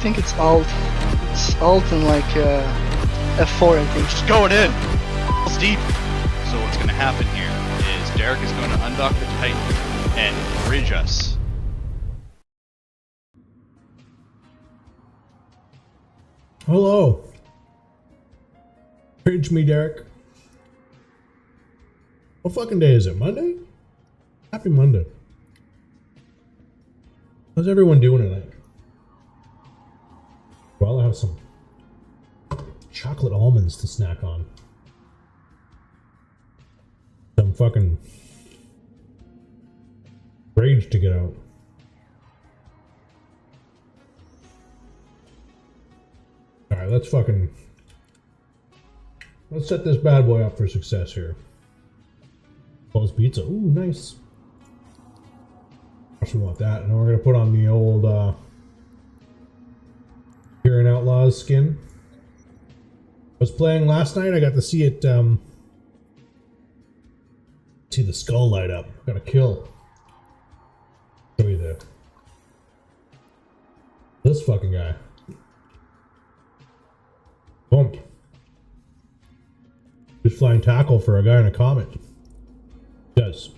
think it's alt. It's alt and like F4, I think. Just going in. It's deep. So what's going to happen here is Derek is going to undock the Titan and bridge us. Hello. Bridge me, Derek. What fucking day is it? Monday? Happy Monday. How's everyone doing tonight? Well, I have some chocolate almonds to snack on. Some fucking rage to get out. Alright, let's set this bad boy up for success here. Close pizza. Ooh, nice. We want that. And we're going to put on the old Hearing Outlaws skin. I was playing last night. I got to see it, see the skull light up. Got a kill. Show you this fucking guy. Boom. Just flying tackle for a guy in a comet. Does.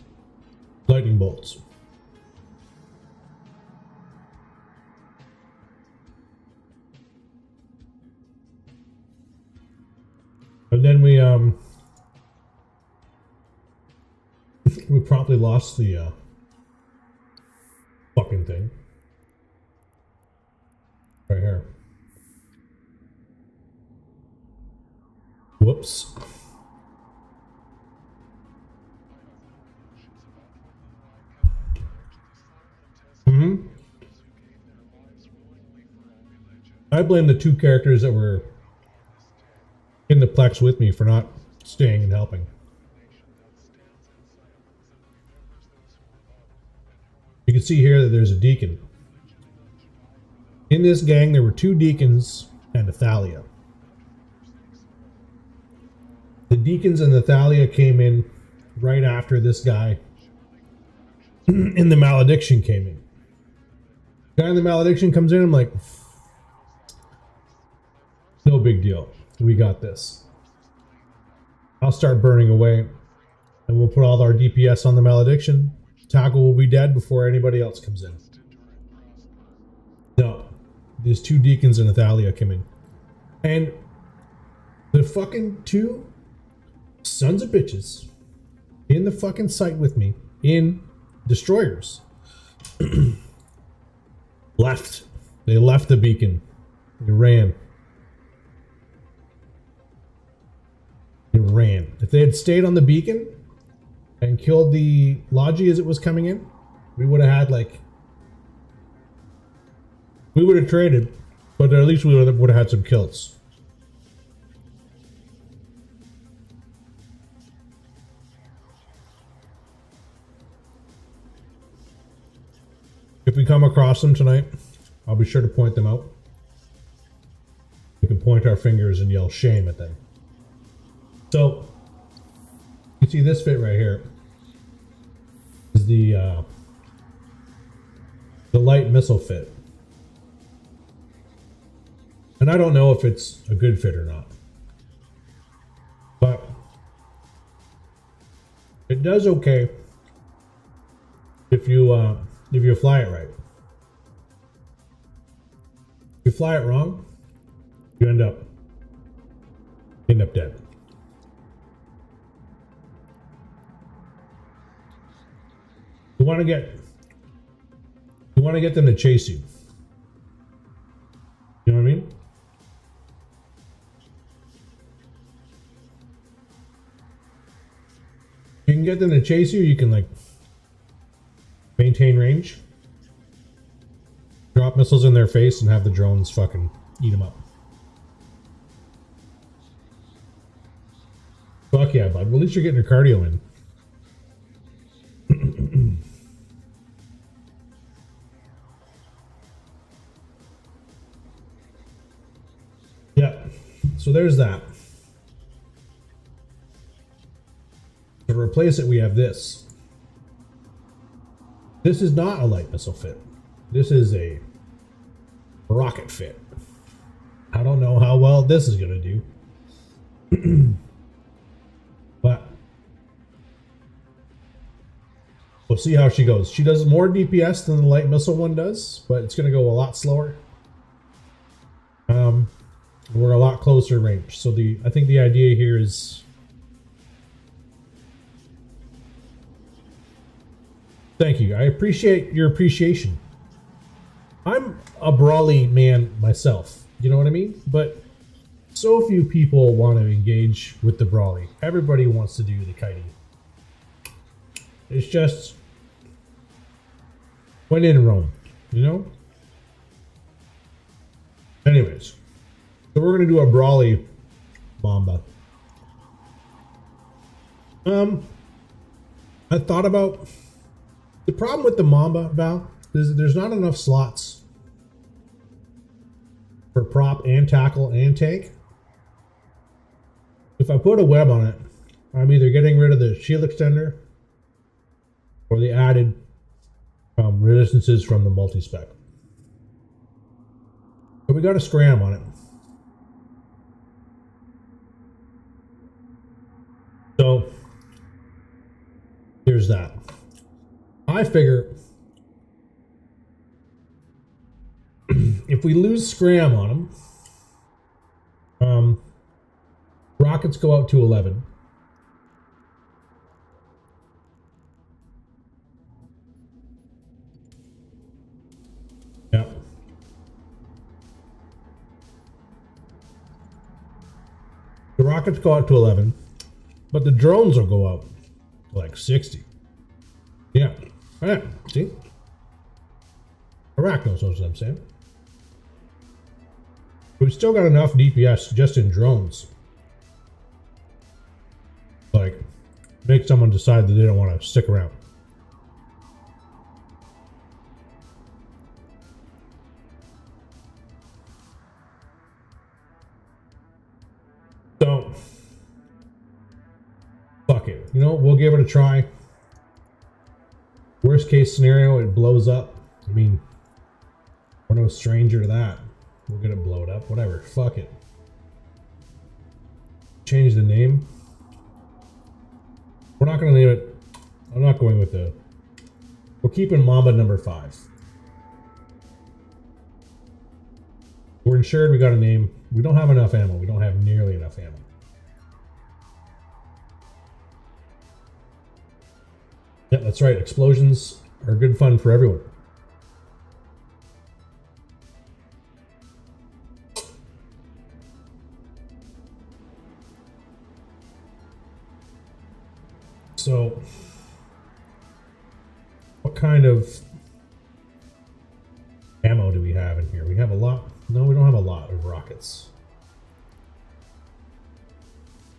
Lightning bolts. And then we promptly lost the fucking thing. Right here. Whoops. I blame the two characters that were in the Plex with me for not staying and helping. You can see here that there's a deacon. In this gang, there were two deacons and a Thalia. The deacons and the Thalia came in right after this guy in the malediction came in. The guy in the malediction comes in, I'm like, no big deal. We got this. I'll start burning away and we'll put all our DPS on the malediction. Tackle will be dead before anybody else comes in. No. These two deacons and a Thalia come in. And the fucking two sons of bitches in the fucking site with me in destroyers left. They left the beacon. They ran. They ran. If they had stayed on the beacon and killed the Logi as it was coming in, we would have had like... We would have traded, but at least we would have had some kills. If we come across them tonight, I'll be sure to point them out. We can point our fingers and yell shame at them. So, you see this fit right here is the light missile fit. And I don't know if it's a good fit or not. But it does okay if you fly it right. If you fly it wrong, you end up dead. You want to get them to chase you. You know what I mean? You can get them to chase you, you can like maintain range, drop missiles in their face and have the drones fucking eat them up. Fuck yeah, bud. Well, at least you're getting your cardio in. Yeah, so there's that. To replace it, we have this. This is not a light missile fit. This is a rocket fit. I don't know how well this is going to do. But we'll see how she goes. She does more DPS than the light missile one does, but it's going to go a lot slower. We're a lot closer range. So I think the idea here is... Thank you. I appreciate your appreciation. I'm a brawly man myself. You know what I mean? But so few people want to engage with the brawly. Everybody wants to do the kitey. It's just when in Rome, you know? Anyways, so we're gonna do a brawly Mamba. I thought about the problem with the Mamba, Val, is there's not enough slots for prop and tackle and tank. If I put a web on it, I'm either getting rid of the shield extender or the added resistances from the multi-spec. But we got a scram on it. So here's that. I figure if we lose scram on them, rockets go out to 11. Yep. The rockets go out to 11, but the drones will go out to like 60. Yeah. Yeah. See? Iraq knows what I'm saying. We've still got enough DPS just in drones. Like, make someone decide that they don't want to stick around. So, fuck it. You know, we'll give it a try. Worst case scenario, it blows up. I mean, we're no stranger to that. We're gonna blow it up. Whatever. Fuck it. Change the name. We're not gonna name it. I'm not going with the. We're keeping Mamba number 5. We're insured. We got a name. We don't have enough ammo. We don't have nearly enough ammo. Yeah, that's right. Explosions are good fun for everyone. So, what kind of ammo do we have in here? We have a lot. No, we don't have a lot of rockets.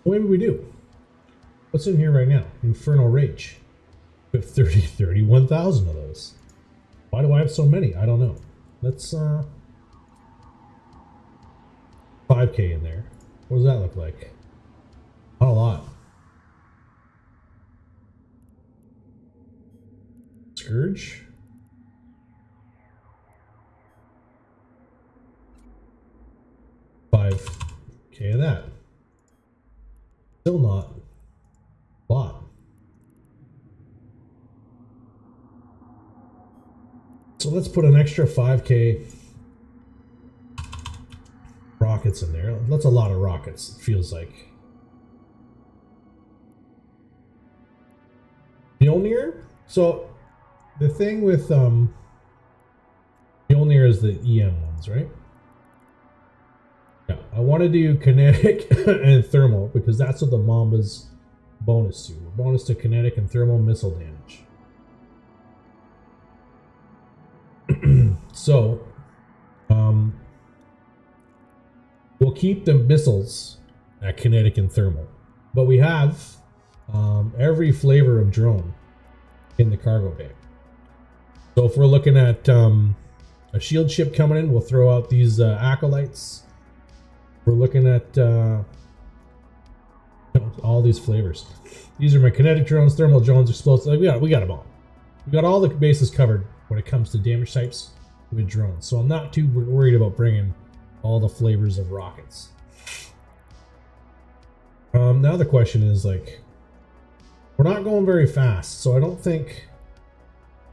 Well, maybe we do. What's in here right now? Infernal Rage. We have 31,000 of those. Why do I have so many? I don't know. Let's 5K in there. What does that look like? Not a lot. Scourge. $5K of that. Still not a lot. So let's put an extra 5K rockets in there. That's a lot of rockets, it feels like. Mjolnir? So the thing with Mjolnir is the EM ones, right? Yeah, I want to do kinetic and thermal because that's what the Mamba's bonus to. Bonus to kinetic and thermal missile damage. So, we'll keep the missiles at kinetic and thermal, but we have every flavor of drone in the cargo bay. So if we're looking at a shield ship coming in, we'll throw out these acolytes. We're looking at all these flavors. These are my kinetic drones, thermal drones, explosives. Like we got them all. We got all the bases covered when it comes to damage types. with drones. So I'm not too worried about bringing all the flavors of rockets. Now the question is, like, we're not going very fast, so I don't think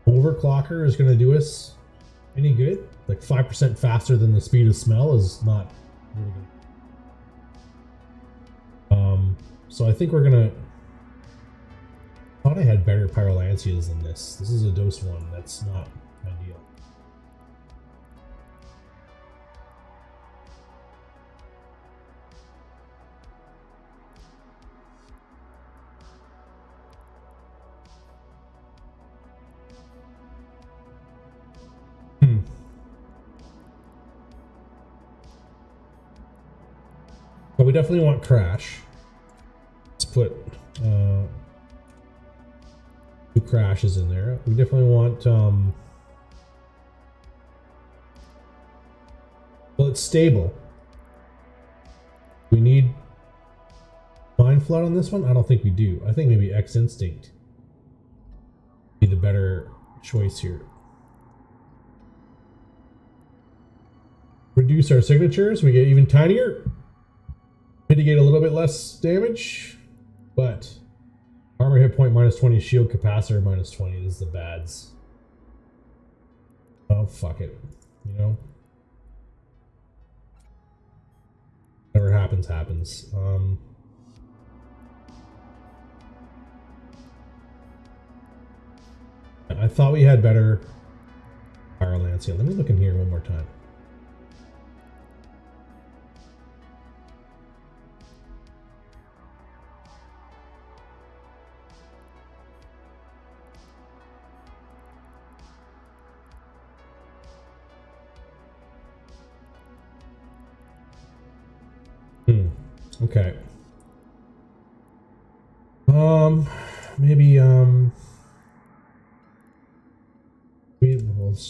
overclocker is going to do us any good. Like 5% faster than the speed of smell is not really good. So I think we're gonna. Thought I had better Pyrolancias than this. This is a dose one. That's not ideal. But we definitely want crash. Let's put 2 crashes in there. We definitely want well, it's stable. We need Mind Flood on this one? I don't think we do. I think maybe X Instinct be the better choice here. Reduce our signatures, we get even tinier. Mitigate a little bit less damage, but armor hit point minus 20, shield capacitor minus 20. This is the bads. Oh, fuck it. You know? Whatever happens, happens. I thought we had better Pyrolancia. Let me look in here one more time. Okay. Maybe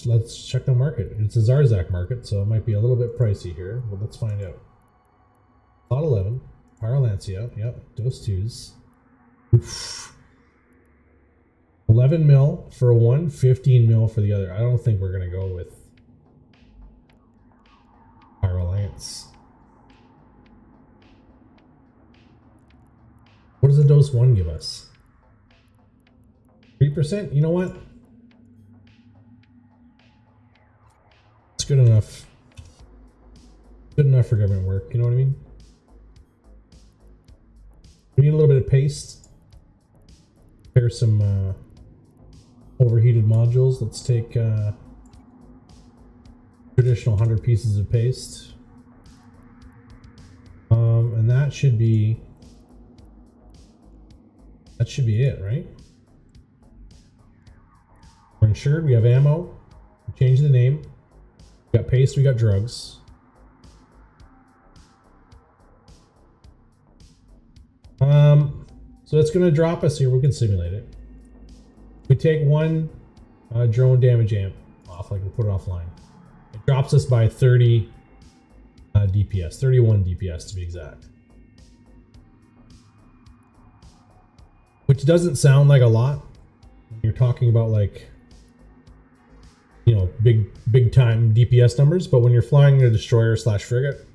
let's check the market. It's a Zarzak market, so it might be a little bit pricey here, but let's find out. Lot 11, Pyrolancia, yep, dose 2s. Oof. 11 mil for one, 15 mil for the other. I don't think we're gonna go with Pyrolance. What does a dose 1 give us? 3%? You know what? It's good enough. Good enough for government work, you know what I mean? We need a little bit of paste. Prepare some overheated modules. Let's take traditional 100 pieces of paste. And that should be it, right? We're insured, we have ammo, we changed the name, we got paste, we got drugs. So it's gonna drop us here, we can simulate it. We take one drone damage amp off, like we put it offline. It drops us by 30 DPS, 31 DPS to be exact. Which doesn't sound like a lot. You're talking about, like, you know, big time DPS numbers, but when you're flying a destroyer slash frigate,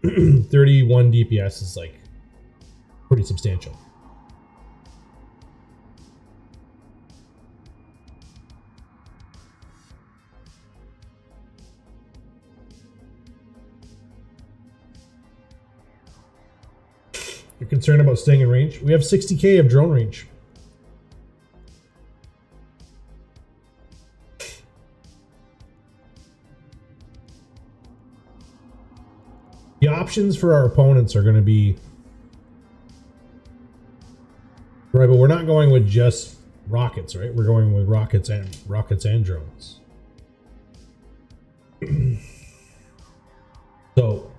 31 DPS is like pretty substantial. You're concerned about staying in range? We have 60k of drone range. The options for our opponents are going to be right, but we're not going with just rockets, right? We're going with rockets and drones. So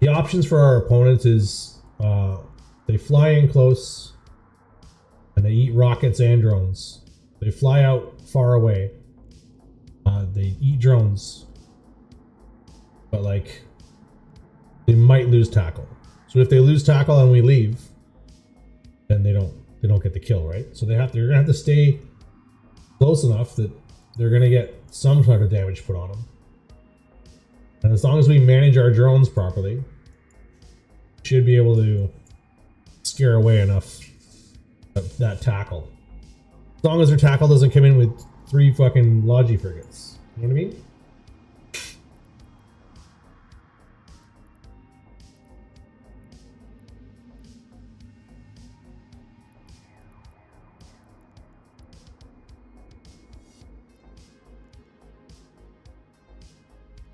the options for our opponents is they fly in close and they eat rockets and drones. They fly out far away. They eat drones, but like they might lose tackle. So if they lose tackle and we leave, then they don't get the kill, right? So they're gonna have to stay close enough that they're going to get some sort of damage put on them. And as long as we manage our drones properly, we should be able to scare away enough of that tackle. As long as their tackle doesn't come in with 3 fucking Logi frigates. You know what I mean?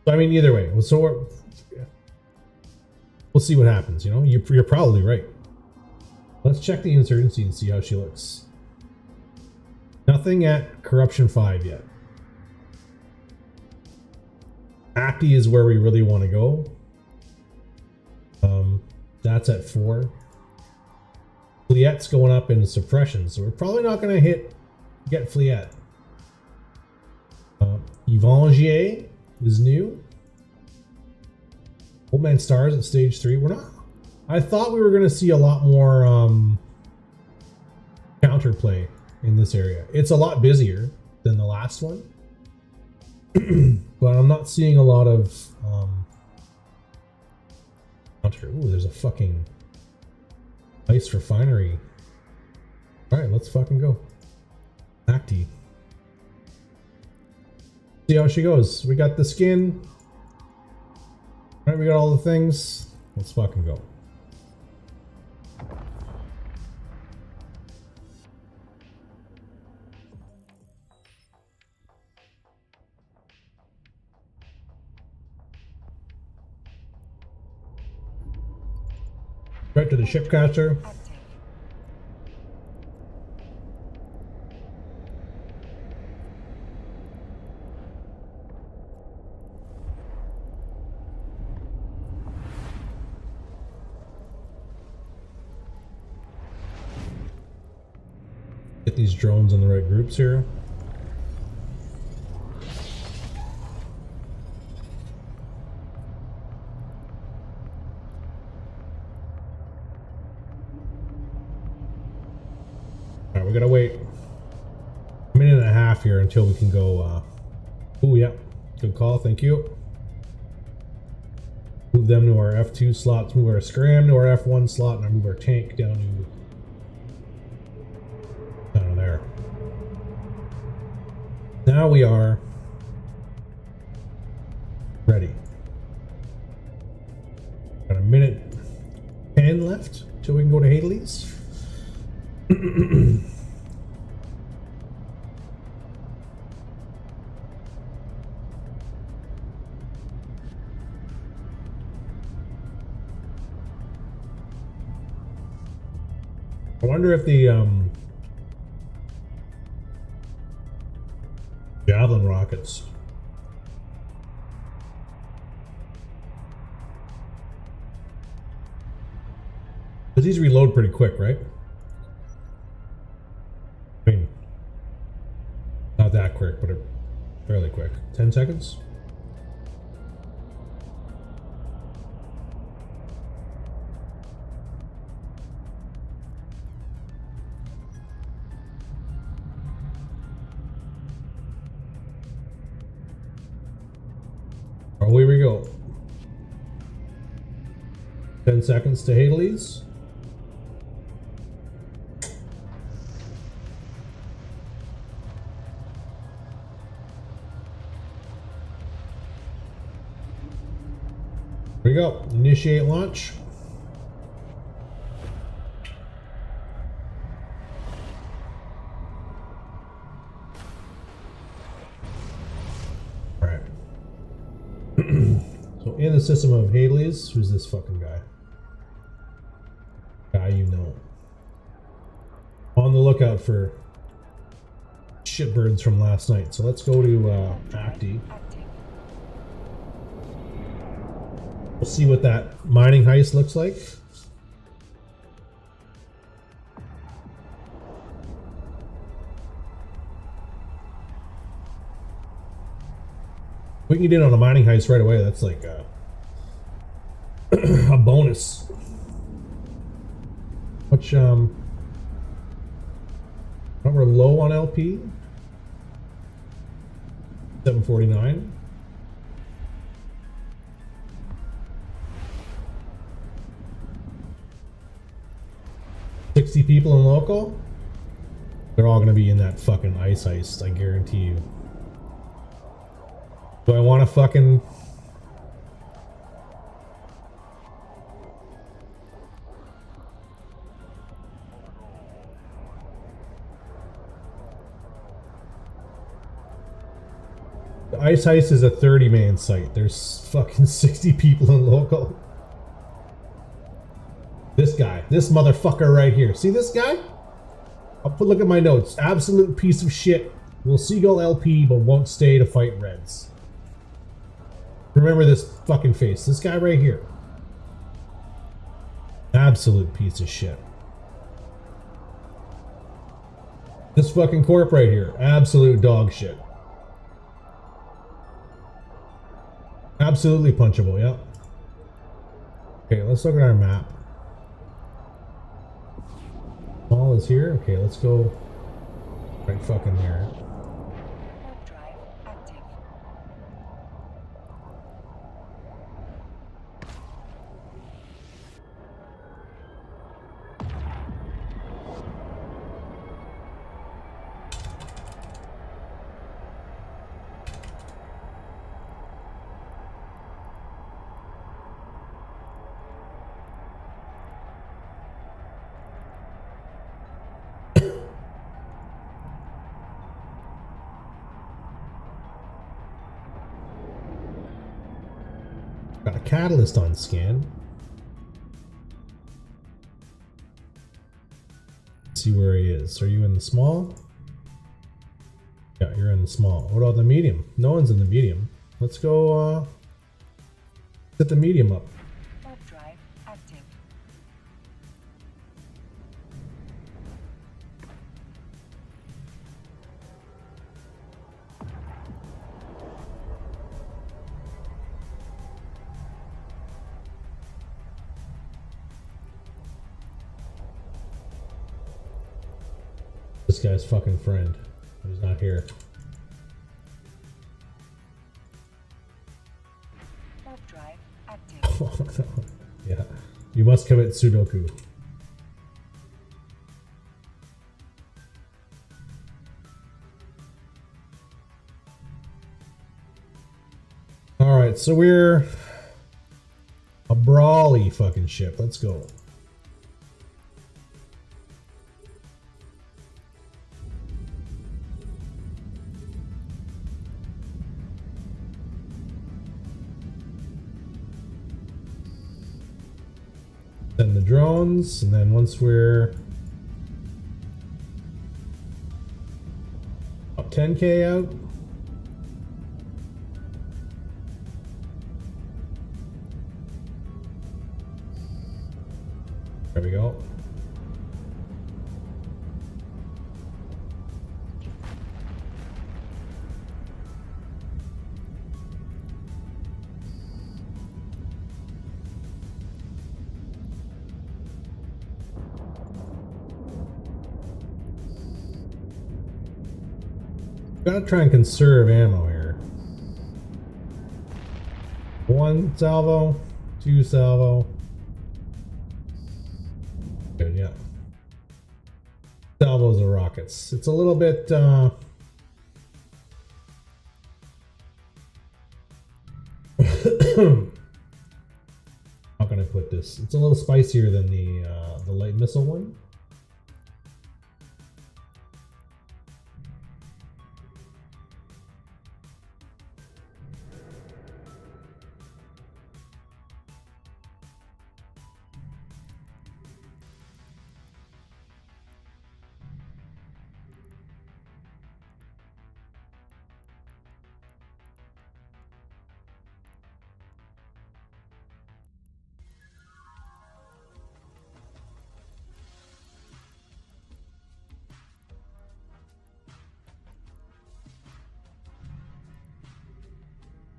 I mean, either way, we'll see what happens. You know, you're probably right. Let's check the insurgency and see how she looks. Nothing at corruption 5 yet. Acti is where we really want to go. That's at 4. Fliette's going up in suppression, so we're probably not going to get Fliette. Evangier is new. Old Man Stars at stage 3. We're not. I thought we were going to see a lot more counterplay in this area. It's a lot busier than the last one, but I'm not seeing a lot of counter. Ooh, there's a fucking ice refinery. All right, let's fucking go. Acti. See how she goes. We got the skin. All right, we got all the things. Let's fucking go. Right to the ship caster. Get these drones in the right groups here. Alright, we gotta wait a minute and a half here until we can go. Oh, yeah. Good call, thank you. Move them to our F2 slots, move our scram to our F1 slot, and move our tank down to there. Now we are ready. Got a minute 10 left till we can go to Hades. I wonder if the Javelin rockets because these reload pretty quick, right? I mean, not that quick, but fairly quick. 10 seconds. Away we go. 10 seconds to Hades. Here we go. Initiate launch. Alright. So in the system of Hades, who's this fucking guy? Guy you know. On the lookout for shitbirds from last night. So let's go to Acti. We'll see what that mining heist looks like. We can get in on a mining heist right away. That's like a bonus. Which we're low on LP. 749. $60 people in local. They're all gonna be in that fucking ice heist, I guarantee you. Do I want to fucking... The ice heist is a 30-man site. There's fucking 60 people in local. This guy, this motherfucker right here. See this guy? Look at my notes. Absolute piece of shit. Will Seagull LP, but won't stay to fight Reds. Remember this fucking face. This guy right here. Absolute piece of shit. This fucking corp right here. Absolute dog shit. Absolutely punchable, yeah. Okay, let's look at our map. Mall is here. Okay, let's go right fucking there. Drive active. Got a catalyst on scan. Let's see where he is. Are you in the small? Yeah, you're in the small. What about the medium? No one's in the medium. Let's go set the medium up. Warp drive active. This guy's fucking friend. He's not here. Warp drive active. Yeah. You must commit Sudoku. Alright, so we're a brawly fucking ship. Let's go. Send the drones, and then once we're up 10k out, there we go. Gotta try and conserve ammo here. 1 salvo, 2 salvo. Good, yeah. Salvos of rockets. It's a little bit how can I put this? It's a little spicier than the light missile one.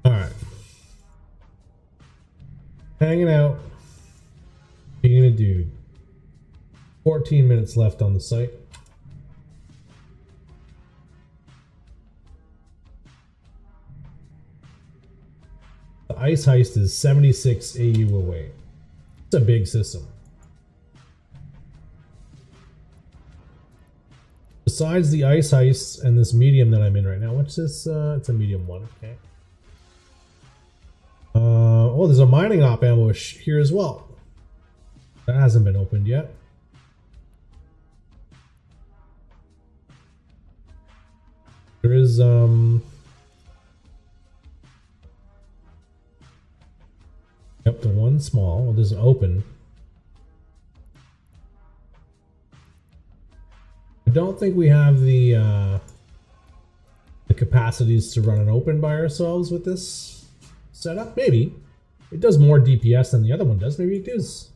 Alright. Hanging out. Being a dude. 14 minutes left on the site. ice heist is 76 AU away. It's a big system. Besides the ice heist and this medium that I'm in right now, what's this? It's a medium 1. Okay. Oh, there's a mining op ambush here as well. That hasn't been opened yet. There is yep, the one small. Well, there's an open. I don't think we have the capacities to run an open by ourselves with this setup. Maybe it does more DPS than the other one does. Maybe it does.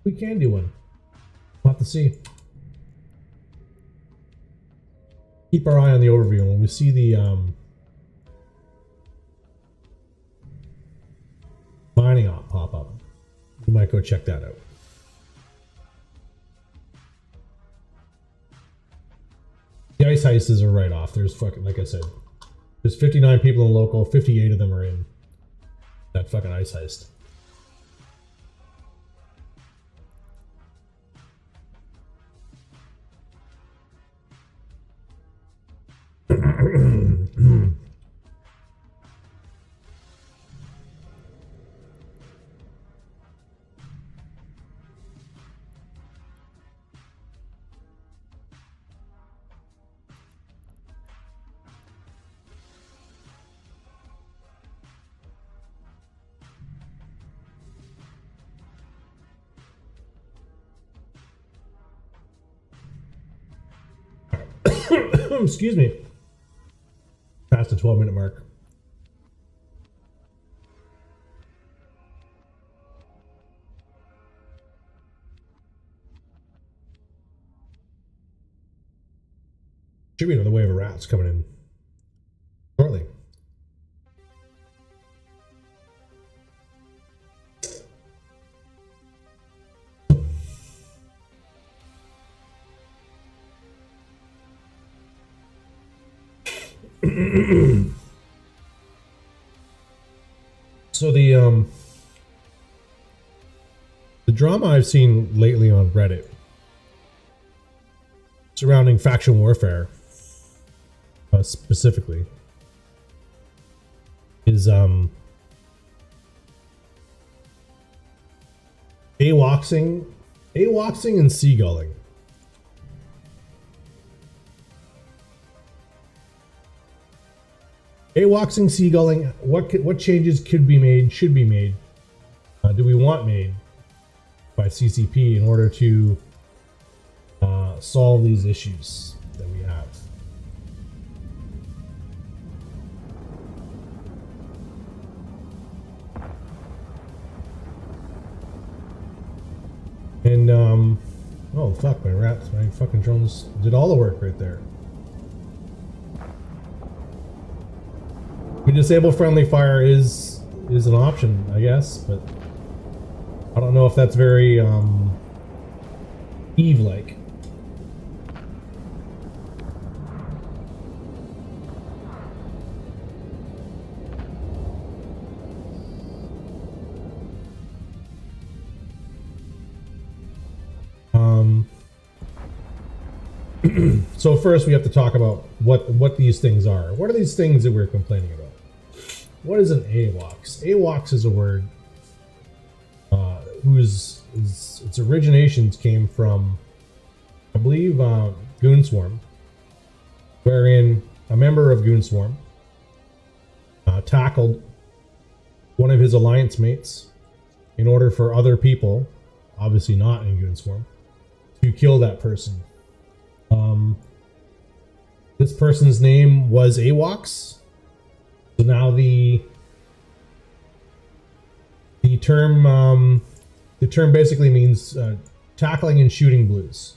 We can do one. We'll have to see. Keep our eye on the overview. When we see the mining op pop up, we might go check that out. The ice heists are right off. There's fucking, like I said, there's 59 people in local, 58 of them are in that fucking ice heist. Excuse me. Past the 12-minute mark. Should be another wave of rats coming in shortly. So the drama I've seen lately on Reddit surrounding faction warfare, specifically, is AWOXing and seagulling. AWOXing, seagulling, what changes could be made, should be made, do we want made by CCP in order to solve these issues that we have? And, oh fuck, my fucking drones did all the work right there. Disable friendly fire is an option, I guess, but I don't know if that's very Eve-like. So first we have to talk about what these things are. What are these things that we're complaining about? What is an AWOX? AWOX is a word its originations came from, I believe, Goonswarm, wherein a member of Goonswarm tackled one of his alliance mates in order for other people, obviously not in Goonswarm, to kill that person. This person's name was AWOX. So now the term basically means tackling and shooting blues.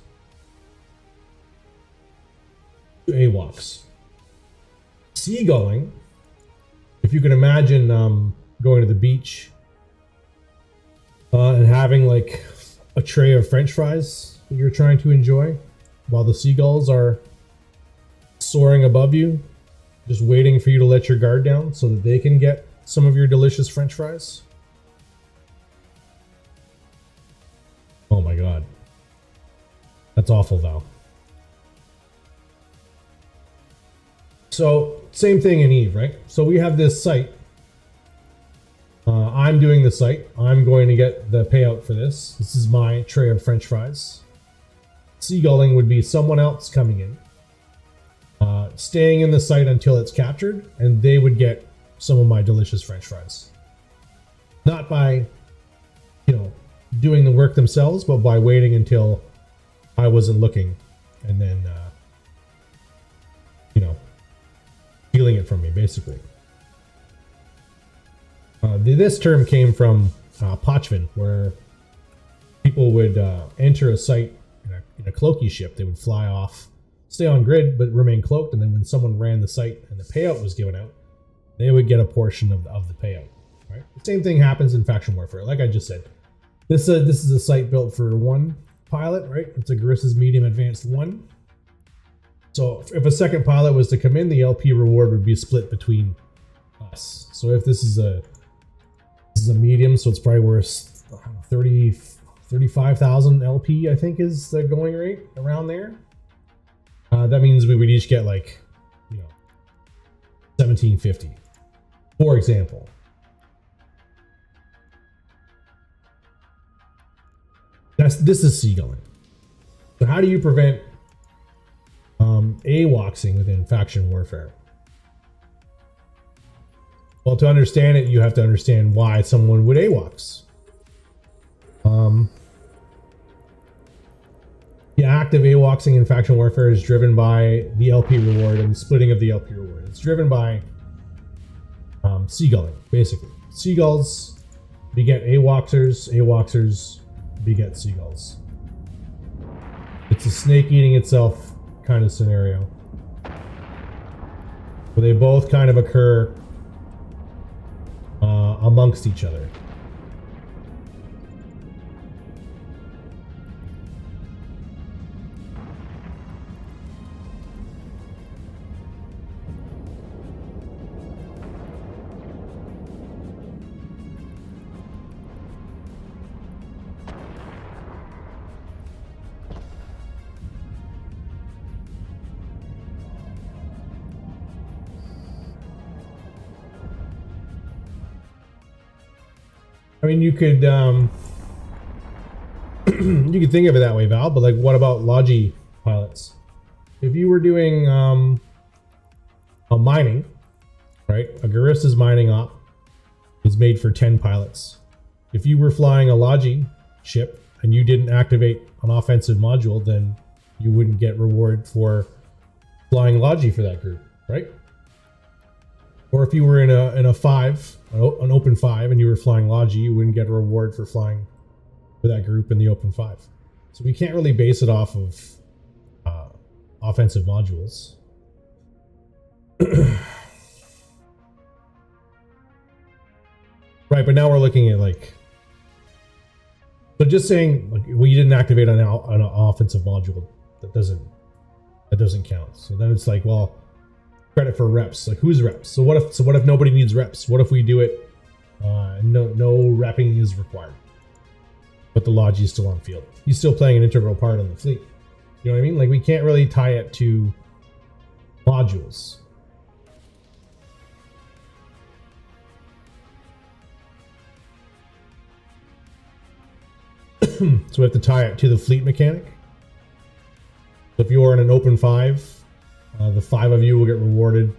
AWOX. Seagulling, if you can imagine going to the beach and having like a tray of French fries that you're trying to enjoy while the seagulls are soaring above you, just waiting for you to let your guard down so that they can get some of your delicious French fries? Oh my god. That's awful, Val. So, same thing in Eve, right? So we have this site. I'm doing the site. I'm going to get the payout for this. This is my tray of French fries. Seagulling would be someone else coming in, staying in the site until it's captured, and they would get some of my delicious French fries. Not by, doing the work themselves, but by waiting until I wasn't looking, and then, stealing it from me, basically. This term came from Pochvin, where people would enter a site in a cloaky ship. They would fly off, stay on grid, but remain cloaked, and then when someone ran the site and the payout was given out, they would get a portion of the payout. Right? The same thing happens in faction warfare. Like I just said, this is a site built for one pilot, right? It's a Garissa's Medium Advanced 1. So if a second pilot was to come in, the LP reward would be split between us. So if this is a medium, so it's probably worth 35,000 LP, I think is the going rate around there. That means we would each get 1750, for example. This is seagulling. So how do you prevent AWOXing within faction warfare? Well, to understand it, you have to understand why someone would AWOX. The act of AWOXing in faction warfare is driven by the LP reward and the splitting of the LP reward. It's driven by seagulling, basically. Seagulls beget AWOXers, AWOXers beget seagulls. It's a snake eating itself kind of scenario, where they both kind of occur amongst each other. I mean, you could you could think of it that way, Val, but what about Logi pilots? If you were doing a mining, right? A Garissa's mining op is made for 10 pilots. If you were flying a Logi ship and you didn't activate an offensive module, then you wouldn't get reward for flying Logi for that group, right? Or if you were in a 5, an open 5, and you were flying Logi, you wouldn't get a reward for flying for that group in the open 5. So we can't really base it off of offensive modules. Right, but now we're looking at so just saying well, you didn't activate an offensive module, that doesn't count. So then it's well, credit for reps. Who's reps? So what if nobody needs reps? What if we do it no repping is required, but the Logi is still on field? He's still playing an integral part in the fleet. You know what I mean? We can't really tie it to modules. So we have to tie it to the fleet mechanic. So if you're in an open 5, the 5 of you will get rewarded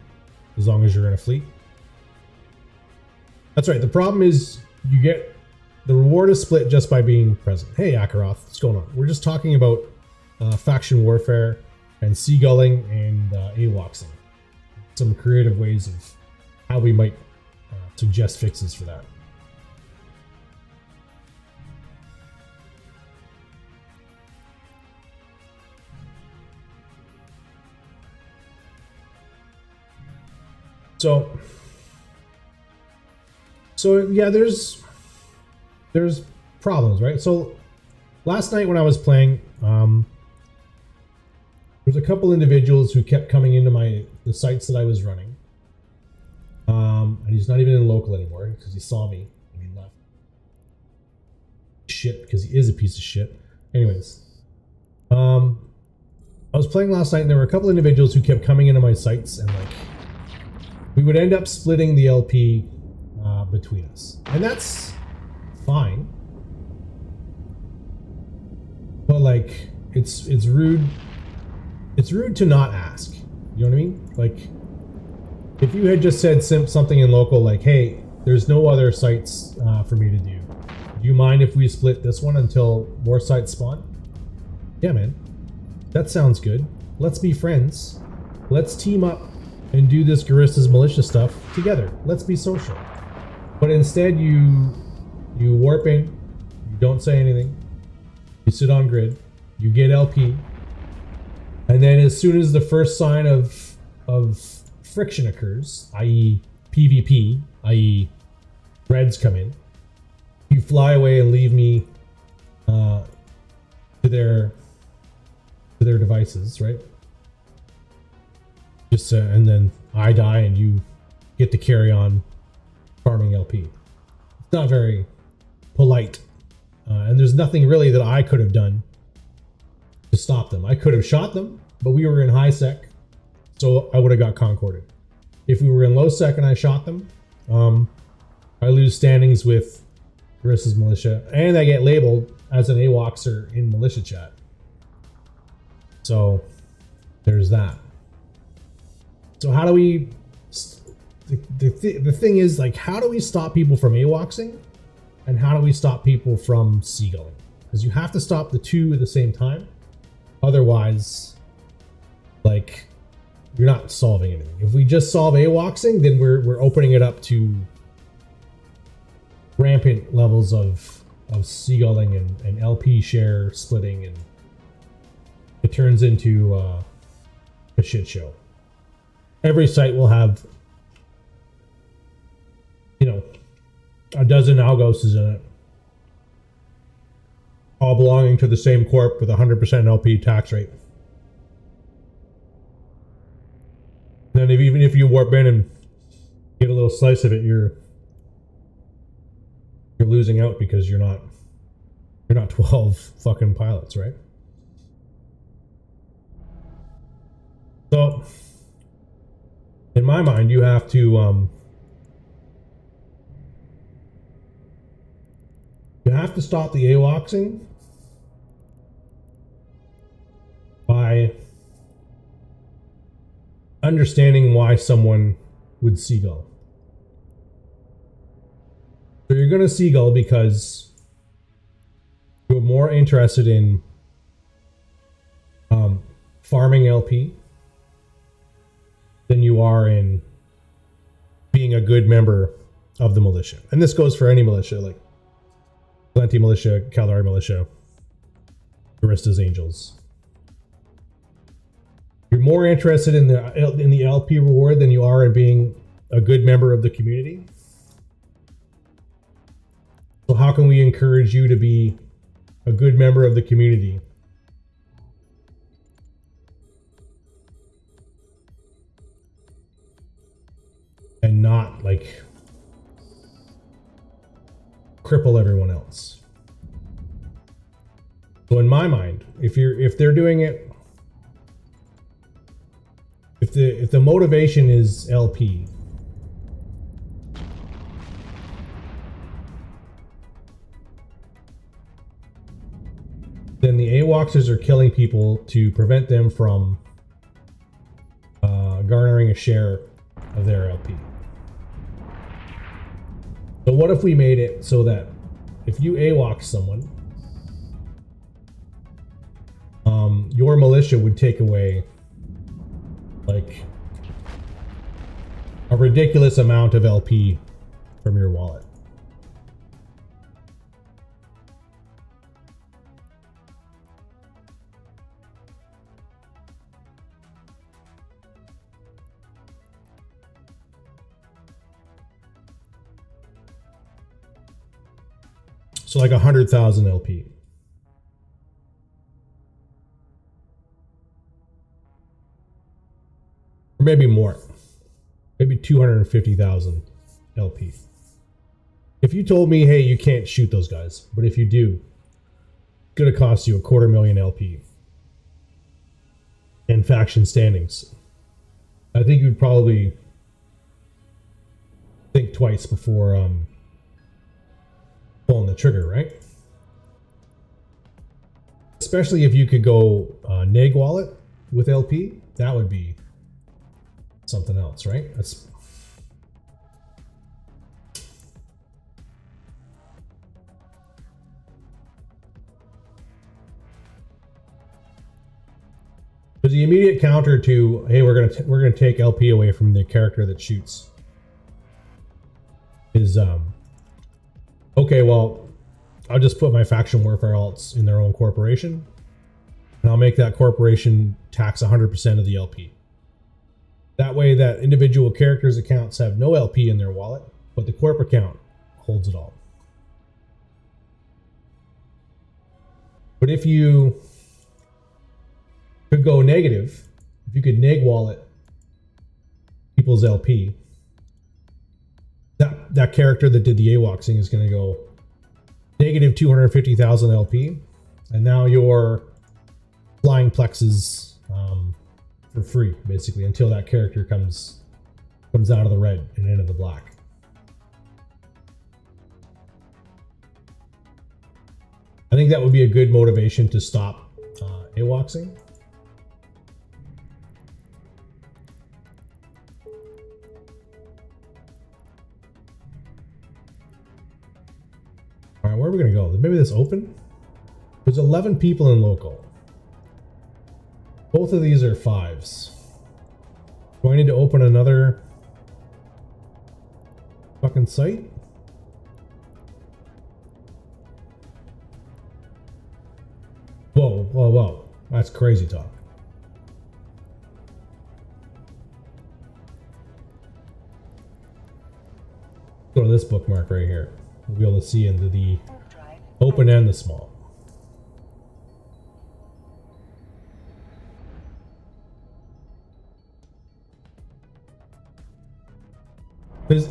as long as you're in a fleet. That's right. The problem is you get the reward is split just by being present. Hey, Akaroth, what's going on? We're just talking about faction warfare and seagulling and AWOXing. Some creative ways of how we might suggest fixes for that. So yeah, there's problems, right? So last night when I was playing, there's a couple individuals who kept coming into the sites that I was running, And he's not even in local anymore because he saw me and he left. Shit, because he is a piece of shit. Anyways, I was playing last night and there were a couple individuals who kept coming into my sights and like we would end up splitting the LP between us, and that's fine. But like, it's rude. It's rude to not ask. You know what I mean? Like, if you had just said something in local, like, "Hey, there's no other sites for me to do. Do you mind if we split this one until more sites spawn?" Yeah, man. That sounds good. Let's be friends. Let's team up and do this Garistas militia stuff together. Let's be social. But instead, you warp in. You don't say anything. You sit on grid. You get LP. And then as soon as the first sign of friction occurs, i.e. PvP, i.e. Reds come in, you fly away and leave me to their devices, right? Just and then I die and you get to carry on farming LP. It's not very polite, and there's nothing really that I could have done to stop them. I could have shot them, but we were in high sec, so I would have got concorded. If we were in low sec and I shot them, I lose standings with Garissa's militia, and I get labeled as an AWOXer in militia chat. So there's that. So how do we? The thing is, like, how do we stop people from AWOXing, and how do we stop people from seagulling? Because you have to stop the two at the same time. Otherwise, like, you're not solving anything. If we just solve AWOXing, then we're opening it up to rampant levels of seagulling and LP share splitting, and it turns into a shit show. Every site will have, you know, a dozen Algoses in it, all belonging to the same corp with 100% LP tax rate. Then even if you warp in and get a little slice of it, you're losing out because you're not 12 fucking pilots, right? So in my mind, you have to stop the AWOXing by understanding why someone would seagull. So you're going to seagull because you're more interested in farming LP than you are in being a good member of the militia. And this goes for any militia, like Plenty Militia, Caldari Militia, Garistas Angels. You're more interested in the LP reward than you are in being a good member of the community. So how can we encourage you to be a good member of the community? And not like cripple everyone else. So in my mind, if they're doing it, if the motivation is LP, then the AWOXers are killing people to prevent them from garnering a share of their LP. So what if we made it so that if you AWOX someone, your militia would take away like a ridiculous amount of LP from your wallet? So like 100,000 LP. Or maybe more. maybe 250,000 LP. If you told me, hey, you can't shoot those guys, but if you do, it's going to cost you 250,000 LP and faction standings, I think you'd probably think twice before pulling the trigger, right? Especially if you could go neg wallet with LP, that would be something else, right? That's there's the immediate counter to, hey, we're gonna take LP away from the character that shoots. Is okay, well, I'll just put my faction warfare alts in their own corporation, and I'll make that corporation tax 100% of the LP. That way, that individual characters' accounts have no LP in their wallet, but the corp account holds it all. But if you could go negative, if you could neg wallet people's LP, that character that did the AWACSing is going to go negative 250,000 LP, and now you're flying plexes for free, basically, until that character comes out of the red and into the black. I think that would be a good motivation to stop AWACSing. All right, where are we going to go? Maybe this open? There's 11 people in local. Both of these are 5s. Do I need to open another fucking site? Whoa, whoa, whoa. That's crazy talk. Go to this bookmark right here. We'll be able to see into the open and the small. Because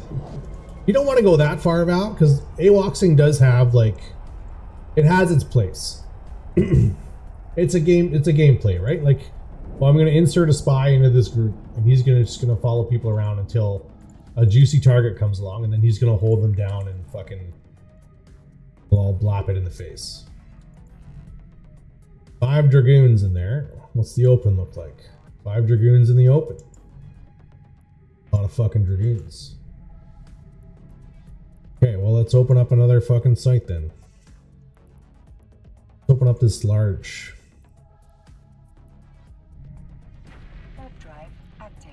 you don't want to go that far out, because AWACSing does have, like, it has its place. It's a gameplay, right? Like, well, I'm going to insert a spy into this group, and he's just going to follow people around until a juicy target comes along, and then he's going to hold them down and fucking, well, I'll blap it in the face. 5 dragoons in there. What's the open look like? 5 dragoons in the open. A lot of fucking dragoons. Okay, well, let's open up another fucking site then. Let's open up this large. Warp drive active.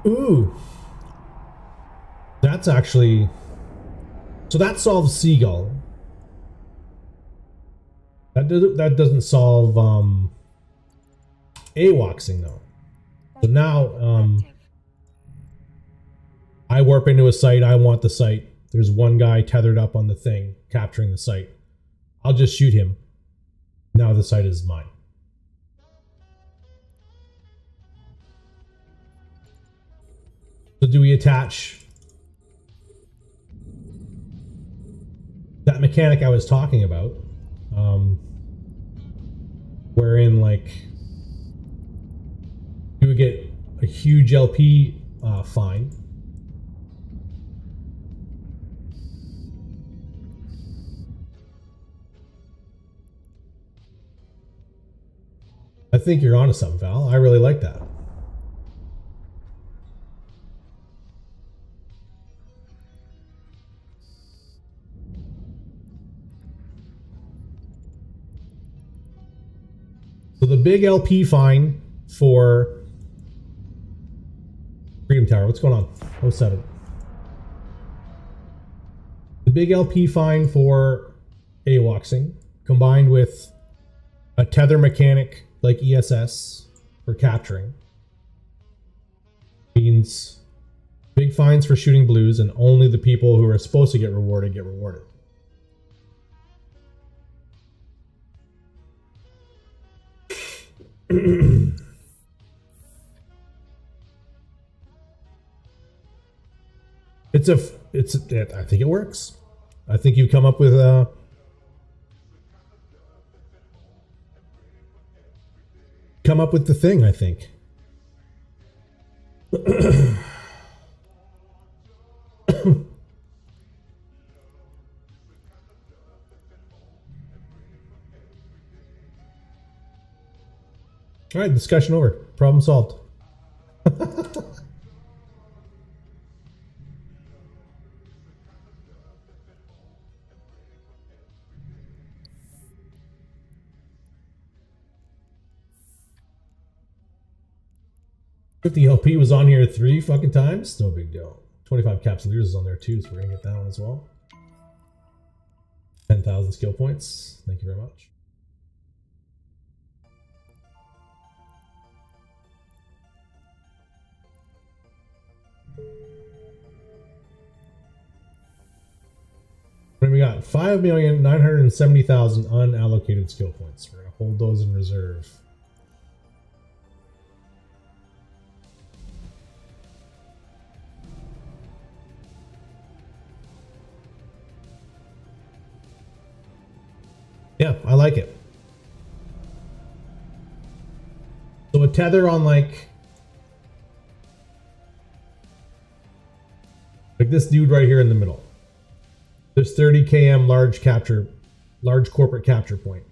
Ooh. That's actually... So that solves Seagull. That doesn't solve AWACSing though. So now I warp into a site, I want the site. There's one guy tethered up on the thing, capturing the site. I'll just shoot him. Now the site is mine. So do we attach that mechanic I was talking about, wherein, like, you would get a huge LP fine, I think you're onto something, Val. I really like that. So the big LP fine for Freedom Tower, what's going on? 07. The big LP fine for AWACSing, combined with a tether mechanic like ESS for capturing, Means big fines for shooting blues, and only the people who are supposed to get rewarded get rewarded. I think it works. I think you've come up with the thing, I think. All right, discussion over. Problem solved. 50 LP was on here 3 fucking times. No big deal. 25 Capsuleers is on there too, so we're gonna get that one as well. 10,000 skill points. Thank you very much. What do we got? 5,970,000 unallocated skill points. We're gonna hold those in reserve. Yeah, I like it. So a tether on like this dude right here in the middle. There's 30 km large corporate capture point.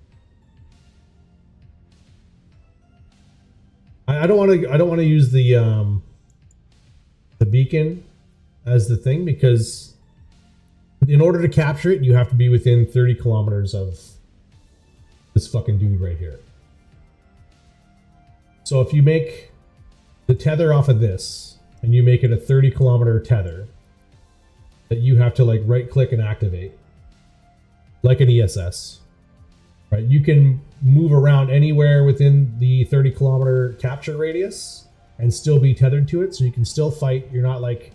I don't want to use the beacon as the thing, because in order to capture it, you have to be within 30 kilometers of this fucking dude right here. So if you make the tether off of this and you make it a 30 kilometer tether that you have to like right click and activate like an ESS, right? You can move around anywhere within the 30 kilometer capture radius and still be tethered to it. So you can still fight. You're not like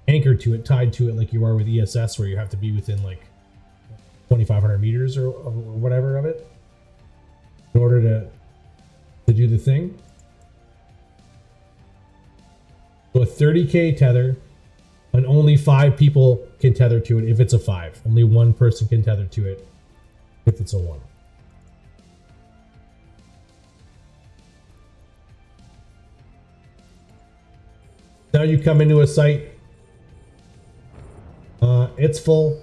anchored to it, tied to it like you are with ESS, where you have to be within like 2,500 meters or whatever of it in order to do the thing. So a 30k tether, and only 5 people can tether to it if it's a 5. Only 1 person can tether to it if it's a 1. Now you come into a site, it's full.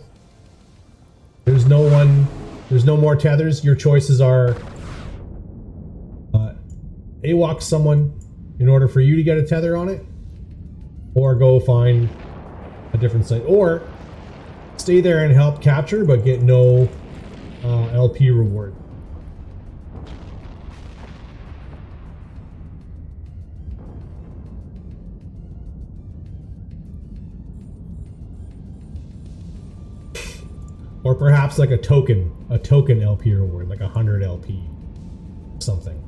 There's no more tethers. Your choices are AWOC someone in order for you to get a tether on it, or go find a different site, or stay there and help capture but get no LP reward. Or perhaps like a token LP reward, like 100 LP, something.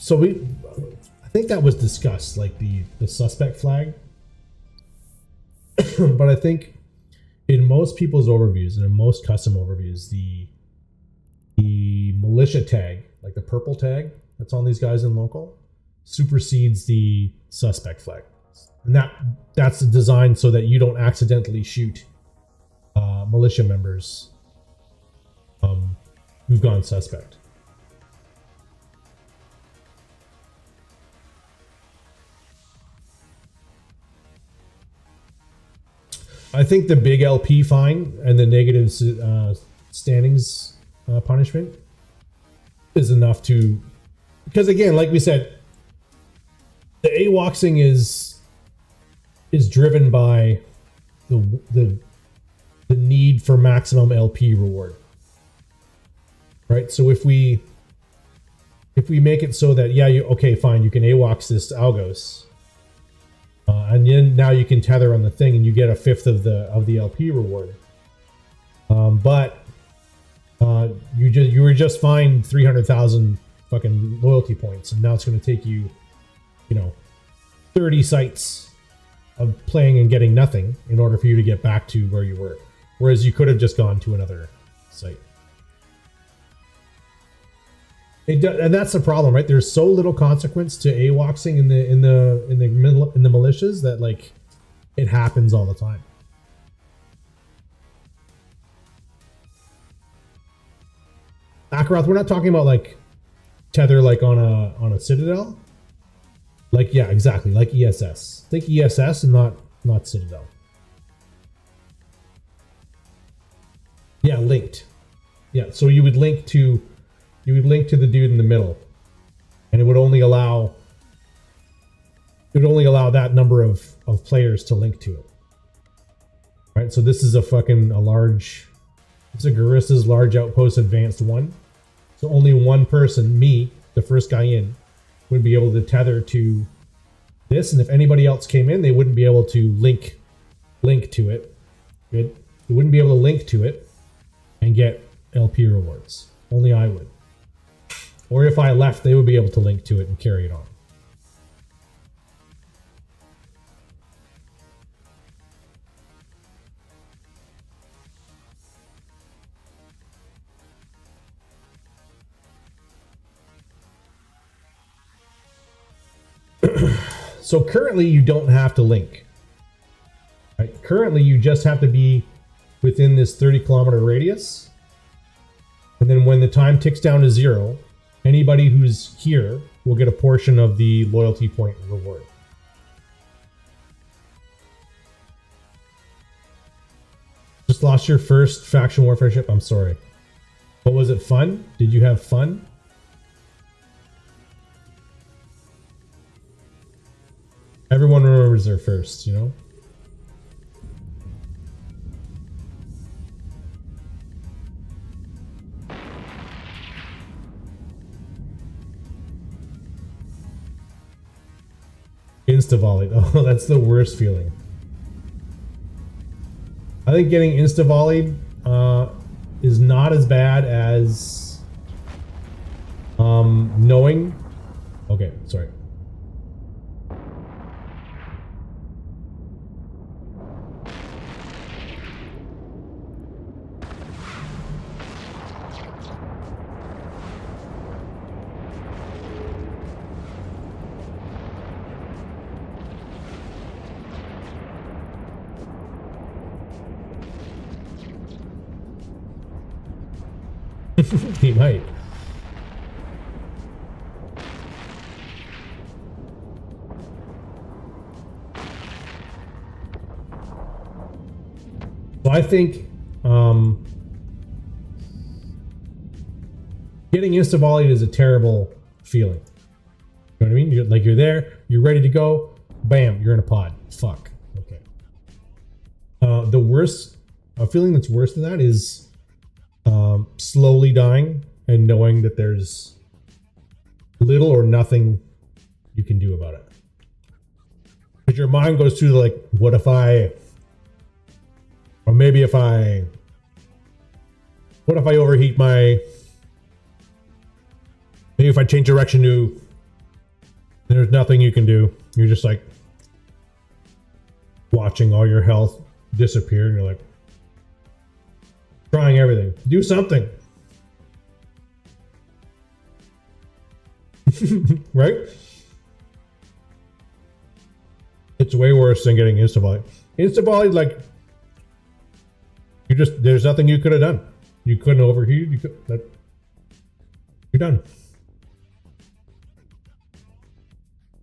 So I think that was discussed, like the suspect flag. But I think in most people's overviews and in most custom overviews, the militia tag, like the purple tag that's on these guys in local, supersedes the suspect flag. And that's designed so that you don't accidentally shoot militia members who've gone suspect. I think the big LP fine and the negative standings punishment is enough to, because again, like we said, the AWOCing is is driven by the need for maximum LP reward. Right? So if we make it so that, yeah, okay, fine, you can AWACS this Algos, and then now you can tether on the thing and you get a fifth of the LP reward. But you were just fined 300,000 fucking loyalty points, and now it's going to take you, 30 sites of playing and getting nothing in order for you to get back to where you were. Whereas you could have just gone to another site. And that's the problem, right? There's so little consequence to AWACSing in the militias that like it happens all the time. Akaroth, we're not talking about like tether like on a Citadel. Like, yeah, exactly, like ESS. Think ESS and not Citadel. Yeah, linked. Yeah, so you would link to the dude in the middle, and it would only allow that number of players to link to it. Right? So this is it's a Garissa's large outpost advanced 1. So only one person, me, the first guy in, would be able to tether to this, and if anybody else came in, they wouldn't be able to link to it. They wouldn't be able to link to it and get LP rewards. Only I would. Or if I left, they would be able to link to it and carry it on. So currently you don't have to link. Right? Currently you just have to be within this 30-kilometer radius. And then when the time ticks down to 0, anybody who's here will get a portion of the loyalty point reward. Just lost your first faction warfare ship? I'm sorry. But was it fun? Did you have fun? Everyone remembers their first, Insta-volleyed. Oh, that's the worst feeling. I think getting insta-volleyed is not as bad as knowing... Okay, sorry. He might. So I think getting insta-volleyed is a terrible feeling. You know what I mean? You're there, you're ready to go, bam, you're in a pod. Fuck. Okay. A feeling that's worse than that is slowly dying and knowing that there's little or nothing you can do about it. Because your mind goes through like, what if I overheat maybe if I change direction to, there's nothing you can do. You're just like watching all your health disappear and you're like, trying everything. Do something. Right? It's way worse than getting insta-volleyed. Insta-volleyed, like, there's nothing you could have done. You couldn't overheat. You're done.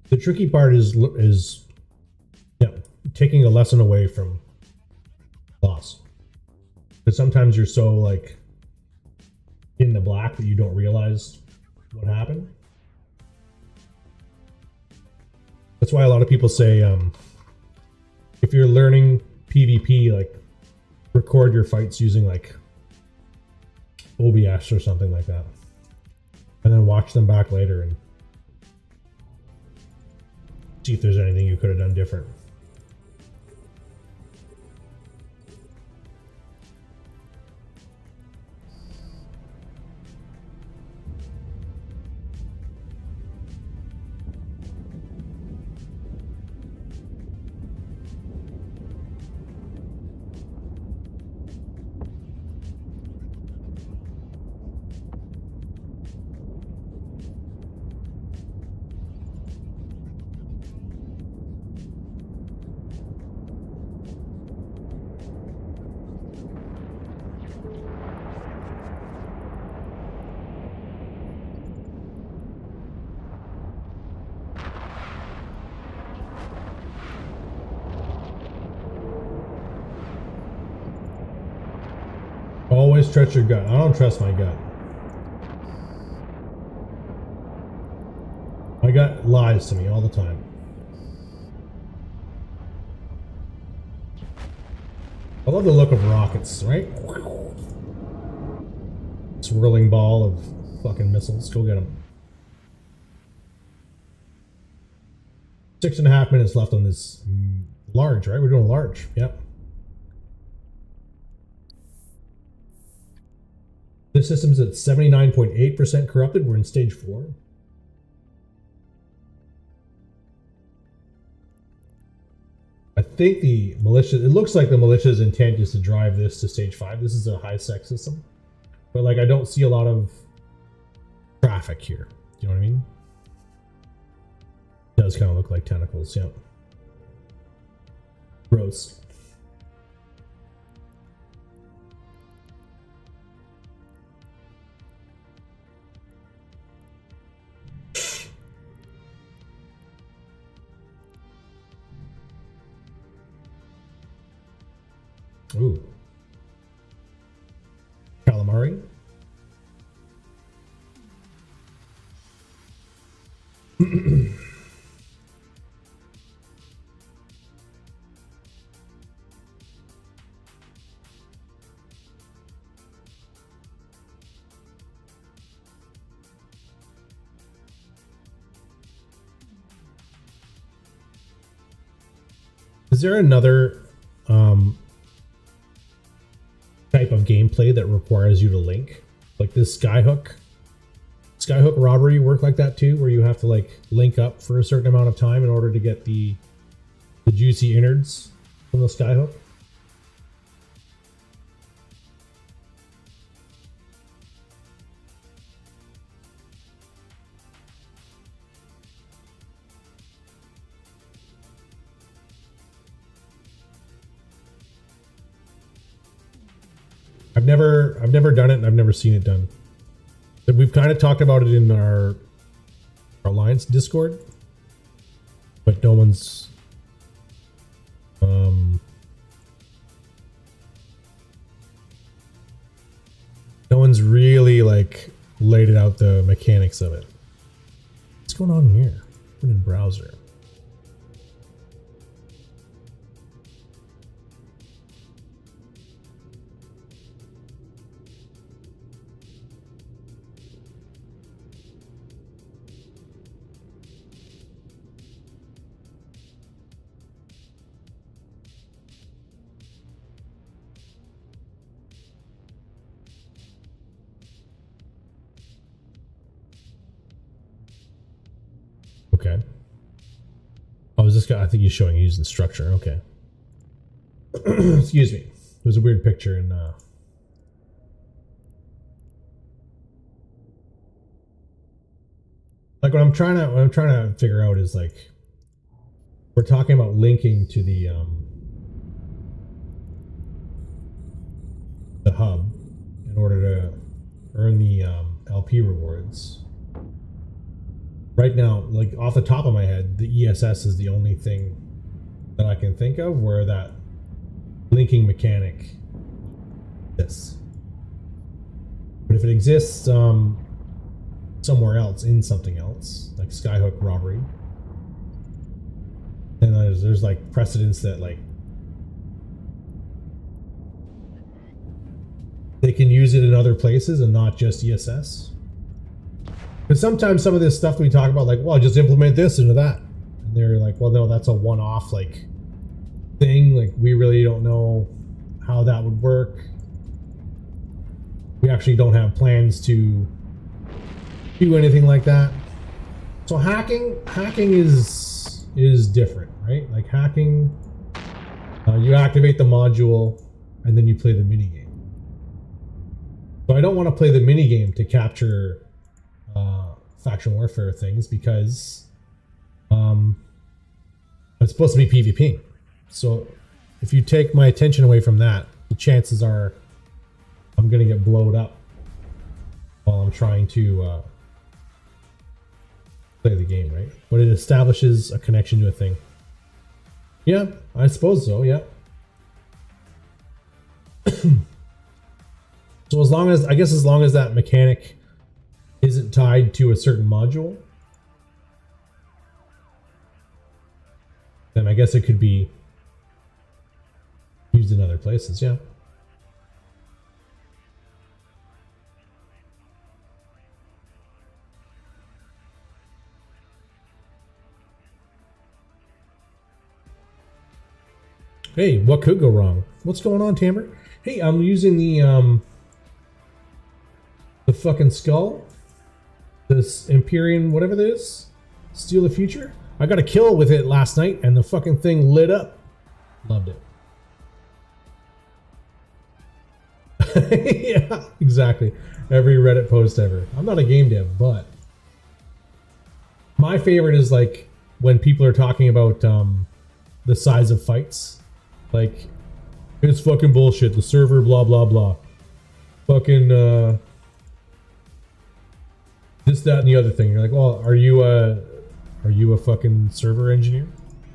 The tricky part is taking a lesson away from loss. Because sometimes you're so like in the black that you don't realize what happened. That's why a lot of people say if you're learning PvP, like record your fights using like OBS or something like that, and then watch them back later and see if there's anything you could have done different. Always trust your gut. I don't trust my gut. My gut lies to me all the time. I love the look of rockets, right? Swirling ball of fucking missiles. Go get them. 6.5 minutes left on this large, right? We're doing large. Yep. The system's at 79.8% corrupted. We're in stage 4. I think the militia, it looks like the militia's intent is to drive this to stage 5. This is a high-sec system. But like, I don't see a lot of traffic here. Do you know what I mean? It does kind of look like tentacles, yeah. Gross. Ooh. Calamari. Is there another type of gameplay that requires you to link, like this skyhook robbery work like that too, where you have to like link up for a certain amount of time in order to get the juicy innards from the skyhook? I've never done it, and I've never seen it done. But we've kind of talked about it in our Alliance Discord, but no one's really like laid it out, the mechanics of it. What's going on here? Put in browser. Okay. Oh, is this guy? I think he's showing using the structure. Okay. Excuse me. There's a weird picture in like what I'm trying to figure out is like, we're talking about linking to the hub in order to earn the LP rewards. Right now, like off the top of my head, the ESS is the only thing that I can think of where that linking mechanic exists. But if it exists somewhere else, in something else, like skyhook robbery, then there's like precedence that like can use it in other places and not just ESS. Because sometimes some of this stuff we talk about, like, well, just implement this into that. And they're like, well, no, that's a one-off, like, thing. Like, we really don't know how that would work. We actually don't have plans to do anything like that. So hacking is different, right? Like hacking, you activate the module and then you play the minigame. So I don't want to play the minigame to capture faction warfare things because it's supposed to be PvP. So if you take my attention away from that, the chances are I'm going to get blowed up while I'm trying to play the game, right? But it establishes a connection to a thing. Yeah, I suppose so, yeah. So as long as that mechanic isn't tied to a certain module, then I guess it could be used in other places, yeah. Hey, what could go wrong? What's going on, Tamber? Hey, I'm using the fucking skull. This Empyrean, whatever that is. Steal the Future. I got a kill with it last night and the fucking thing lit up. Loved it. Yeah, exactly. Every Reddit post ever. I'm not a game dev, but my favorite is like when people are talking about the size of fights. Like, it's fucking bullshit. The server, blah, blah, blah. Fucking, this, that, and the other thing. You're like, well, are you a fucking server engineer?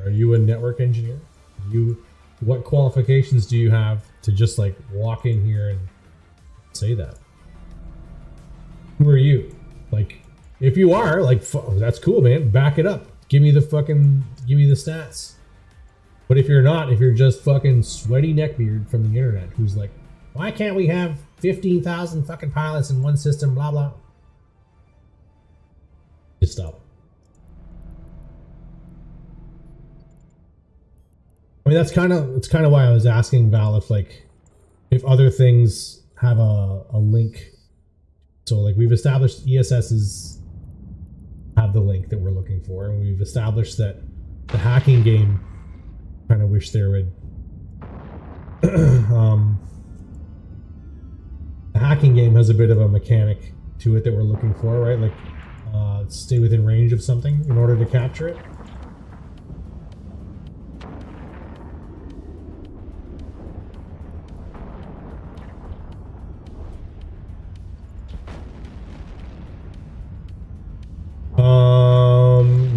Are you a network engineer? What qualifications do you have to just like walk in here and say that? Who are you? Like, if you are, like, that's cool, man. Back it up. Give me the stats. But if you're not, if you're just fucking sweaty neckbeard from the internet who's like, why can't we have 15,000 fucking pilots in one system, blah, blah. Just stop. I mean, it's kind of why I was asking Val if other things have a link. So like we've established ESS's have the link that we're looking for, and we've established that the hacking game, kind of wish there would the hacking game has a bit of a mechanic to it that we're looking for, right? Like stay within range of something in order to capture it.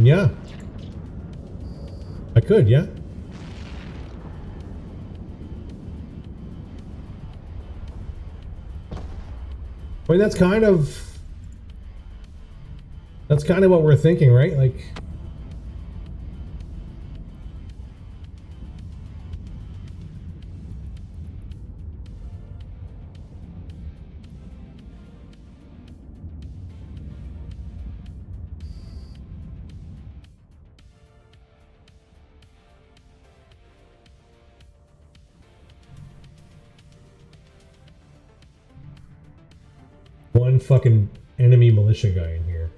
Yeah, I could, yeah. I mean, that's kind of what we're thinking, right? Like, one fucking enemy militia guy in here.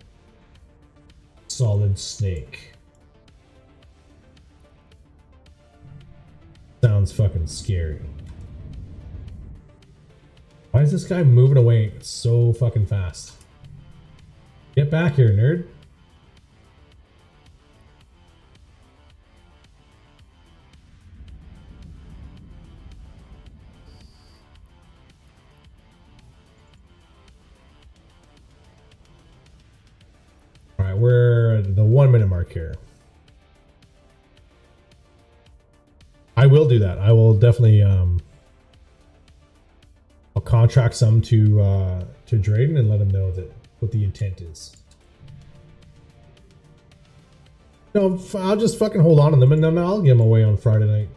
Solid Snake. Sounds fucking scary. Why is this guy moving away so fucking fast? Get back here, nerd. We're at the 1 minute mark here. I will do that. I will definitely I'll contract some to Drayden and let him know that what the intent is. No, I'll just fucking hold on to them and then I'll give them away on Friday night.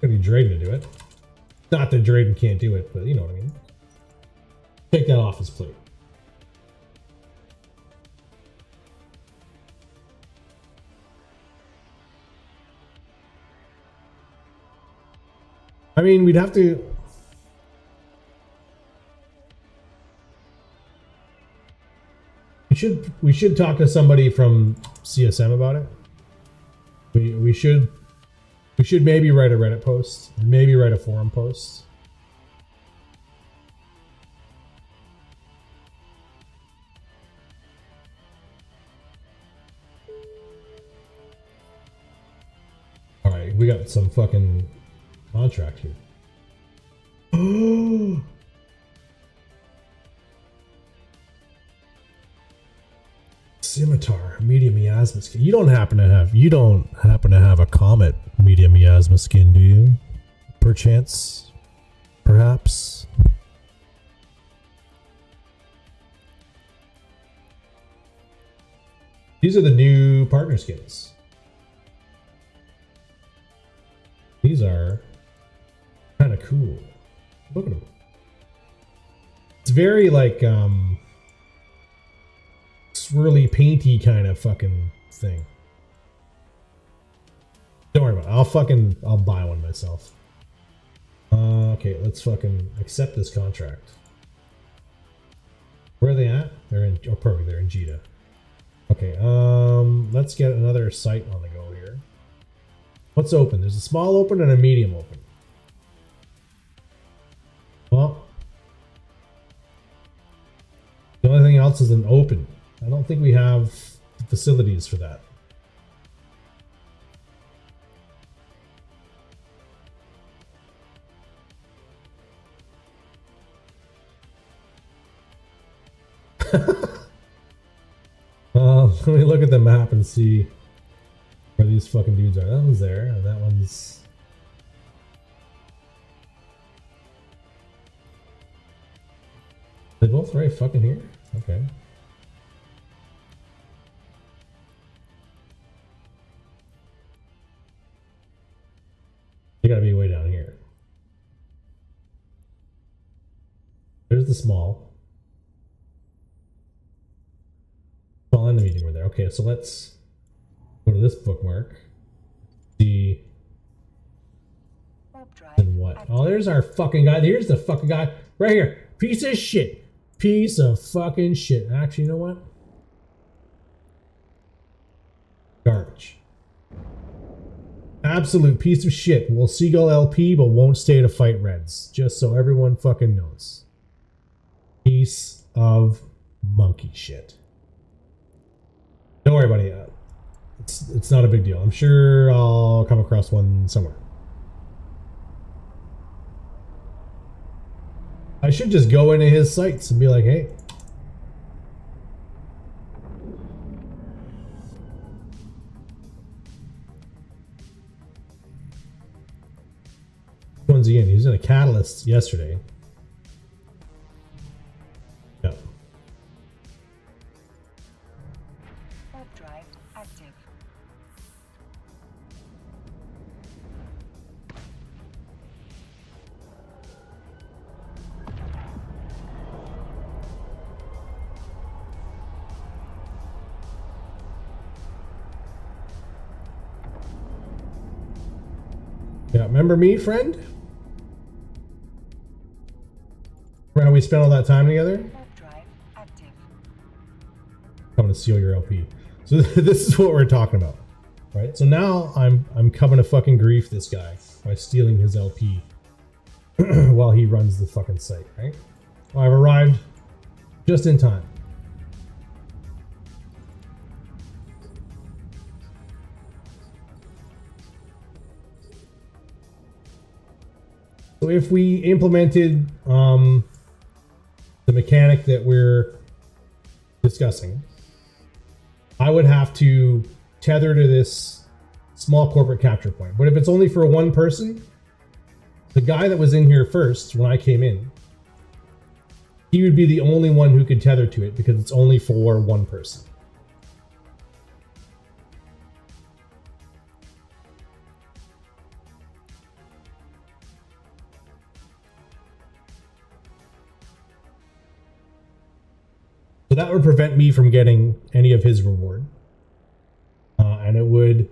Gonna be Drayden to do it. Not that Drayden can't do it, but you know what I mean. Take that off his plate. I mean, we'd have to... We should talk to somebody from CSM about it. We should maybe write a Reddit post, maybe write a forum post. All right, we got some fucking contract here. Scimitar, medium miasma skin. You don't happen to have a comet medium miasma skin, do you? Perchance? Perhaps? These are the new partner skins. These are kind of cool. Look at them. It's very like swirly, painty kind of fucking thing. Don't worry about it. I'll buy one myself. Okay, let's fucking accept this contract. Where are they at? They're in. Oh, perfect. They're in Jita. Okay. Let's get another site on the go here. What's open? There's a small open and a medium open. Well, the only thing else is an open. I don't think we have facilities for that. Let me look at the map and see where these fucking dudes are. That one's there, and that one's... They're both right fucking here? Okay. You gotta be way down here. There's the small. Small and the medium were there. Okay, so let's go to this bookmark. See. And what? Oh, there's our fucking guy. Here's the fucking guy. Right here. Piece of shit. Piece of fucking shit. Actually, you know what? Garbage. Absolute piece of shit. Will Seagull LP, but won't stay to fight Reds. Just so everyone fucking knows. Piece of monkey shit. Don't worry, buddy. It's not a big deal. I'm sure I'll come across one somewhere. I should just go into his sites and be like, hey. Which one's he in? He was in a Catalyst yesterday. Yeah. Warp drive active. Yeah, remember me, friend? Remember how we spent all that time together? Warp drive active. Coming to steal your LP. So this is what we're talking about, right? So now I'm coming to fucking grief this guy by stealing his LP while he runs the fucking site, right? Well, I've arrived just in time. So if we implemented the mechanic that we're discussing, I would have to tether to this small corporate capture point. But if it's only for one person, the guy that was in here first when I came in, he would be the only one who could tether to it because it's only for one person. So that would prevent me from getting any of his reward. And it would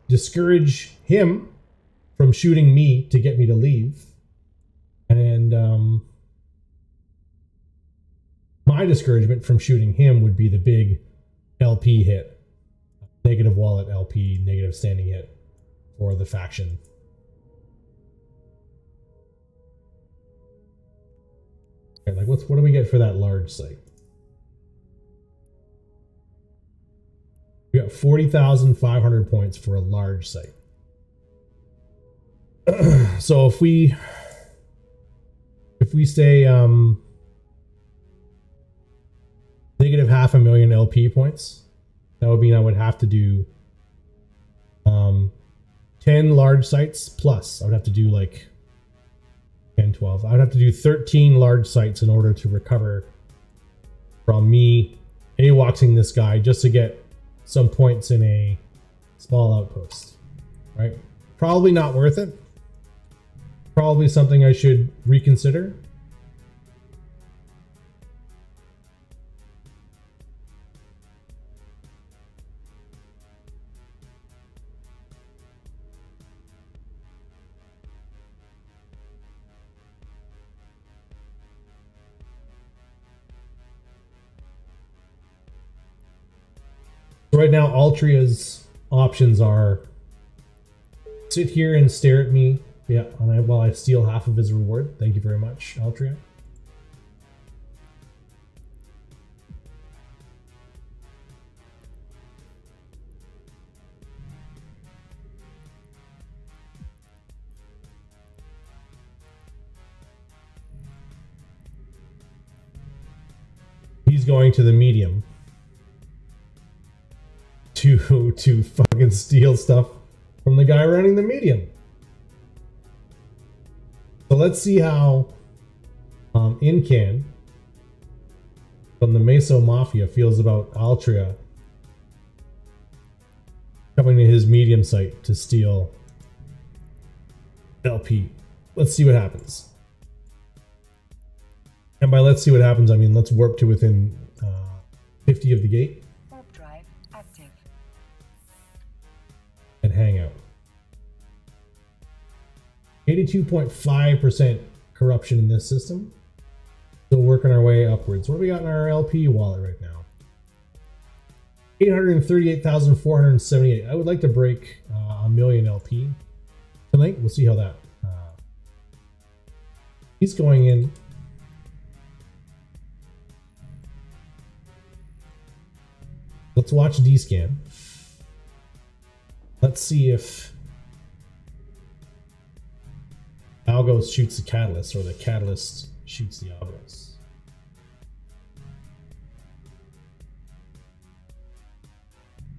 discourage him from shooting me to get me to leave. And my discouragement from shooting him would be the big LP hit. Negative wallet LP, negative standing hit for the faction. Okay, like what do we get for that large site? We got 40,500 points for a large site. So if we say negative 500,000 LP points, that would mean I would have to do 10 large sites plus. I would have to do like 10, 12. I would have to do 13 large sites in order to recover from me AWOXing this guy just to get some points in a small outpost, right? Probably not worth it. Probably something I should reconsider. Right now, Altria's options are sit here and stare at me, yeah, while I steal half of his reward. Thank you very much, Altria. He's going to the medium to fucking steal stuff from the guy running the medium. So let's see how Incan from the Meso Mafia feels about Altria coming to his medium site to steal LP. Let's see what happens. And by let's see what happens, I mean let's warp to within 50 of the gate. Warp drive active. And hang out. 82.5% corruption in this system. Still working our way upwards. What do we got in our LP wallet right now? 838,478. I would like to break a million LP tonight. We'll see how that. He's going in. Let's watch D-scan. Let's see if Algos shoots the catalyst or the catalyst shoots the Algos.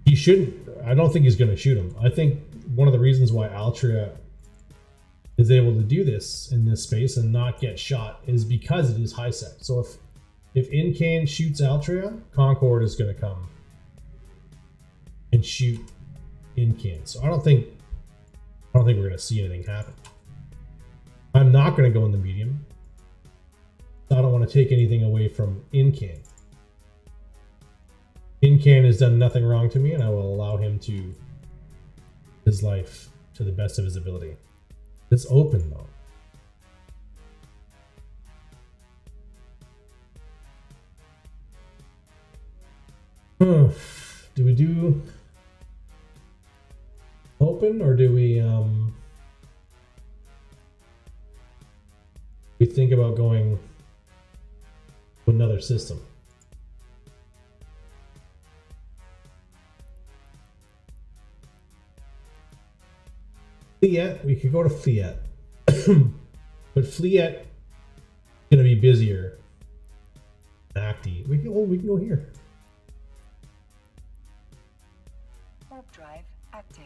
He shouldn't. I don't think he's going to shoot him. I think one of the reasons why Altria is able to do this in this space and not get shot is because it is high sec. So if Incan shoots Altria, Concord is going to come and shoot Incan. So I don't think we're going to see anything happen. I'm not going to go in the medium. I don't want to take anything away from Incan. Incan has done nothing wrong to me, and I will allow him to his life to the best of his ability. It's open though. Do we do open or do we think about going to another system? Fleet, we could go to Fleet. But Fleet is gonna be busier. Acti. We can go here. Warp drive active.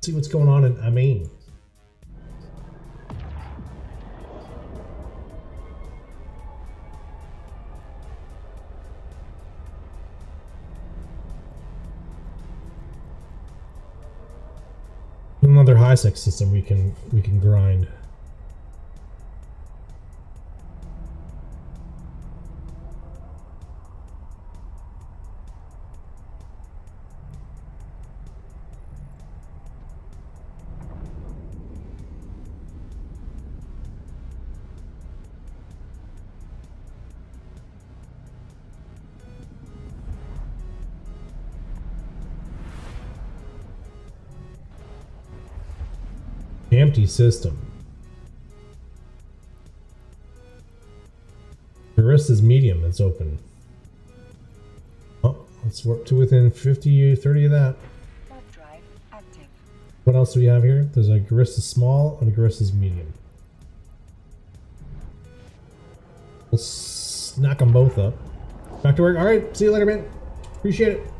See what's going on in Amain. Another high sec system we can grind. Empty system. Barista's medium that's open. Oh, let's work to within 50, 30 of that. Warp drive active. What else do we have here? There's a Garista small and a Garista's medium. We'll snack them both up. Back to work. All right. See you later, man. Appreciate it.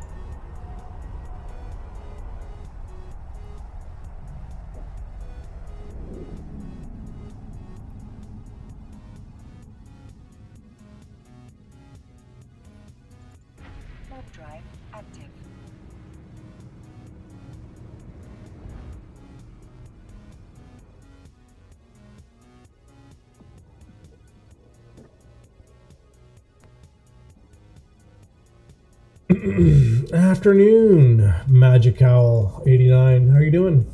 Warp drive active. Afternoon, Magic Owl 89. How are you doing?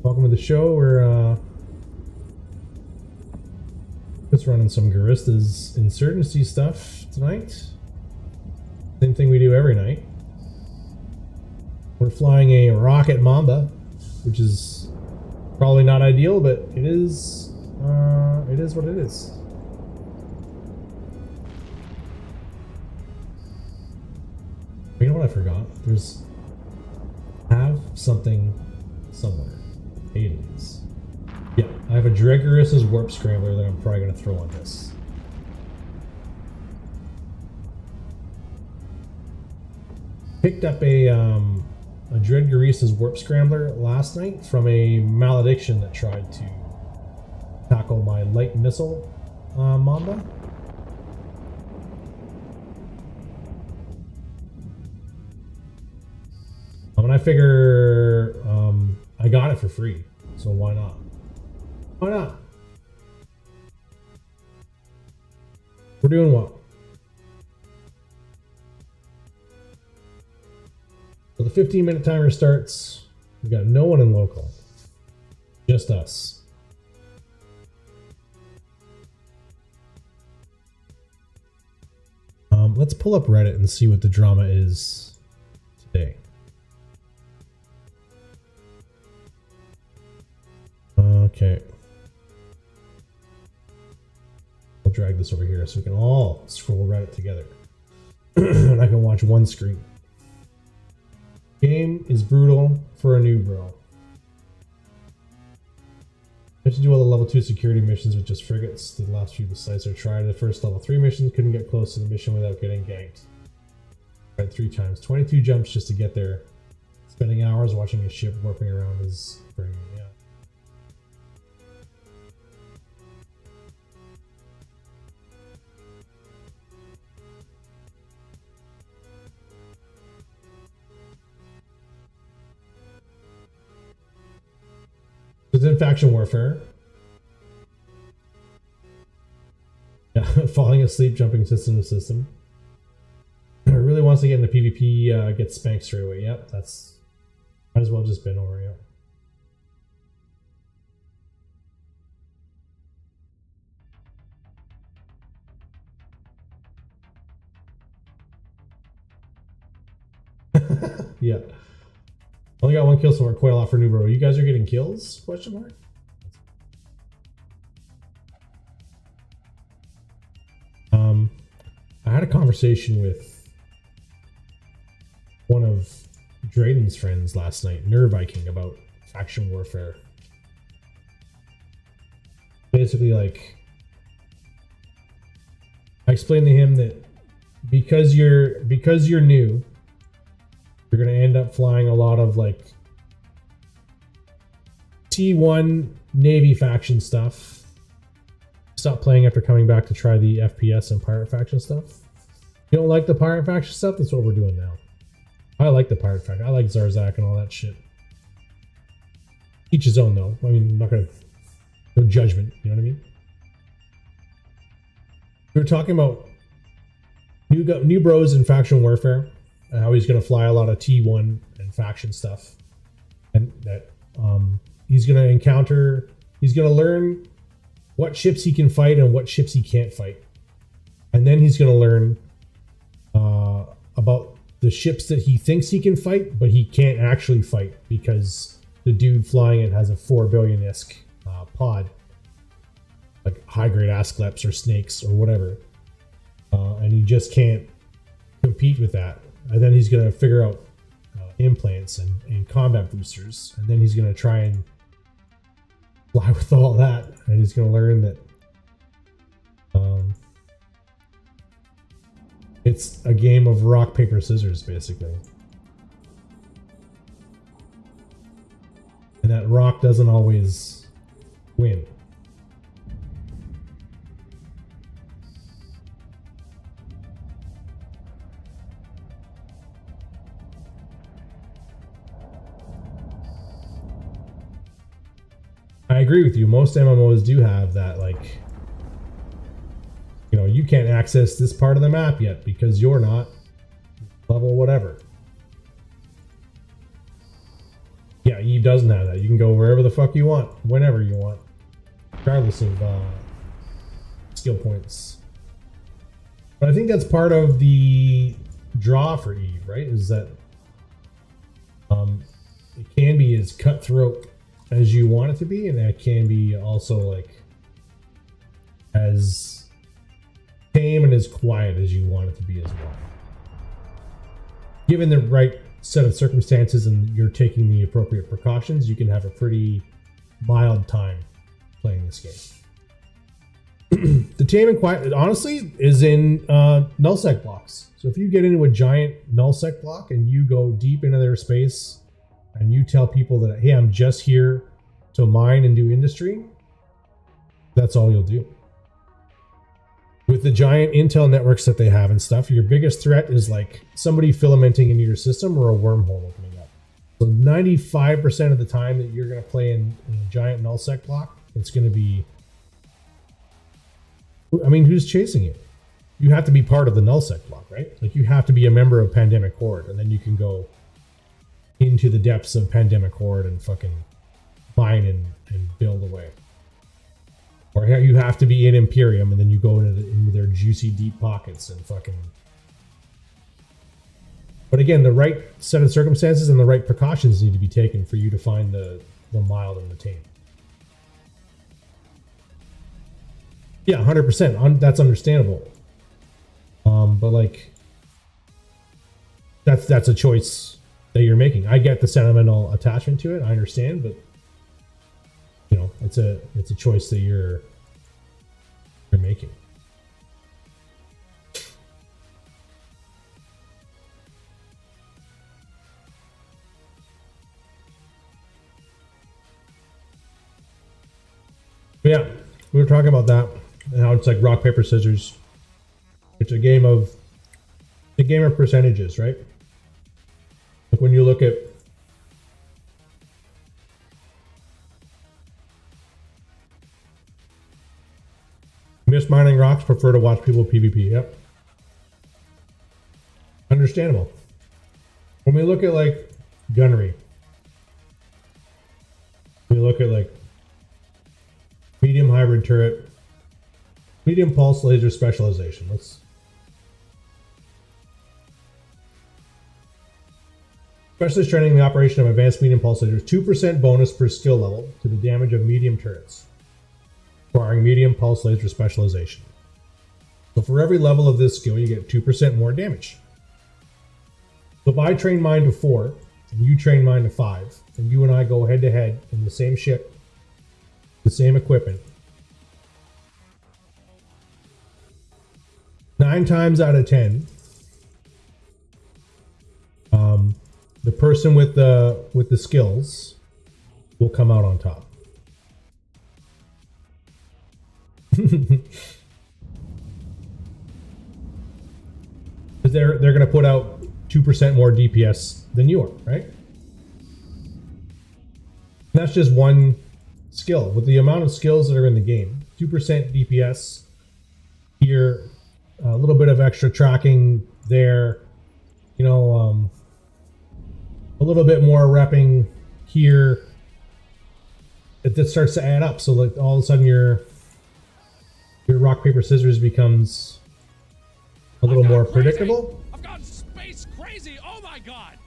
Welcome to the show. We're just running some Garista's Insurgency stuff tonight. Same thing we do every night. We're flying a rocket Mamba, which is probably not ideal, but it is what it is. You know what I forgot? There's have something somewhere. Aliens. Yeah, I have a Dregariss's warp scrambler that I'm probably gonna throw on this. Picked up a Dregariss's warp scrambler last night from a malediction that tried to tackle my light missile Mamba. And I figure I got it for free, so why not? Why not? We're doing well. So the 15-minute timer starts. We got no one in local, just us. Let's pull up Reddit and see what the drama is today. Okay. I'll drag this over here so we can all scroll Reddit together. And I can watch one screen. Game is brutal for a new bro. I have to do all the level 2 security missions with just frigates. The last few sites I tried. The first level 3 missions couldn't get close to the mission without getting ganked. Tried 3 times. 22 jumps just to get there. Spending hours watching a ship warping around is pretty, yeah. Within faction warfare. Yeah, falling asleep, jumping system to system. Really wants to get into PvP, get spanked straight away. Yep, that's might as well just been over, yeah. Yeah. Only got 1 kill, so we're quite a lot for new bro. You guys are getting kills? Question mark. I had a conversation with one of Drayden's friends last night, Nerd Viking, about faction warfare. Basically, like, I explained to him that because you're new, you're going to end up flying a lot of like T1 Navy faction stuff. Stop playing after coming back to try the FPS and pirate faction stuff. You don't like the pirate faction stuff? That's what we're doing now. I like the pirate faction. I like Zarzak and all that shit. Each his own though. I mean, I'm not gonna, no judgment. You know what I mean? We were talking about new bros in faction warfare. And how he's going to fly a lot of T1 and faction stuff. And that he's going to encounter, he's going to learn what ships he can fight and what ships he can't fight. And then he's going to learn about the ships that he thinks he can fight, but he can't actually fight because the dude flying it has a 4 billion-esque pod, like high-grade Ascleps or snakes or whatever, and he just can't compete with that. And then he's going to figure out implants and combat boosters, and then he's going to try and fly with all that, and he's going to learn that it's a game of rock, paper, scissors, basically. And that rock doesn't always win. I agree with you. Most MMOs do have that, like, you know, you can't access this part of the map yet because you're not level whatever. Yeah, Eve doesn't have that. You can go wherever the fuck you want, whenever you want, regardless of skill points. But I think that's part of the draw for Eve, right? Is that it can be as cutthroat as you want it to be, and that can be also like as tame and as quiet as you want it to be as well. Given the right set of circumstances and you're taking the appropriate precautions, you can have a pretty mild time playing this game. The tame and quiet, honestly, is in nullsec blocks. So if you get into a giant nullsec block and you go deep into their space and you tell people that, hey, I'm just here to mine and do industry, that's all you'll do. With the giant intel networks that they have and stuff, your biggest threat is like somebody filamenting into your system or a wormhole opening up. So 95% of the time that you're going to play in a giant nullsec block, it's going to be, I mean, who's chasing you? You have to be part of the nullsec block, right? Like you have to be a member of Pandemic Horde, and then you can go into the depths of Pandemic Horde and fucking mine and build away. Or you have to be in Imperium, and then you go into their juicy deep pockets and fucking. But again, the right set of circumstances and the right precautions need to be taken for you to find the mild and the tame. Yeah, 100%. That's understandable. But like, that's a choice that you're making. I get the sentimental attachment to it. I understand, but you know, it's a choice that you're making. But yeah, we were talking about that and how it's like rock, paper, scissors. It's a game of percentages, right? Like when you look at miss mining rocks, prefer to watch people PvP. Yep. Understandable. When we look at like gunnery, we look at like medium hybrid turret, medium pulse laser specialization. Let's specialist training in the operation of advanced medium pulse lasers, 2% bonus per skill level to the damage of medium turrets, requiring medium pulse laser specialization. So for every level of this skill, you get 2% more damage. So if I train mine to 4, and you train mine to 5, and you and I go head to head in the same ship, the same equipment, 9 times out of 10, the person with the skills will come out on top. They're going to put out 2% more DPS than you are, right? And that's just one skill. With the amount of skills that are in the game, 2% DPS here, a little bit of extra tracking there, you know, a little bit more repping here. It just starts to add up. So like all of a sudden your rock, paper, scissors becomes a little more predictable. I've gone space crazy. Oh my god.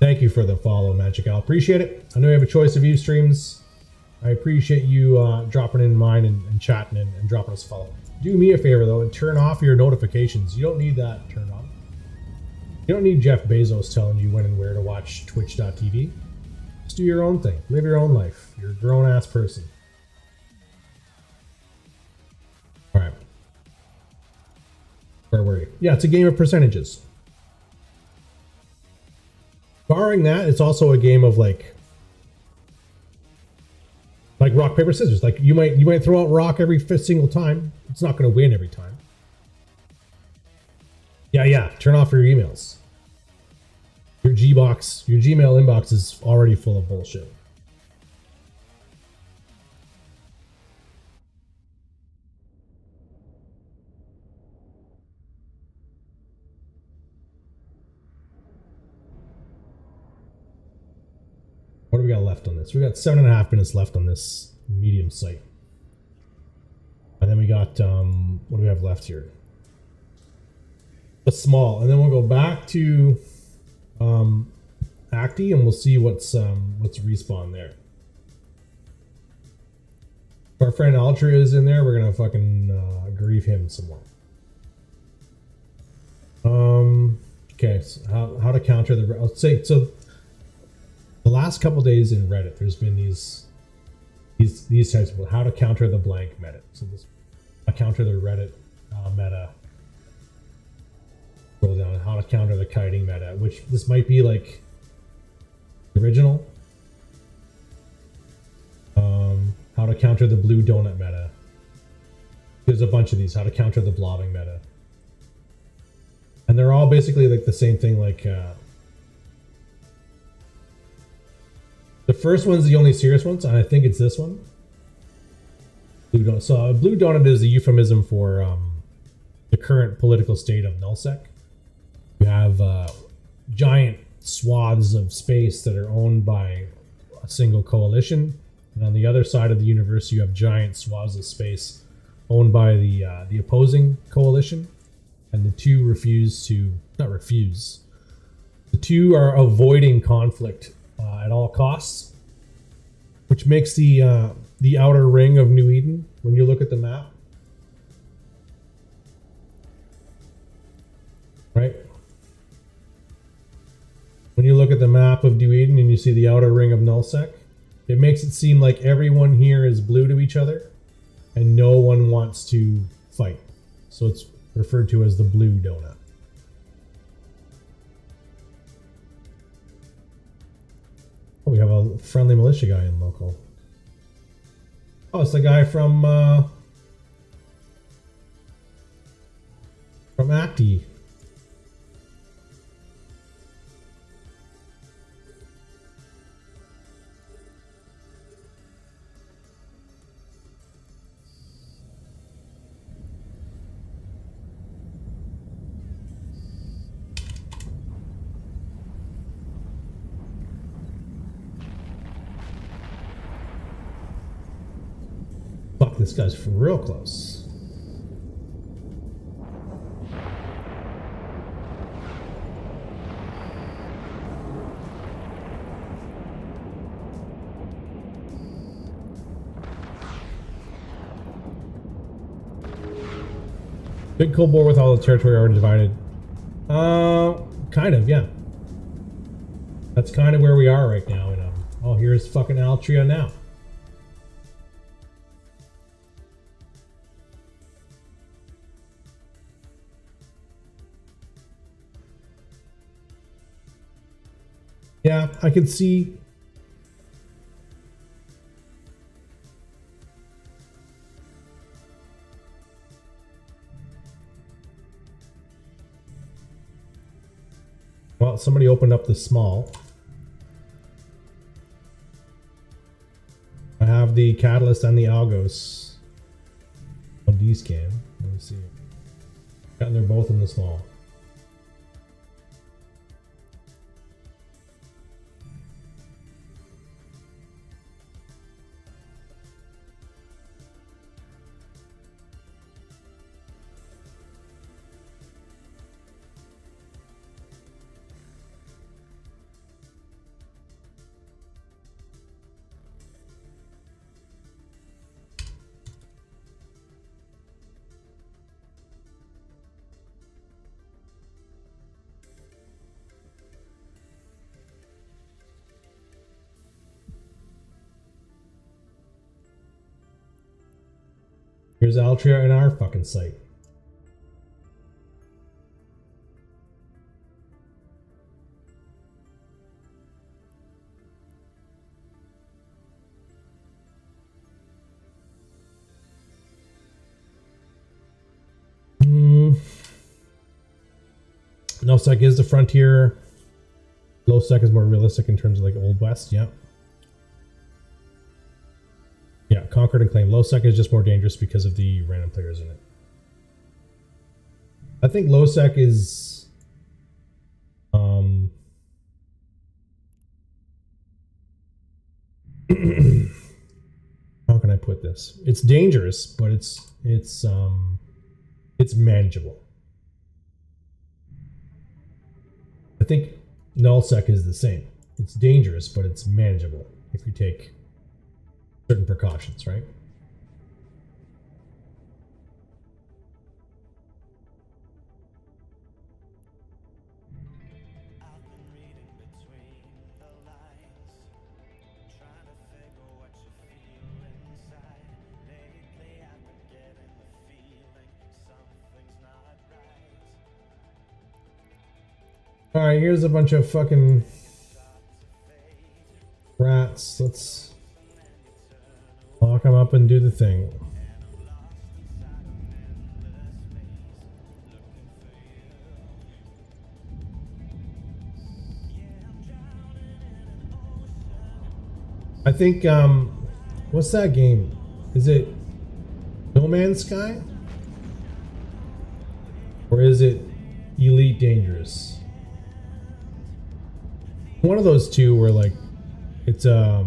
Thank you for the follow, Magic Al. Appreciate it. I know you have a choice of view streams. I appreciate you dropping in mine and chatting and dropping us a follow. Do me a favor, though, and turn off your notifications. You don't need that turned on. You don't need Jeff Bezos telling you when and where to watch twitch.tv. Just do your own thing. Live your own life. You're a grown-ass person. All right. Where were you? Yeah, it's a game of percentages. Barring that, it's also a game of like rock, paper, scissors. Like you might throw out rock every single time. It's not going to win every time. Yeah. Turn off your emails. Your Gmail inbox is already full of bullshit. What do we got left on this? We got 7.5 minutes left on this medium site. And then we got, what do we have left here? A small. And then we'll go back to Acti and we'll see what's respawn there. If our friend Altria is in there, we're going to fucking grieve him some more. Okay, so how to counter the... I'll say, so... The last couple days in Reddit, there's been these types of how to counter the blank meta. So this counter the Reddit meta. Scroll down. How to counter the kiting meta, which this might be like the original. How to counter the blue donut meta. There's a bunch of these. How to counter the blobbing meta, and they're all basically like the same thing. Like. The first one's the only serious one, and I think it's this one. Blue donut. So blue donut is a euphemism for the current political state of nullsec. You have giant swaths of space that are owned by a single coalition, and on the other side of the universe, you have giant swaths of space owned by the opposing coalition, and the two The two are avoiding conflict at all costs, which makes the outer ring of New Eden, when you look at the map, right? When you look at the map of New Eden and you see the outer ring of nullsec, it makes it seem like everyone here is blue to each other and no one wants to fight. So it's referred to as the blue donut. Oh, we have a friendly militia guy in local. Oh, it's the guy from Acti. Fuck, this guy's from real close. Big Cold War with all the territory already divided. Kind of, yeah. That's kind of where we are right now. And oh, here's fucking Altria now. Yeah, I can see. Well, somebody opened up the small. I have the catalyst and the algos on D-scan. Let me see. And they're both in the small. There's Altria in our fucking sight. Nullsec is the frontier. Lowsec is more realistic in terms of like Old West, yeah. Yeah, Conquered and Claimed. Lowsec is just more dangerous because of the random players in it. I think Lowsec is how can I put this? It's dangerous, but it's manageable. I think Nullsec is the same. It's dangerous, but it's manageable if you take certain precautions, right? Alright, here's a bunch of fucking rats. Let's lock them up and do the thing. I think, what's that game? Is it No Man's Sky? Or is it Elite Dangerous? One of those two where like it's the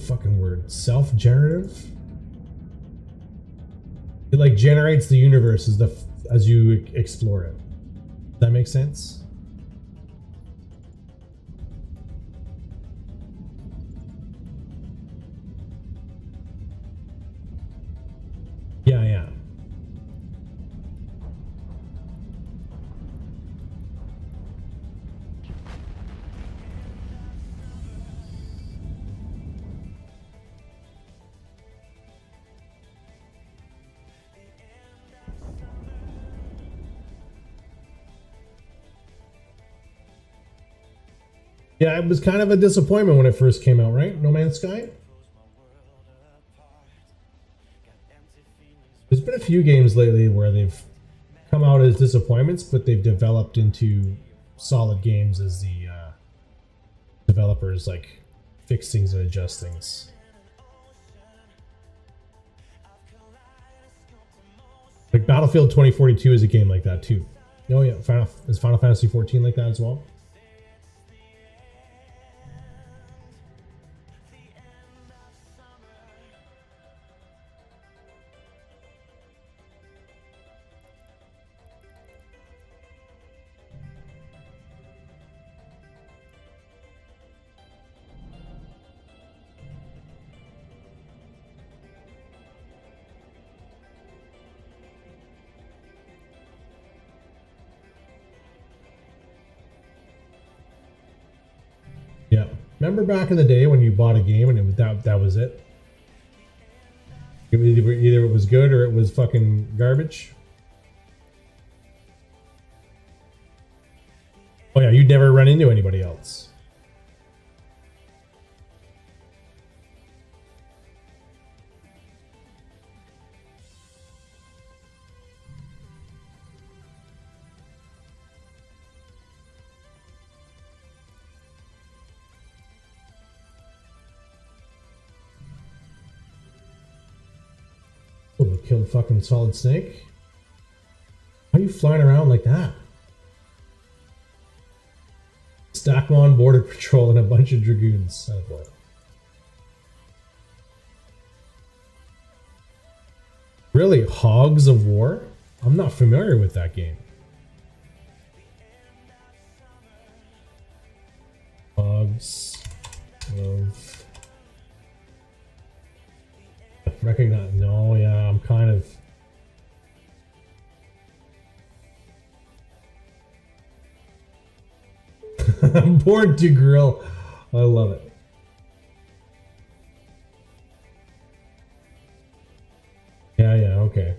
fucking word self-generative. It like generates the universe as you explore it. Does that make sense? Yeah, yeah. Yeah, it was kind of a disappointment when it first came out, right? No Man's Sky? There's been a few games lately where they've come out as disappointments, but they've developed into solid games as the developers like fix things and adjust things. Like Battlefield 2042 is a game like that too. Oh yeah, is Final Fantasy 14 like that as well? Yeah. Remember back in the day when you bought a game and that was it? Either it was good or it was fucking garbage. Oh yeah, you'd never run into anybody else. Oh, they killed fucking Solid Snake? Why are you flying around like that? Stack on border patrol and a bunch of dragoons. Oh boy. Really? Hogs of War? I'm not familiar with that game. Hogs of... Recognize... No, yeah, I'm kind of... I'm bored to grill. I love it. okay.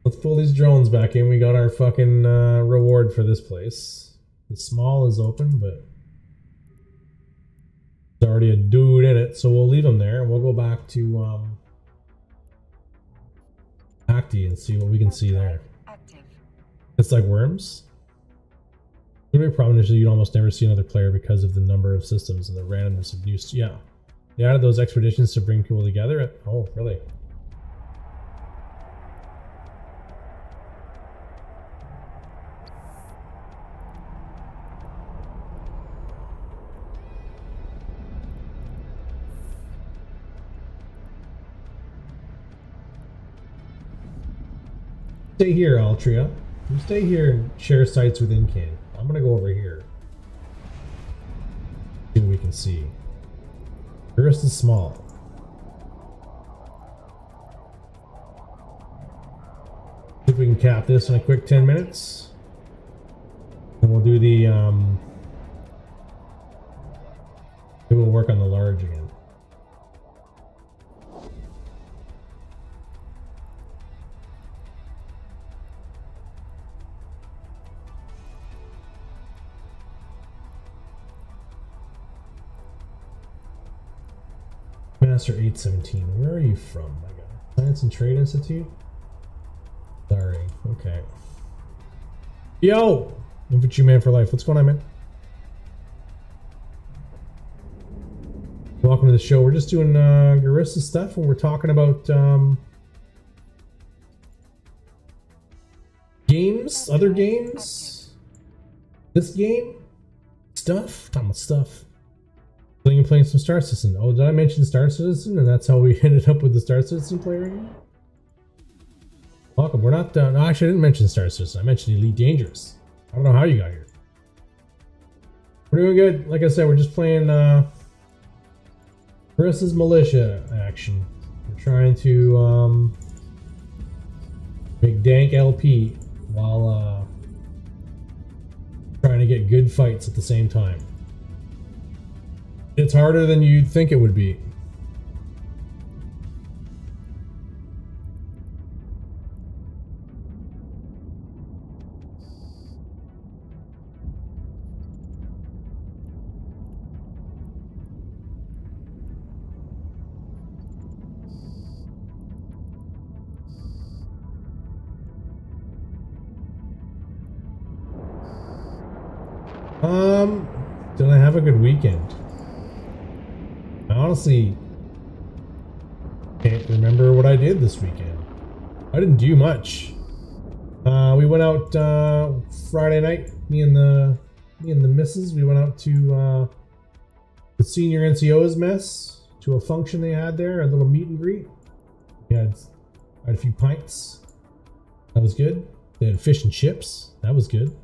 Let's pull these drones back in. We got our fucking reward for this place. The small is open, but there's already a dude in it, so we'll leave him there and we'll go back to Acti and see what we can see there. Active. It's like worms. The big problem is that you'd almost never see another player because of the number of systems and the randomness of use. Yeah. They added those expeditions to bring people together. Oh, really? Stay here, Altria. You stay here and share sites with Incan. I'm gonna go over here. See what we can see. Tourist is small. See if we can cap this in a quick 10 minutes. And we'll do the then we'll work on the large again. Master 817, where are you from, my guy? Science and Trade Institute? Sorry, okay. Yo! Infantry Man for life. What's going on, man? Welcome to the show. We're just doing Garissa stuff and we're talking about games, other games. This game? Stuff? Talking about stuff. Playing some Star Citizen. Oh, did I mention Star Citizen? And that's how we ended up with the Star Citizen player again? Welcome. We're not done. No, actually, I didn't mention Star Citizen. I mentioned Elite Dangerous. I don't know how you got here. We're doing good. Like I said, we're just playing Carissa's Militia action. We're trying to make dank LP while trying to get good fights at the same time. It's harder than you'd think it would be. Did I have a good weekend? I honestly can't remember what I did this weekend. I didn't do much. We went out Friday night. Me and the missus. We went out to the senior NCO's mess to a function they had there, a little meet and greet. We had a few pints. That was good. They had fish and chips. That was good.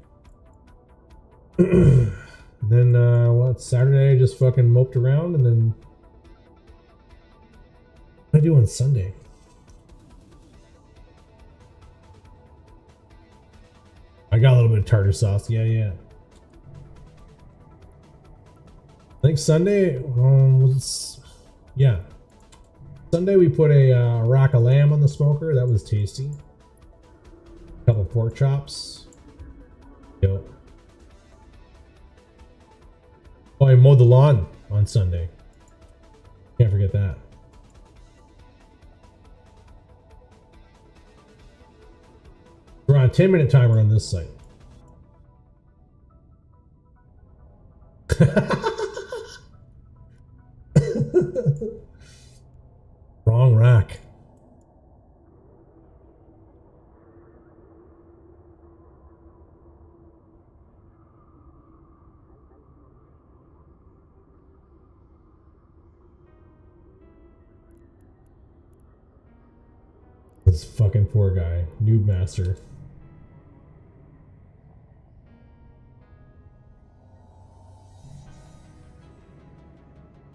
And then Saturday I just fucking moped around, and then what did I do on Sunday? I got a little bit of tartar sauce. Yeah. I think Sunday Sunday we put a rack of lamb on the smoker. That was tasty. A couple pork chops. Yo. Oh, I mowed the lawn on Sunday. Can't forget that. We're on a 10-minute timer on this site. Wrong rack. This fucking poor guy. Noob master.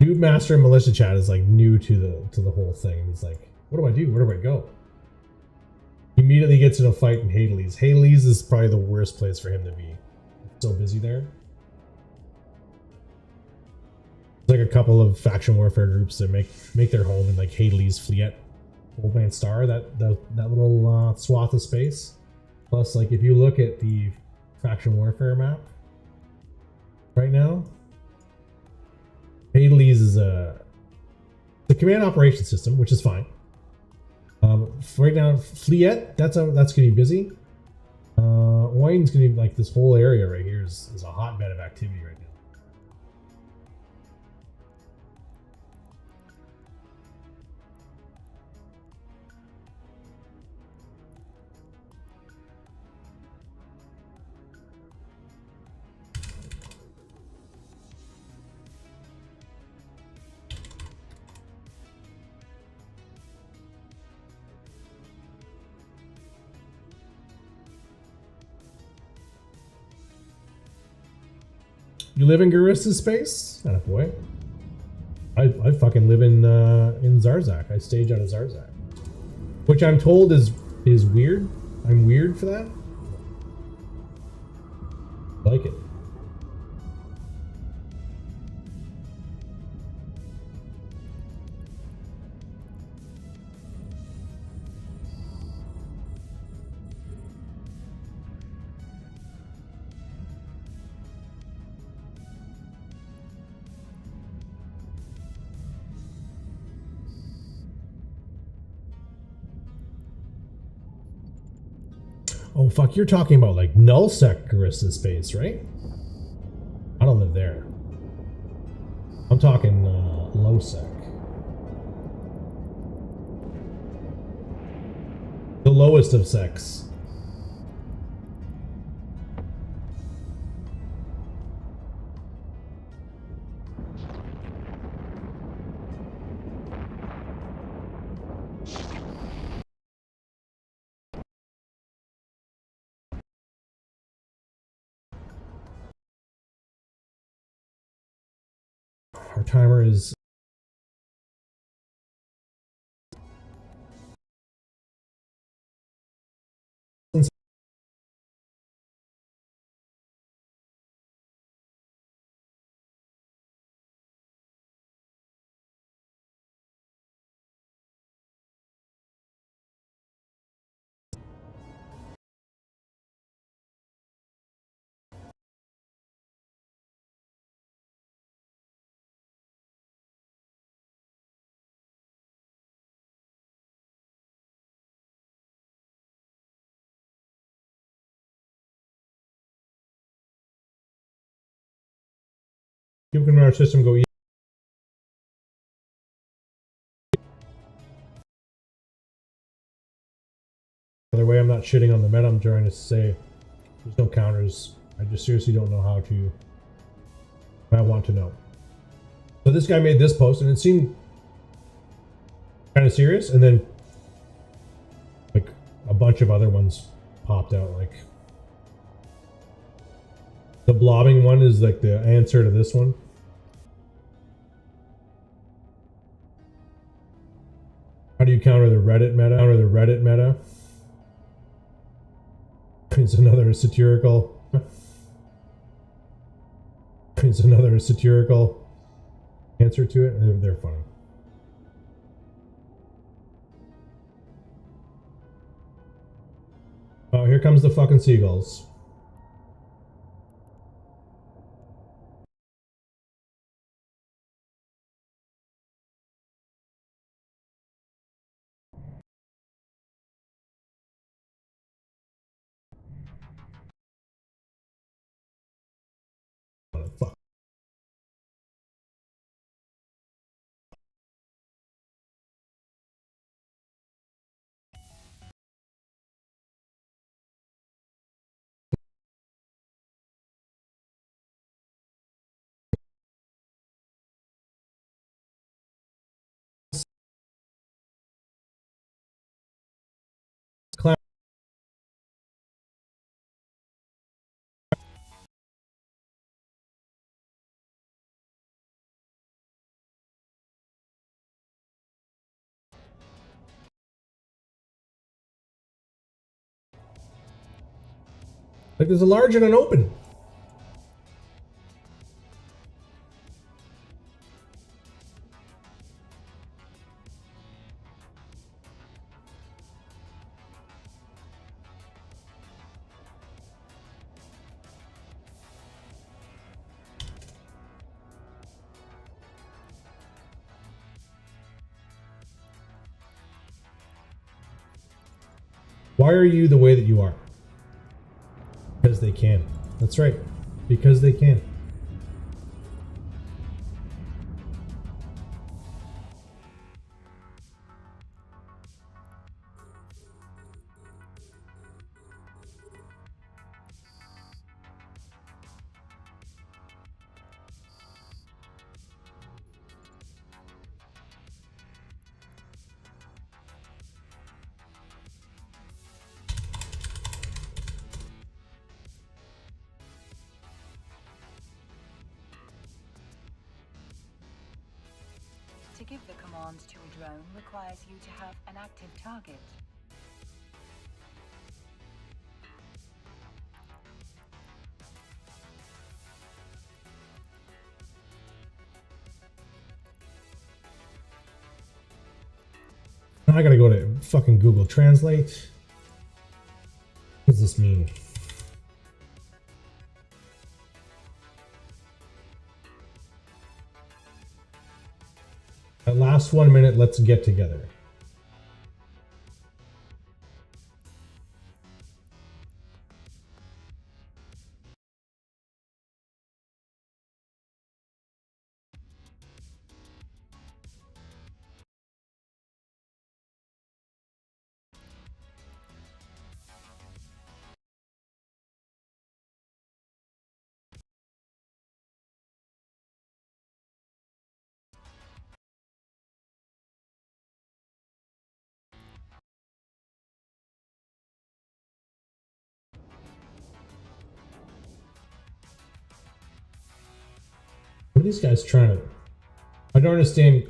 Noob master and militia chat is like new to the whole thing. He's like, what do I do? Where do I go? He immediately gets in a fight in Hades. Hades is probably the worst place for him to be. He's so busy there. like a couple of faction warfare groups that make their home in like Hadley's Fleet, Old Man Star, that little swath of space. Plus, like if you look at the faction warfare map right now, Hadley's is the command operation system, which is fine. Right now, Fleet, that's gonna be busy. Wayne's gonna be like, this whole area right here is a hotbed of activity right now. You live in Garissa's space? Not a boy. I fucking live in Zarzak. I stage out of Zarzak, which I'm told is weird. I'm weird for that. I like it. Oh fuck, you're talking about like nullsec Garissa space, right? I don't live there. I'm talking lowsec. The lowest of sex. Our timer is people can run our system go. Either way, I'm not shitting on the meta. I'm trying to say there's no counters. I just seriously don't know how to. I want to know. So this guy made this post, and it seemed kind of serious, and then like a bunch of other ones popped out. Like the blobbing one is like the answer to this one. How do you counter the Reddit meta? Counter the Reddit meta. It's another satirical. It's another satirical answer to it. They're funny. Oh, here comes the fucking seagulls. Fuck. Like there's a large and an open. Why are you the way that you are? Because they can. That's right. Because they can. To give the command to a drone requires you to have an active target. Now I gotta go to fucking Google Translate. What does this mean? At last 1 minute, let's get together. What are these guys trying to... I don't understand.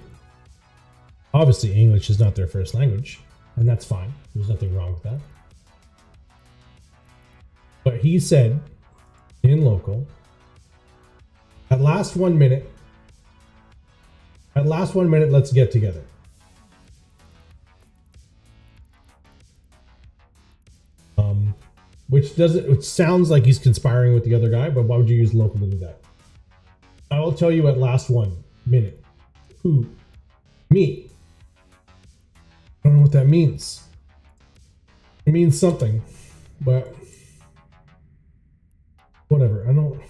Obviously, English is not their first language, and that's fine. There's nothing wrong with that. But he said, in local, at last 1 minute, let's get together. Which sounds like he's conspiring with the other guy, but why would you use local to do that? I will tell you at last 1 minute. Who? Me. I don't know what that means. It means something, but whatever. I don't.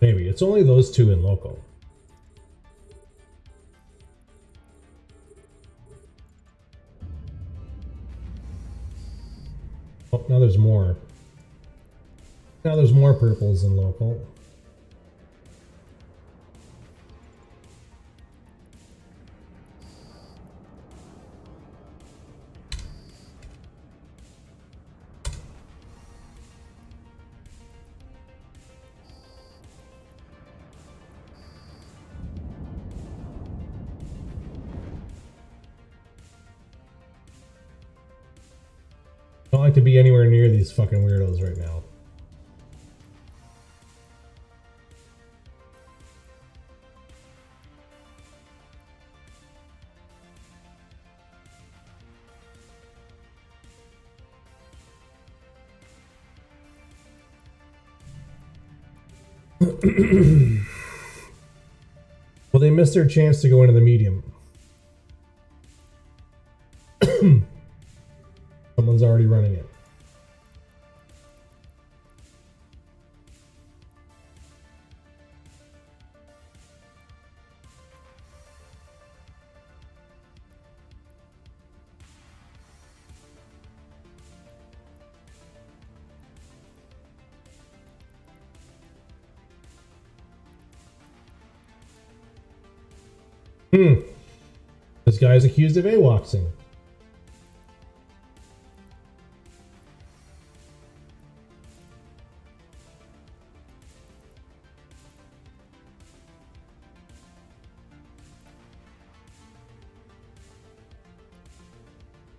Maybe it's only those two in local. Oh, now there's more. Now there's more purples in local. I don't like to be anywhere near these fucking weirdos right now. Well, they missed their chance to go into the medium. Someone's already running it. This guy is accused of AWACSing.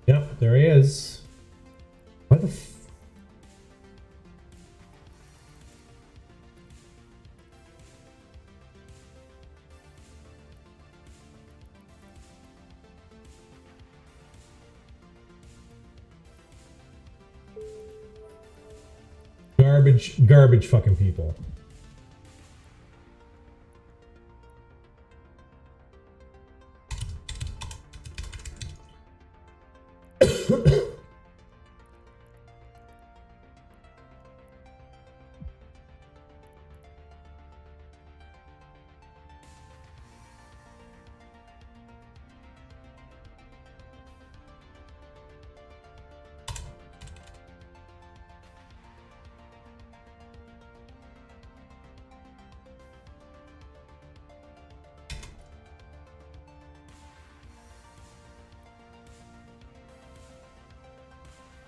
Yep, there he is. Why the Garbage fucking people.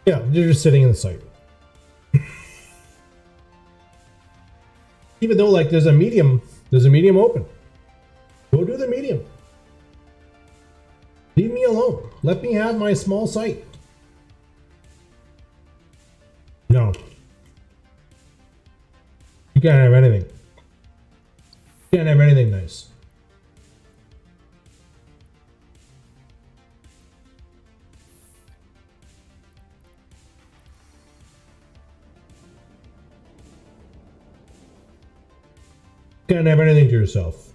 Yeah, they're just sitting in the site. Even though, like, there's a medium open. Go do the medium. Leave me alone. Let me have my small site. No. You can't have anything. You can't have anything nice. You can't have anything to yourself.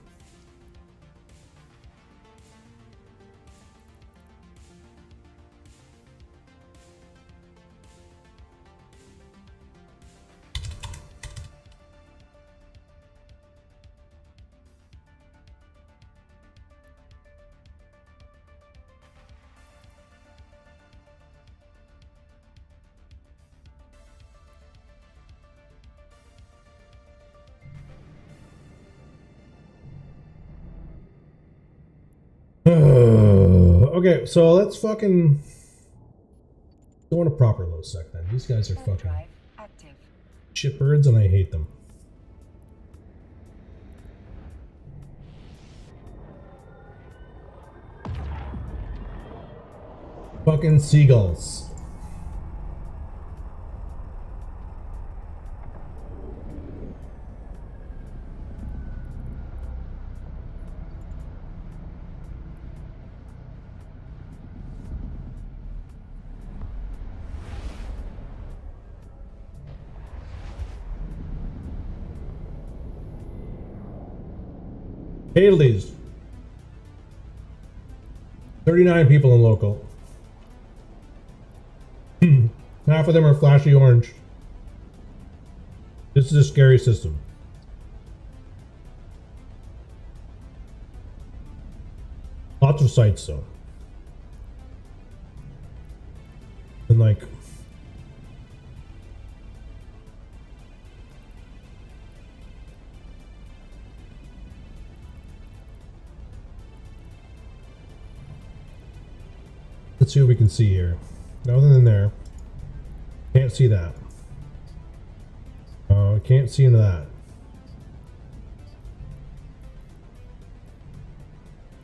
Okay, so let's fucking go on a proper low sec then. These guys are fucking Drive active. shitbirds and I hate them. Fucking seagulls. Haley's. 39 people in local. Half of them are flashy orange. This is a scary system. Lots of sites though. And like let's see what we can see here. Nothing in there. Can't see that. Can't see into that.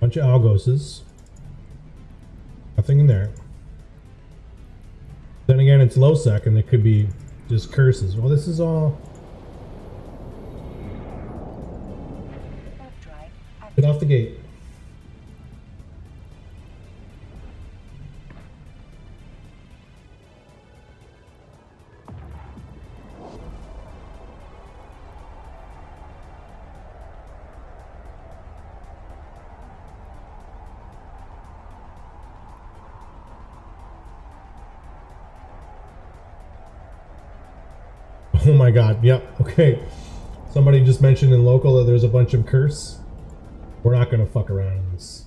Bunch of algoses. Nothing in there. Then again, it's low sec and it could be just curses. Well, this is all. Get off the gate. Oh my god, yep, okay. Somebody just mentioned in local that there's a bunch of curse. We're not gonna fuck around in this.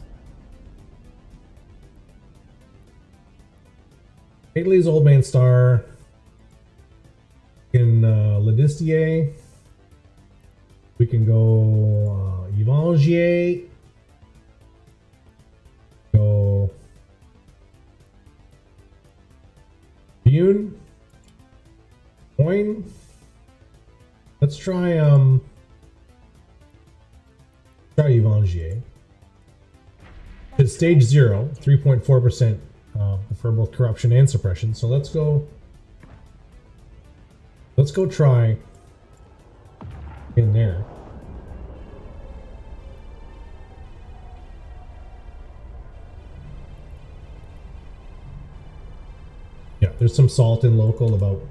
Haley's Old Man Star. In Ledistier. We can go Evangier. Go Bune. Coin. Let's try Evangier. It's stage 0, 3.4% for both corruption and suppression. So let's go try in there. Yeah, there's some salt in local about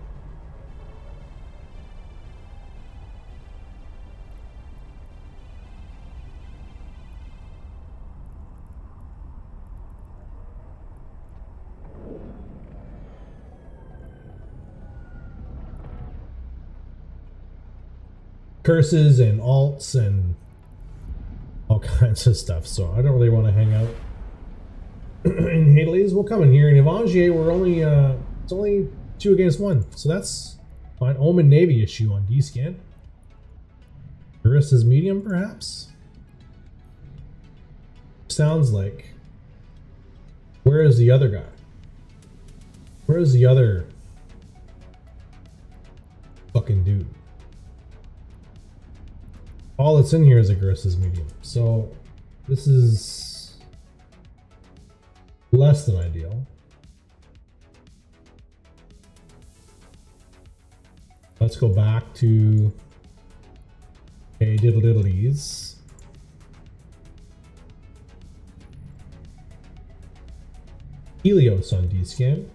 curses and alts and all kinds of stuff. So I don't really want to hang out in Hades. We'll come in here. In Evangier, we're only it's only 2 against 1, so that's fine. Omen Navy issue on D-Scan. Barissa's medium, perhaps. Sounds like. Where is the other guy? Where is the other fucking dude? All that's in here is a Garissa's medium, so this is less than ideal. Let's go back to a diddle diddlies. Helios on D-Scan.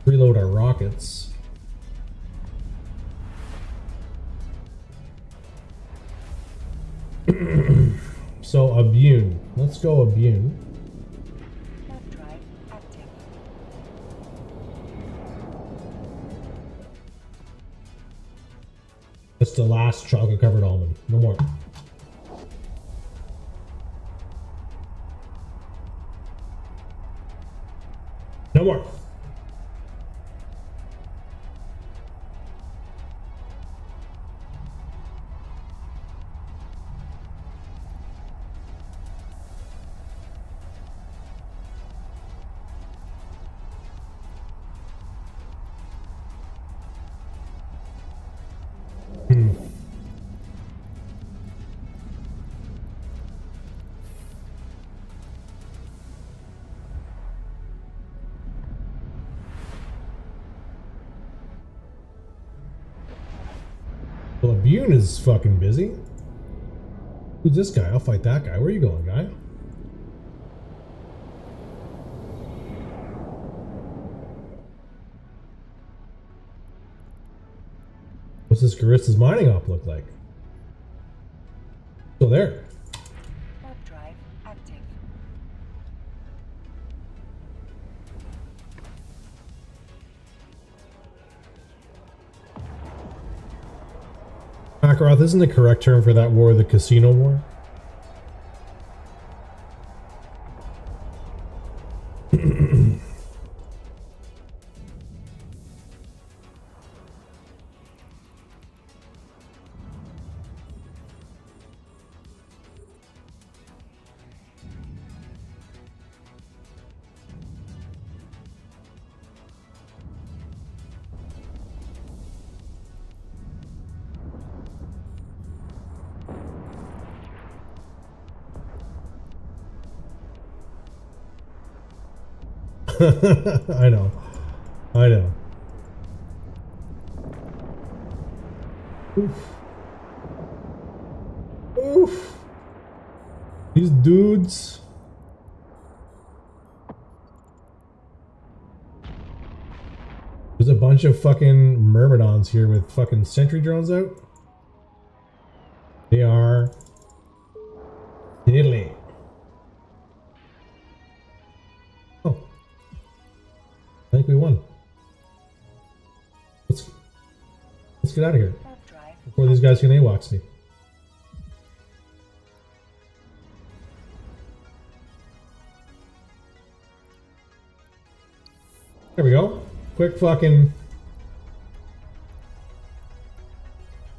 Reload our rockets. So Abune. Let's go Abune. Warp drive active. That's the last chocolate covered almond. No more. No more. Well, Abune is fucking busy. Who's this guy? I'll fight that guy. Where are you going, guy? What's this Garissa's mining op look like? Still there. Warp drive active. Makaroth, isn't the correct term for that war the casino war? I know. I know. Oof. Oof. These dudes. There's a bunch of fucking myrmidons here with fucking sentry drones out. They are diddly. Oh. I think we won. Let's get out of here before these guys can AWACS me. There we go. Quick fucking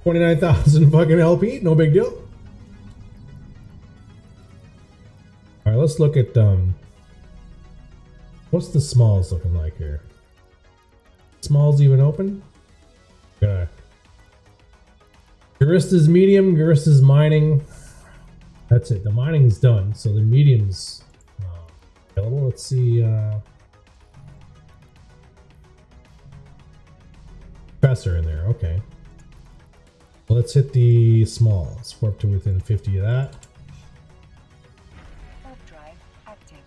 29,000 fucking LP. No big deal. All right, let's look at what's the smalls looking like here? Smalls even open? Okay. Garissa's medium, Garissa's mining. That's it. The mining's done, so the medium's available. Let's see. Professor in there. Okay. Well, let's hit the smalls. Warp to within 50 of that. Warp drive active.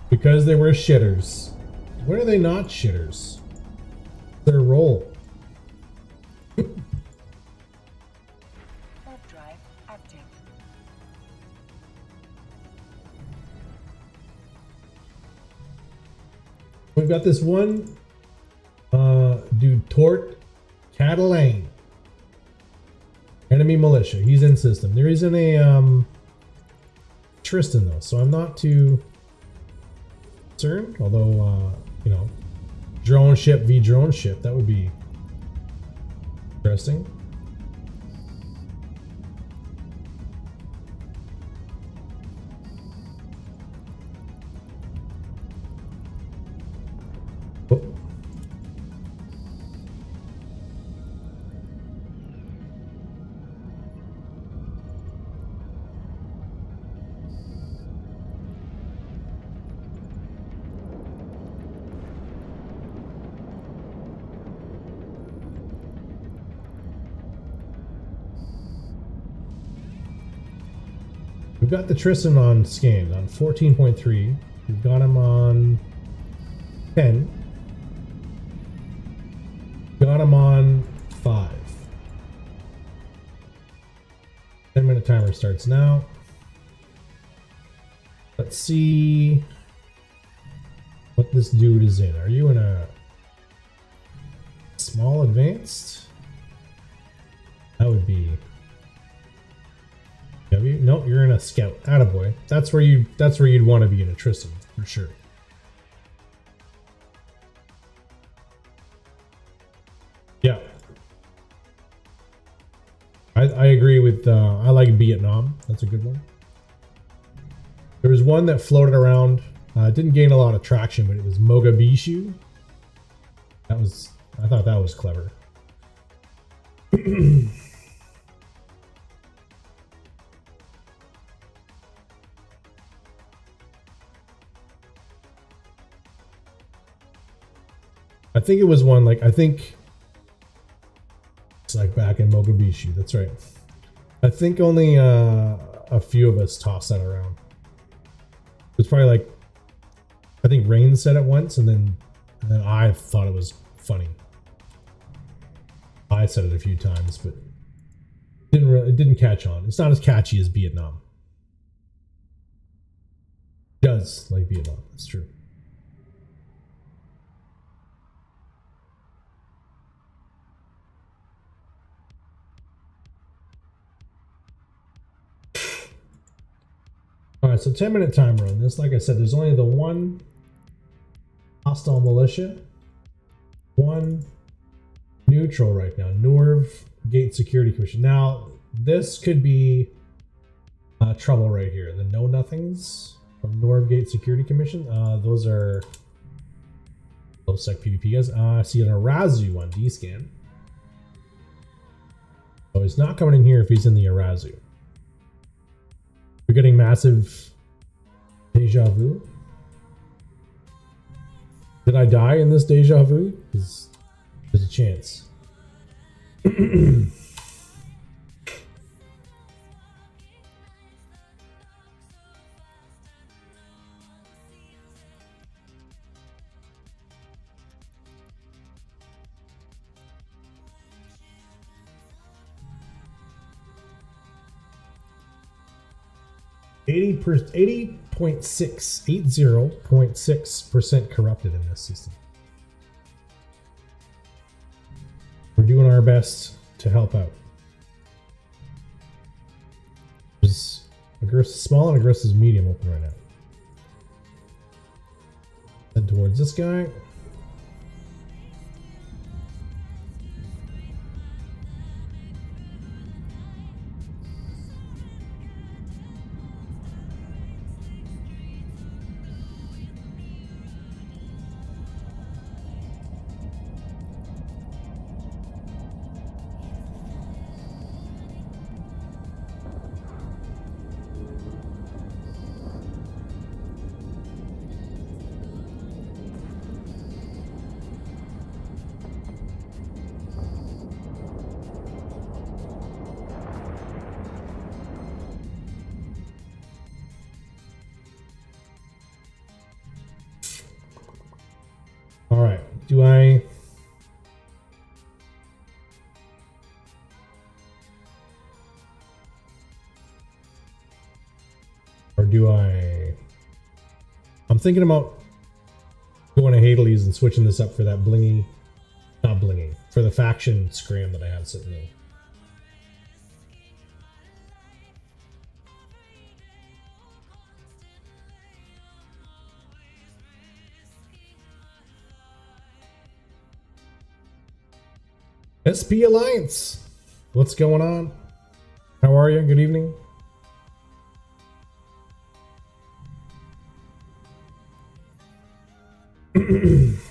Because they were shitters. When are they not shitters? Their role. Warp drive active. We've got this one dude, Tort Catalane. Enemy militia. He's in system. There isn't a Tristan though, so I'm not too concerned. Although you know, drone ship v drone ship, that would be interesting. Oh. We've got the Tristan on scans on 14.3. We've got him on 10. Got him on 5. 10-minute timer starts now. Let's see what this dude is in. Are you in a small advanced? That would be W. No, you're in a scout. Attaboy. That's where you'd want to be in a Tristan for sure. Yeah. I agree with I like Vietnam. That's a good one. There was one that floated around. Didn't gain a lot of traction, but it was Mogadishu. I thought that was clever. I think it was one like it's like back in Mogadishu. That's right. I think only a few of us tossed that around. It was probably like I think Rain said it once, and then I thought it was funny. I said it a few times, but it didn't catch on. It's not as catchy as Vietnam. It does like Vietnam. That's true. Alright, so 10-minute timer on this. Like I said, there's only the one hostile militia, one neutral right now. Norv Gate Security Commission. Now, this could be trouble right here. The Know Nothings from Norv Gate Security Commission. Those are low sec PvP guys. I see an Arazu on D-scan. Oh, he's not coming in here if he's in the Arazu. We're getting massive deja vu. Did I die in this deja vu? There's a chance. 80.6% corrupted in this system. We're doing our best to help out. There's Aggressive small and Aggressive medium open right now. Head towards this guy. Do I... Or do I... I'm thinking about going to Hadley's and switching this up for that blingy... Not blingy. For the faction scram that I have sitting in. SP Alliance! What's going on? How are you? Good evening.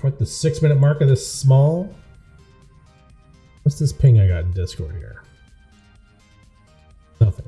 What, the 6-minute mark of this small? What's this ping I got in Discord here? Nothing.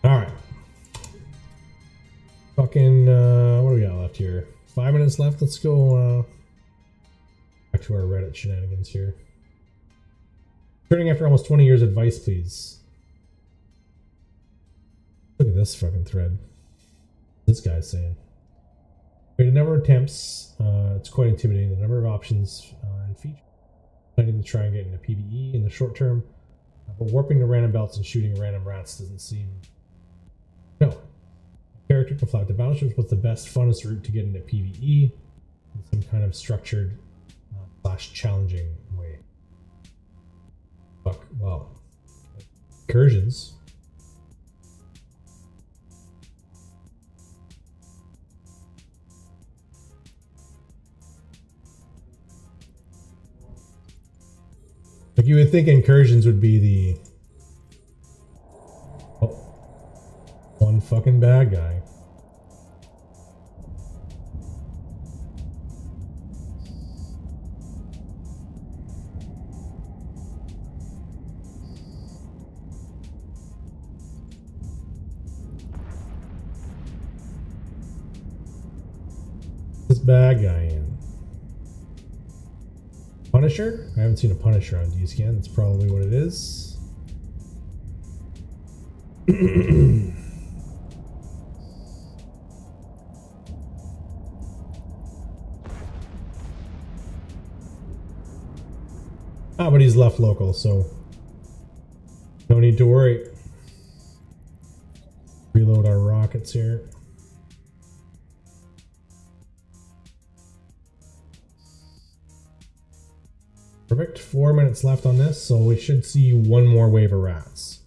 Alright. Fucking, what do we got left here? 5 minutes left. Let's go, back to our Reddit shenanigans here. Turning after almost 20 years, advice, please. Look at this fucking thread. This guy's saying. We had a number of attempts. It's quite intimidating. The number of options and features. Planning to try and get into PvE in the short term. But warping the random belts and shooting random rats doesn't seem... No. Character can fly to battleships. What's the best, funnest route to get into PvE? In some kind of structured slash challenging way. Fuck. Well. Incursions. Like, you would think incursions would be the... Oh. One fucking bad guy. This bad guy in. Punisher? I haven't seen a Punisher on D-Scan. That's probably what it is. Ah, but he's left local, so no need to worry. Reload our rockets here. Perfect. 4 minutes left on this, so we should see one more wave of rats.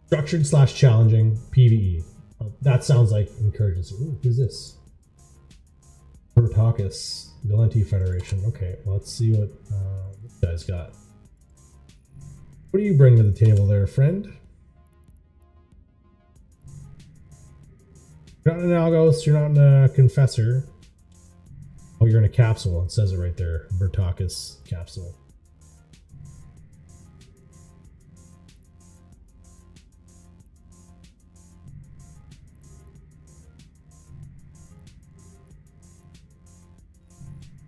Structured slash challenging PvE. Oh, that sounds like incursions. Ooh, who's this? Bertakis, Valenti Federation. Okay, well, let's see what this guy's got. What do you bring to the table there, friend? You're not an Algos, you're not a Confessor. Oh, you're in a capsule. It says it right there. Bertakis capsule.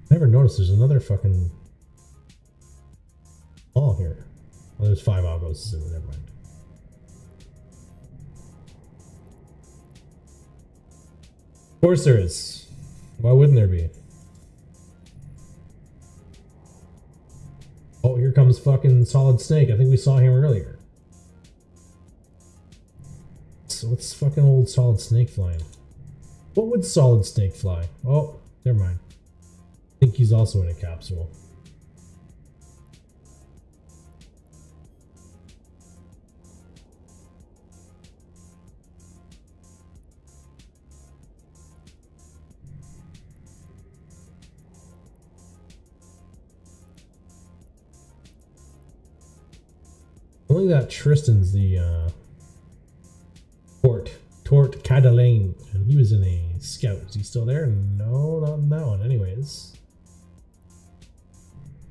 Never noticed there's another fucking ball here. Well, there's 5 Algos, so never mind. Of course there is. Why wouldn't there be? Oh, here comes fucking Solid Snake. I think we saw him earlier. So what's fucking old Solid Snake flying? What would Solid Snake fly? Oh, never mind. she's also in a capsule. Only that Tristan's the Tort Catalane, and he was in a scout. Is he still there? No, not in that one. Anyways,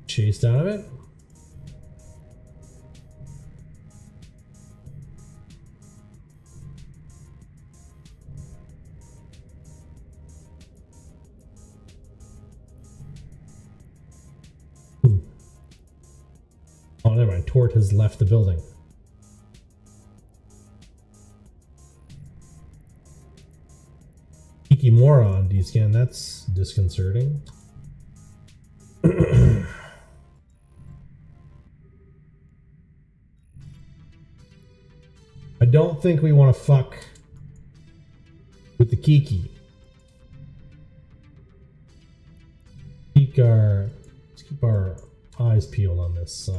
chased out of it. Oh, never mind. Tort has left the building. Kikimora on D-scan. That's disconcerting. I don't think we want to fuck with the Kiki. Let's keep our eyes peeled on this.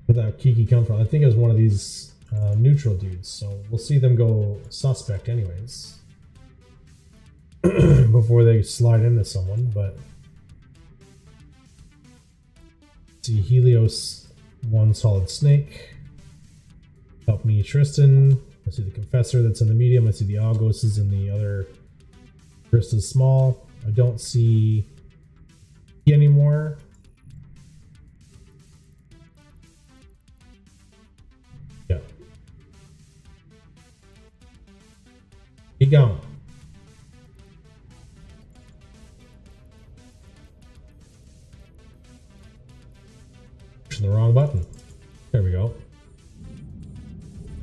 Where that Kiki come from? I think it was one of these neutral dudes, so we'll see them go suspect anyways before they slide into someone. But see, Helios, one solid snake. Help me, Tristan. I see the Confessor that's in the medium. I see the Argos is in the other. Trista's small. I don't see anymore. Yeah. Keep going. Pushing the wrong button. There we go.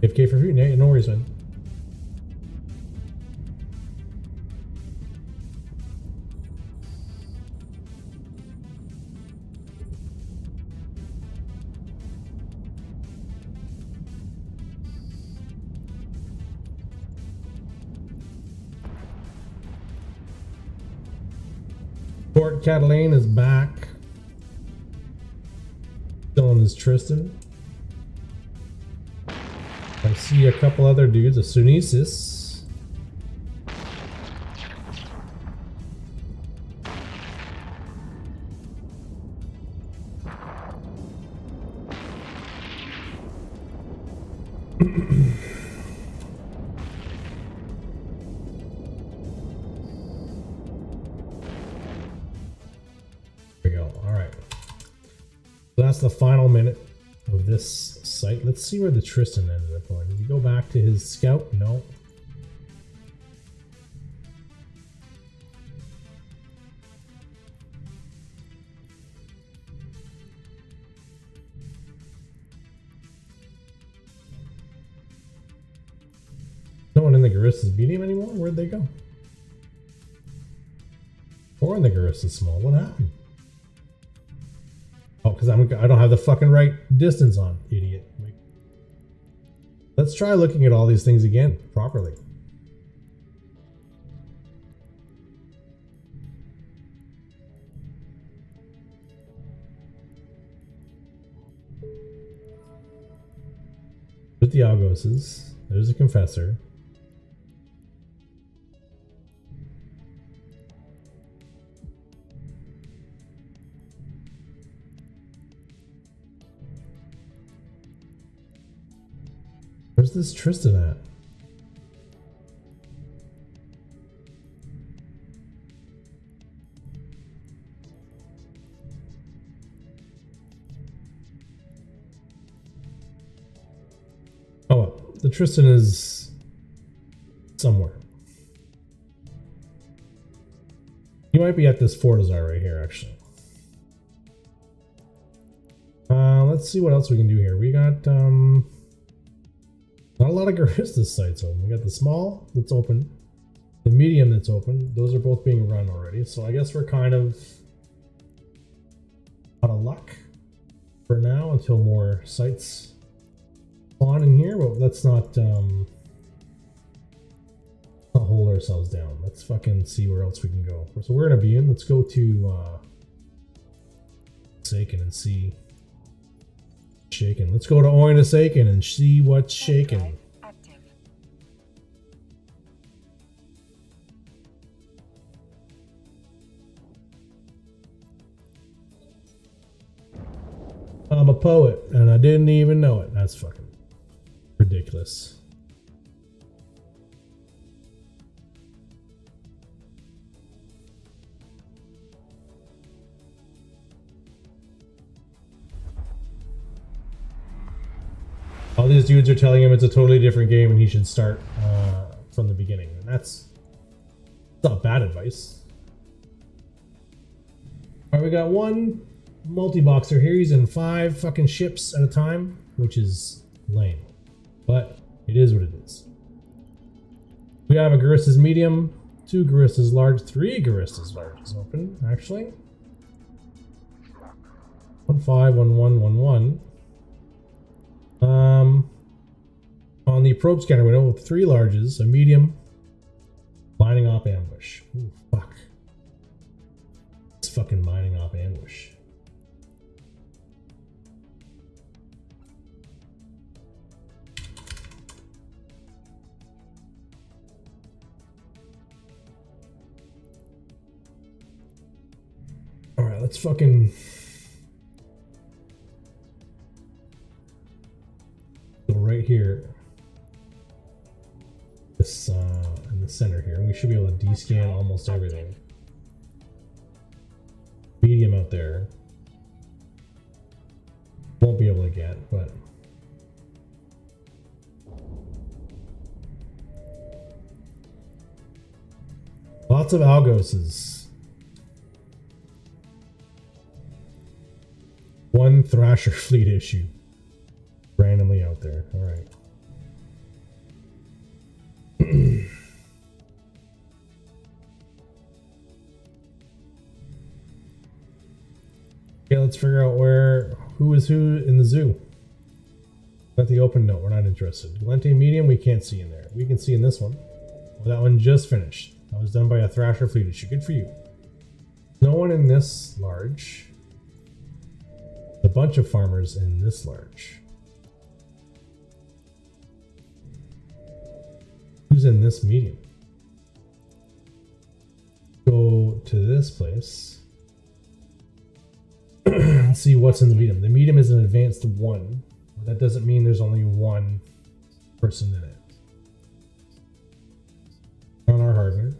AFK for free. No worries, man. Port Catalane is back. Still on his Tristan. I see a couple other dudes, a Sunesis. That's the final minute of this site. Let's see where the Tristan ended up going. Did he go back to his scout? No. No one in the Garissa's medium anymore? Where'd they go? Or in the Garissa's small? What happened? Oh, because I don't have the fucking right distance on, idiot. Wait. Let's try looking at all these things again, properly. With the Algoses, there's a Confessor. Where's this Tristan at? Oh, well, the Tristan is somewhere. He might be at this Fortizar right here, actually. Let's see what else we can do here. We got not a lot of Garista sites open. We got the small that's open, the medium that's open. Those are both being run already. So I guess we're kind of out of luck for now until more sites spawn in here. But let's not I'll hold ourselves down. Let's fucking see where else we can go. So we're gonna be in. Let's go to Saken and see. Shaken. Let's go to Oina Saken and see what's shaking. Active. I'm a poet and I didn't even know it. That's fucking ridiculous. All these dudes are telling him it's a totally different game and he should start from the beginning. And that's not bad advice. Alright, we got one multi-boxer here. He's in 5 fucking ships at a time, which is lame. But it is what it is. We have a Garistas medium, 2 Garistas large, 3 Garistas large is open, actually. 1 5 1 1 1 1. On the probe scanner window with 3 larges, a medium, mining op ambush. Ooh, fuck. It's fucking mining op ambush. Alright, let's fucking... go right here. This, in the center here. We should be able to descan almost everything. Medium out there. Won't be able to get, but... lots of Algoses. 1 Thrasher fleet issue. Randomly out there. Alright. Okay, let's figure out who is who in the zoo. Got the open note, we're not interested. Lente medium, we can't see in there. We can see in this one. Well, that one just finished. That was done by a Thrasher fleet issue. Good for you. No one in this large. A bunch of farmers in this large. Who's in this medium? Go to this place. And see what's in the medium. The medium is an advanced 1. That doesn't mean there's only 1 person in it. On our hardware.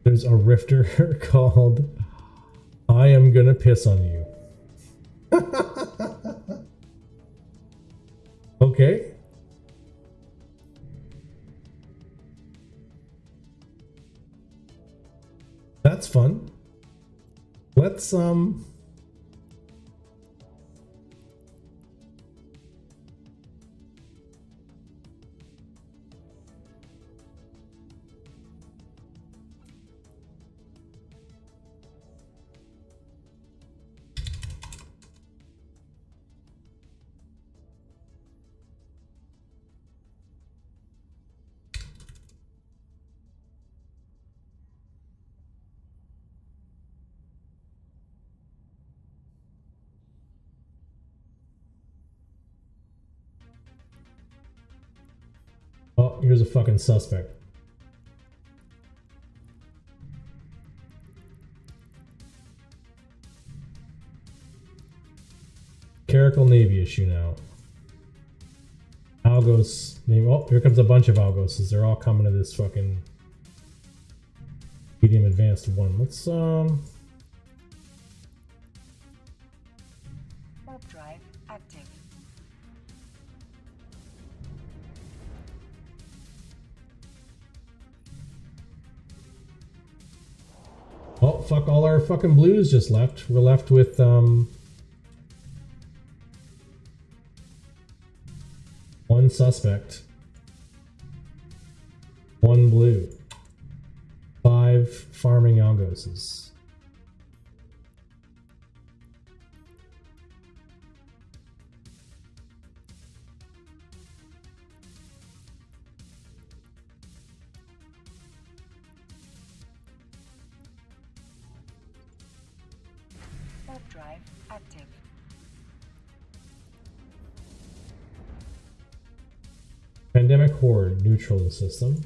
There's a rifter called I Am Gonna Piss on You. Okay. That's fun. Let's oh, here's a fucking suspect. Clerical Navy issue now. Algos name. Oh, here comes a bunch of Algoses. They're all coming to this fucking medium advanced 1. Let's Warp drive active. oh fuck, all our fucking blues just left. We're left with one suspect. 1 blue. 5 farming algoses. Warp drive active. Pandemic horde neutral the system.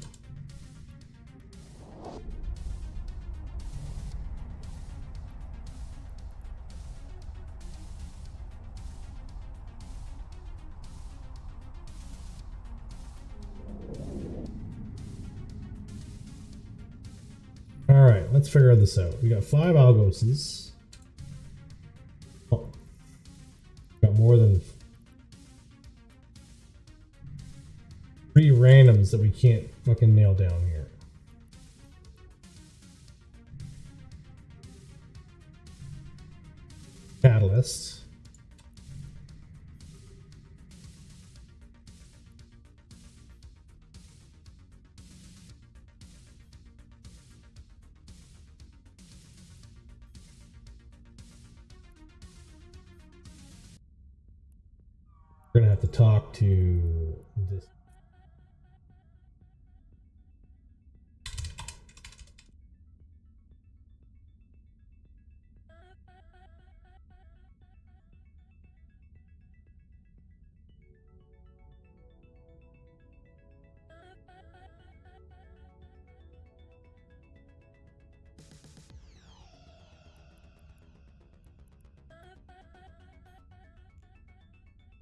All right, let's figure this out. We got 5 algoses. Oh, got more than 3 randoms that we can't fucking nail down here. Catalyst. We're gonna have to talk to this.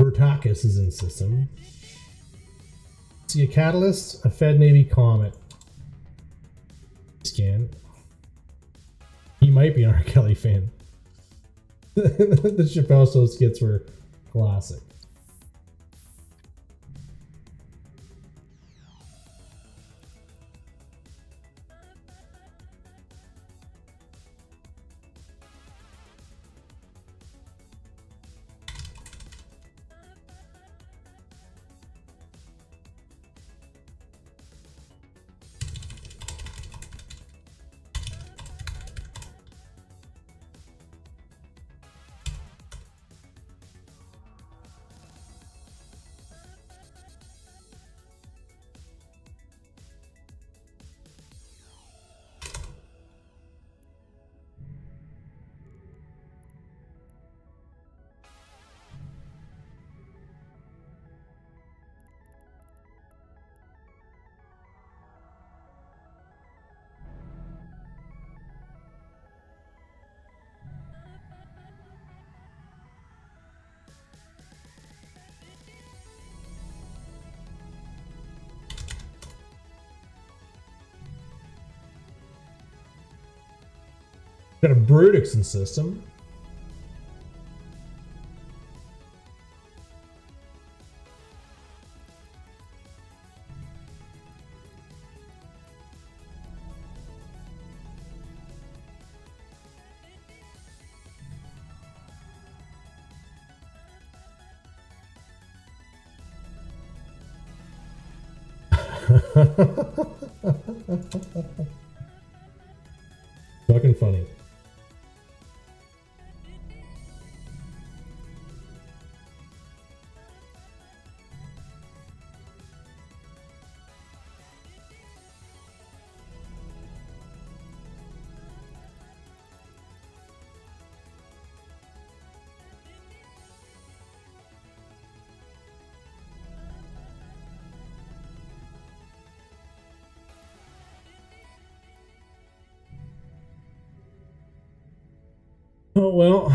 Bertakis is in system. See a catalyst, a Fed Navy Comet. Scan. He might be an R. Kelly fan. The Chappelle Show skits were classic. Got a Brutix in system. Fucking funny. Oh well.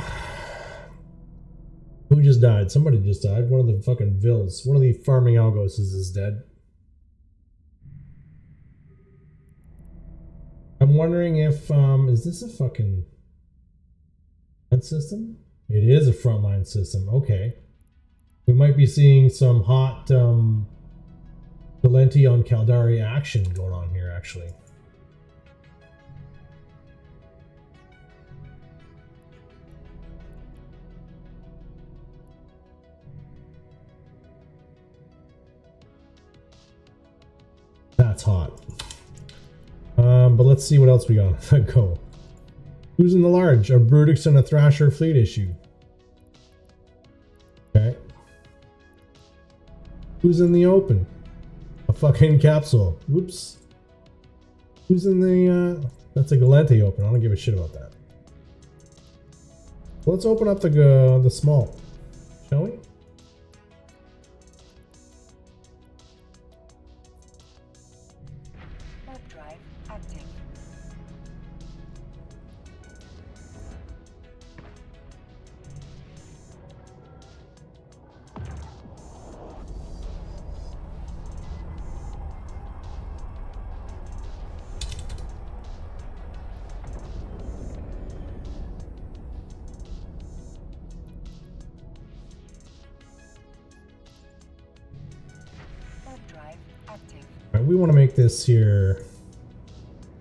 Who just died? Somebody just died. One of the fucking Vills. One of the farming algos is dead. I'm wondering if is this a fucking system? It is a frontline system. Okay. We might be seeing some hot Valenti on Caldari action going on here actually. That's hot. But let's see what else we got. Go. Who's in the large? A Brutix and a Thrasher fleet issue. Okay. Who's in the open? A fucking capsule. Whoops. Who's in the, that's a Galente open. I don't give a shit about that. Let's open up the small. Shall we? Warp drive active. Drive active. Alright, we want to make this here.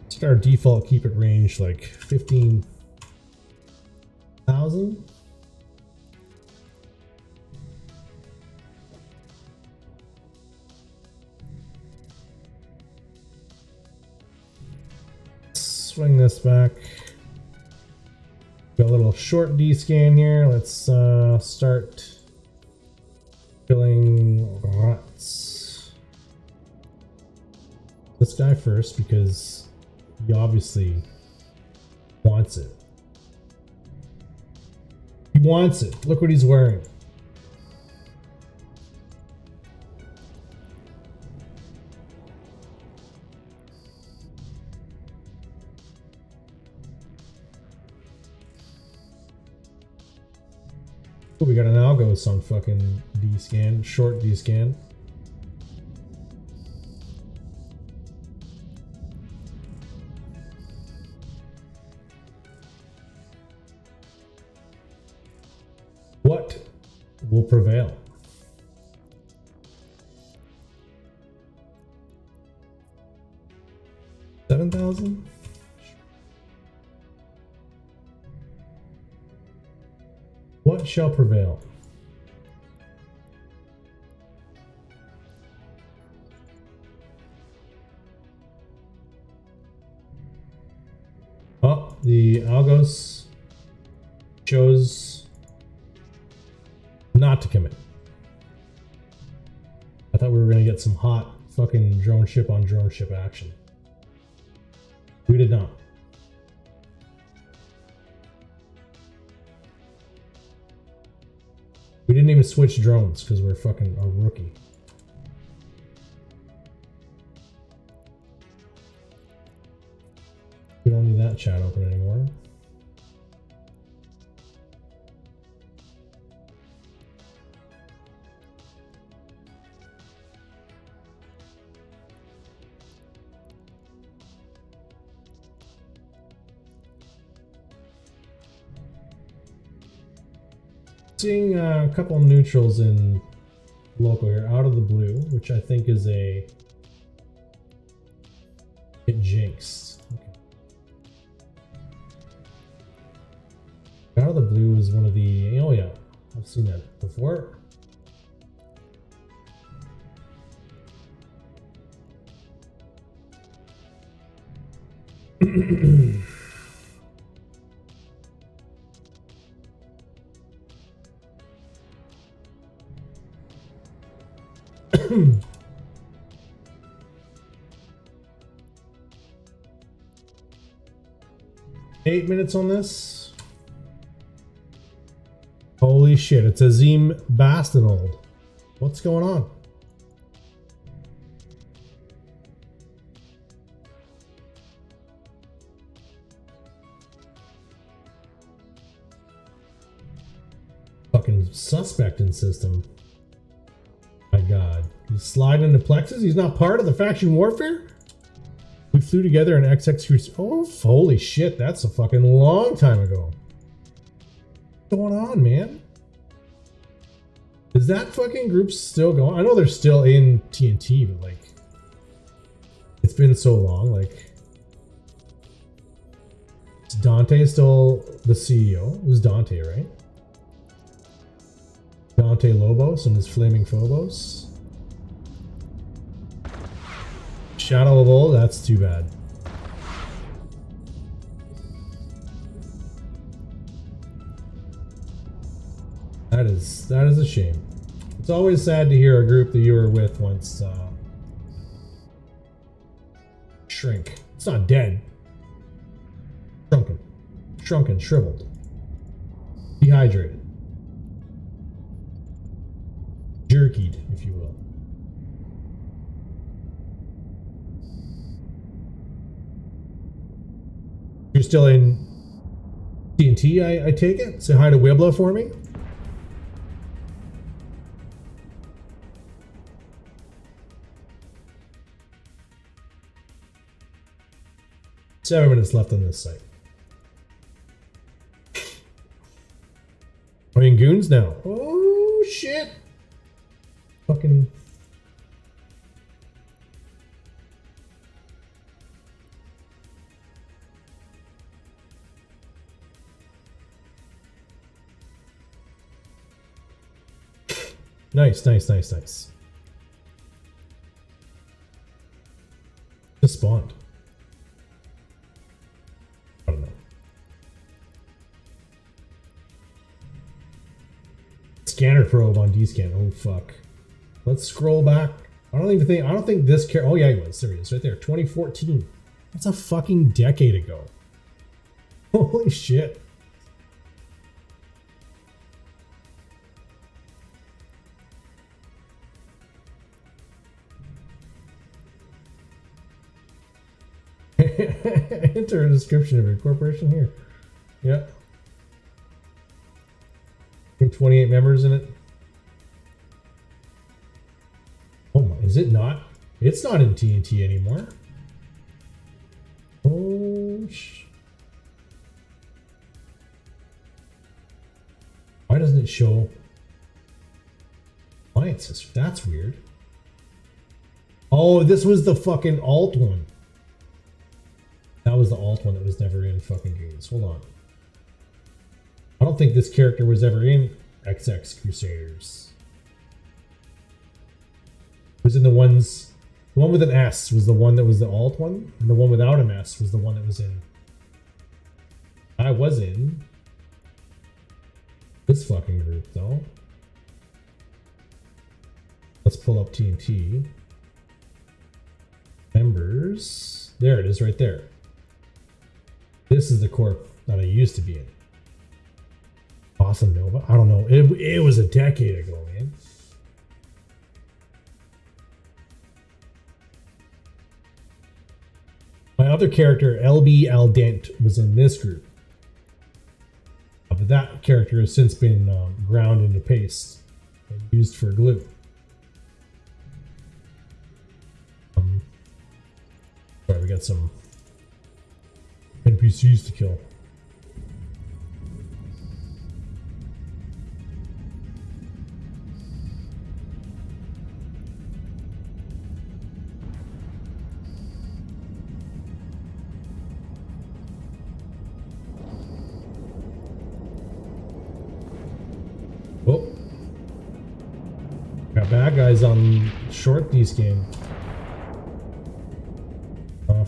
Set our default keep it range like 15,000. Swing this back. Got a little short D scan here. Let's start filling ruts. This guy first because he obviously wants it. He wants it. Look what he's wearing. Oh, we got an Algos on fucking D scan, short D scan. What will prevail? $7,000? What shall prevail? Oh, the Algos chose not to commit. I thought we were going to get some hot fucking drone ship on drone ship action. We did not. We didn't even switch drones because we're fucking a rookie. We don't need that chat open anymore. Seeing a couple neutrals in local here out of the blue, which I think is a it jinxed. Okay. Out of the blue is one of the, oh yeah, I've seen that before. Eight minutes on this. Holy shit, it's Azim Bastinold. What's going on? Fucking suspect in system. My god. He's sliding into plexus? He's not part of the faction warfare? We flew together in XX. Oh, holy shit, that's a fucking long time ago. What's going on, man? Is that fucking group still going? I know they're still in TNT, but like, it's been so long. Like, is Dante still the CEO? It was Dante, right? Dante Lobos and his flaming Phobos. Shadow of Old, that's too bad. That is a shame. It's always sad to hear a group that you were with once shrink. It's not dead. Shrunken, shriveled, dehydrated, jerkied, if you will. You're still in TNT, I take it? Say hi to Wibla for me. 7 minutes left on this site. Are we in goons now? Oh shit! Fucking. Nice. Just spawned. I don't know. Scanner probe on D-scan. Oh fuck. Let's scroll back. I don't think this care. Oh yeah, he was. There he is, right there. 2014. That's a fucking decade ago. Holy shit. Enter a description of your corporation here. Yep. 28 members in it. Oh my, is it not? It's not in TNT anymore. Oh why doesn't it show alliances? That's weird. Oh, this was the fucking alt one. That was the alt one that was never in fucking games. Hold on. I don't think this character was ever in XX Crusaders. It was in the ones... The one with an S was the one that was the alt one, and the one without an S was the one that was in... I was in this fucking group, though. Let's pull up TNT. Members. There it is right there. This is the corp that I used to be in. Awesome Nova. I don't know. It was a decade ago, man. My other character, LB Aldent, was in this group. But that character has since been ground into paste and used for glue. Sorry, we got some NPCs to kill. Oh, got bad guys on short these game.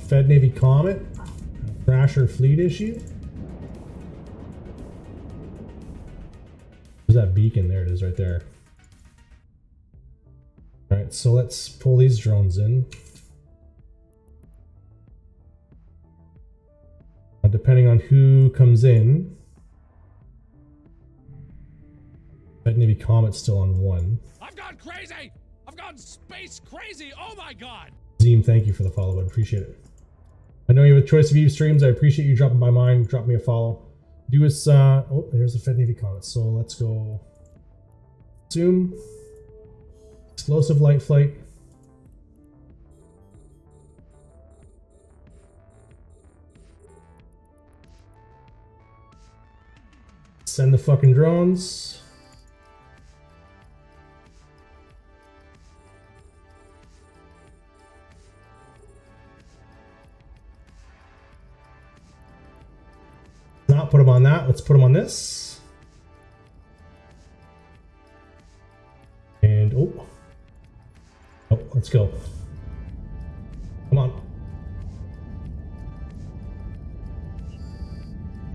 Fed Navy Comet. Thrasher fleet issue. There's that beacon. There it is right there. Alright, so let's pull these drones in. Depending on who comes in. Fed Navy Comet's still on 1. I've gone crazy! I've gone space crazy! Oh my god! Zeem, thank you for the follow, bud. Appreciate it. I know you have a choice of Eve streams. I appreciate you dropping by mine. Drop me a follow. Do us, oh, there's the Fed Navy Comet. So let's go zoom. Explosive light flight. Send the fucking drones. Not put them on that. Let's put them on this. And oh, let's go. Come on,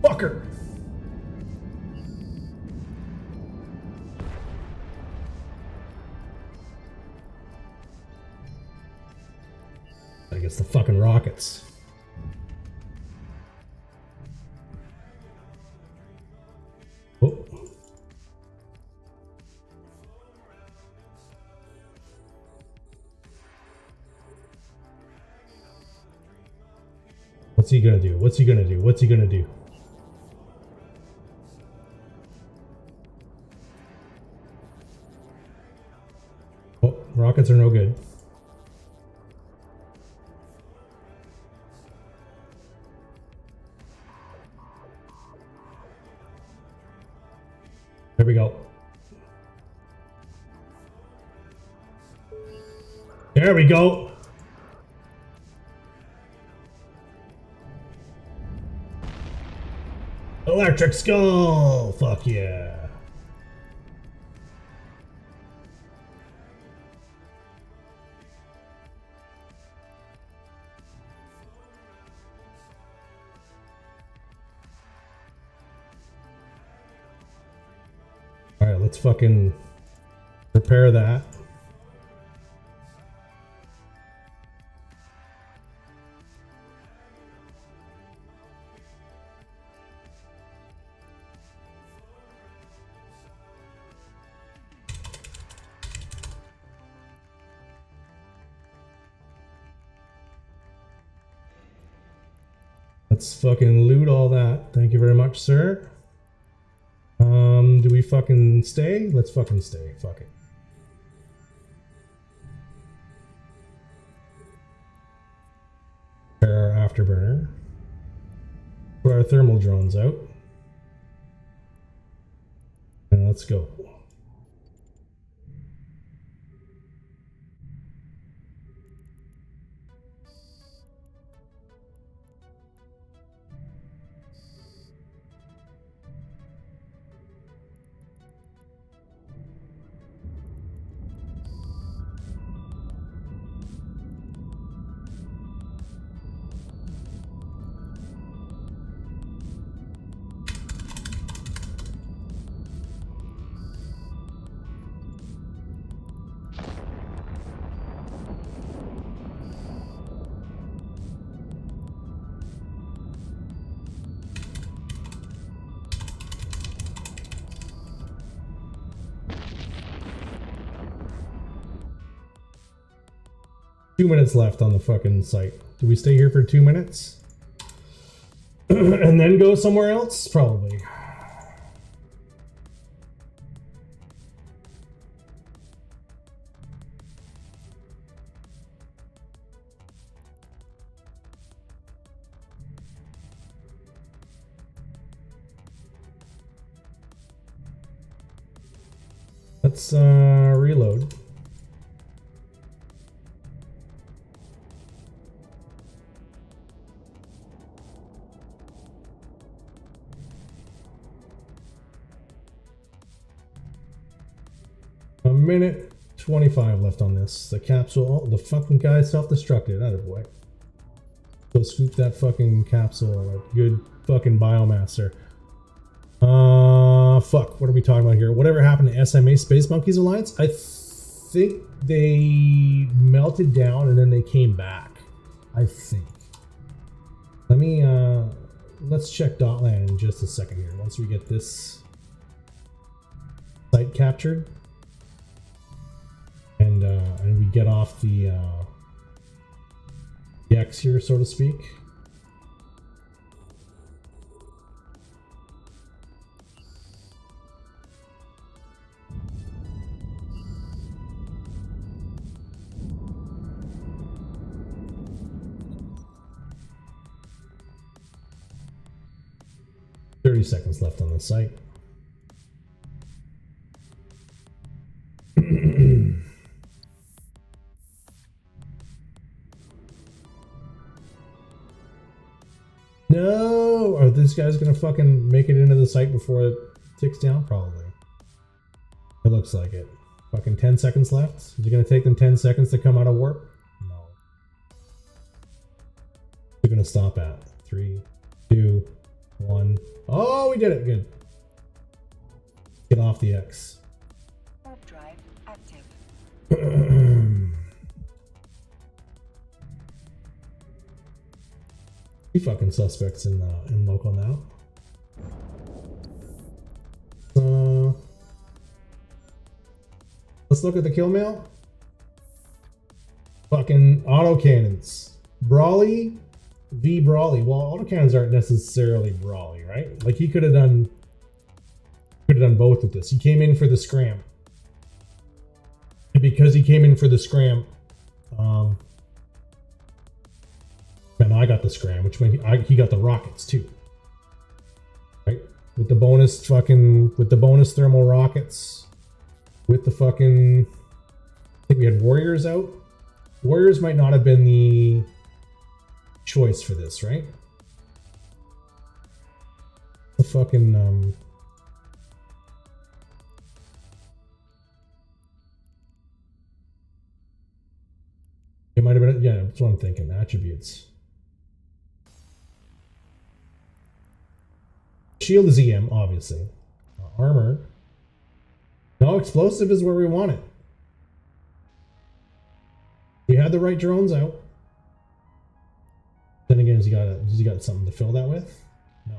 fucker. think it's the fucking rockets. Oh. What's he gonna do? What's he gonna do? What's he gonna do? Oh, rockets are no good. There we go. There we go. Electric skull. Fuck yeah. Alright, let's fucking prepare that. Let's fucking loot all that. Thank you very much, sir. Do we fucking stay? Let's fucking stay. Fuck it. Prepare our afterburner. Put our thermal drones out. And let's go. Two minutes left on the fucking site. Do we stay here for 2 minutes? And then go somewhere else? Probably. Let's reload. A minute 25 left on this. The capsule, oh, the fucking guy self-destructed. Attaboy. Go scoop that fucking capsule. Like good fucking biomass there. Fuck. What are we talking about here? Whatever happened to SMA Space Monkeys Alliance? I think they melted down and then they came back. I think. Let me, let's check Dotland in just a second here. Once we get this site captured. And we get off the X here, so to speak. "30 seconds left on the site. No! Are these guys gonna fucking make it into the site before it ticks down? Probably. It looks like it. Fucking 10 seconds left. Is it gonna take them 10 seconds to come out of warp? No. We're gonna stop at 3, 2, 1. Oh, we did it. Good. Get off the X. Warp drive active. Two fucking suspects in local now. Let's look at the kill mail. Fucking autocannons. Brawly v Brawly. Well, autocannons aren't necessarily Brawly, right? Like he could have done both with this. He came in for the scram. And because he came in for the scram, and I got the scram, which meant he got the rockets too. Right? With the bonus thermal rockets. With the fucking, I think we had warriors out. Warriors might not have been the choice for this, right? The fucking it might have been, yeah, that's what I'm thinking. Attributes. Shield is EM, obviously. Armor. No, explosive is where we want it. We had the right drones out. Then again, has he got something to fill that with? No.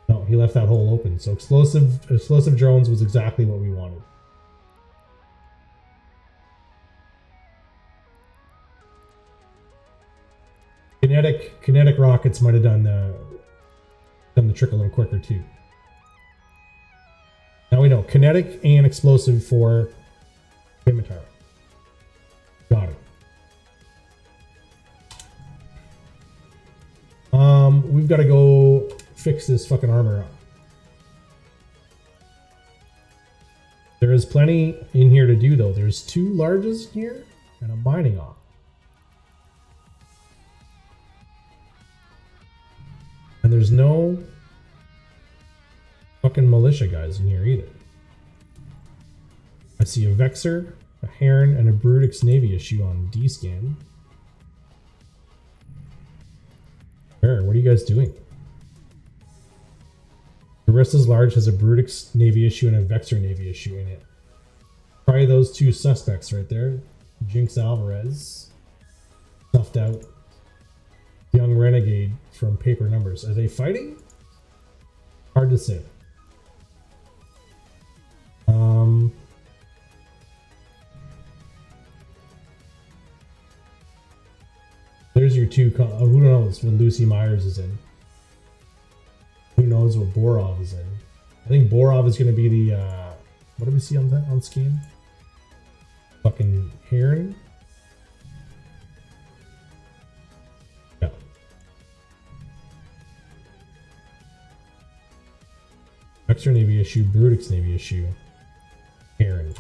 No, he left that hole open. So explosive drones was exactly what we wanted. Kinetic rockets might have done the trick a little quicker too. Now we know kinetic and explosive for Scimitar. Got it. We've got to go fix this fucking armor up. There is plenty in here to do though. There's 2 larges here and a mining op. And there's no fucking militia guys in here either. I see a Vexer, a Heron, and a Brutix Navy issue on D-scan. Where? What are you guys doing? Carissa's Large has a Brutix Navy issue and a Vexer Navy issue in it. Probably those 2 suspects right there. Jinx Alvarez. Snuffed out. Young Renegade from Paper Numbers. Are they fighting? Hard to say. There's your 2. Who knows what Lucy Myers is in? Who knows what Borov is in? I think Borov is going to be the. What do we see on scan? Fucking Heron. Yeah. Extra Navy issue, Brutix Navy issue. Heron,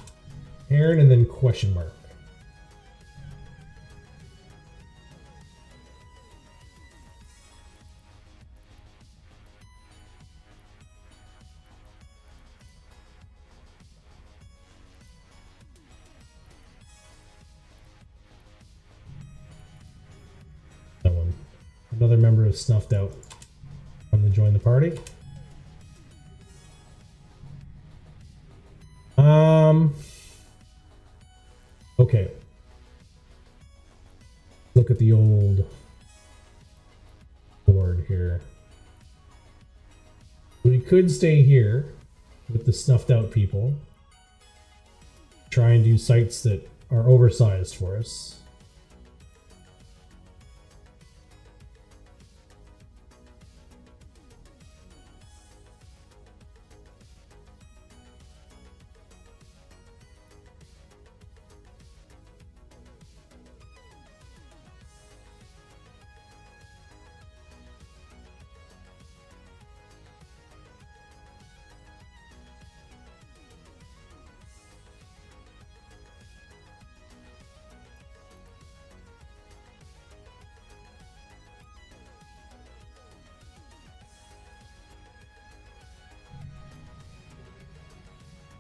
and then question mark. That one. Another member is snuffed out. I'm going to join the party. Okay. Look at the old board here. We could stay here with the snuffed out people. Try and do sites that are oversized for us.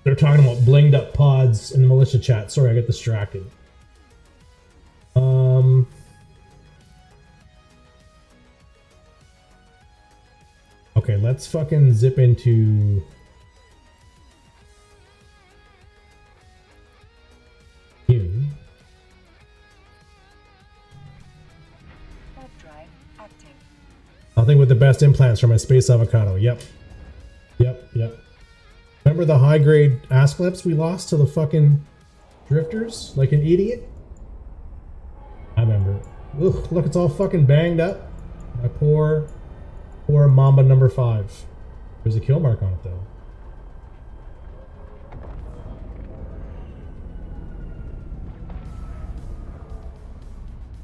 They're talking about blinged up pods in militia chat. Sorry, I got distracted. Okay, let's fucking zip into Nothing with the best implants for my space avocado. Yep. Remember the high grade Ascleps we lost to the fucking drifters? Like an idiot? I remember. Ugh, look, it's all fucking banged up. My poor Mamba number 5. There's a kill mark on it though.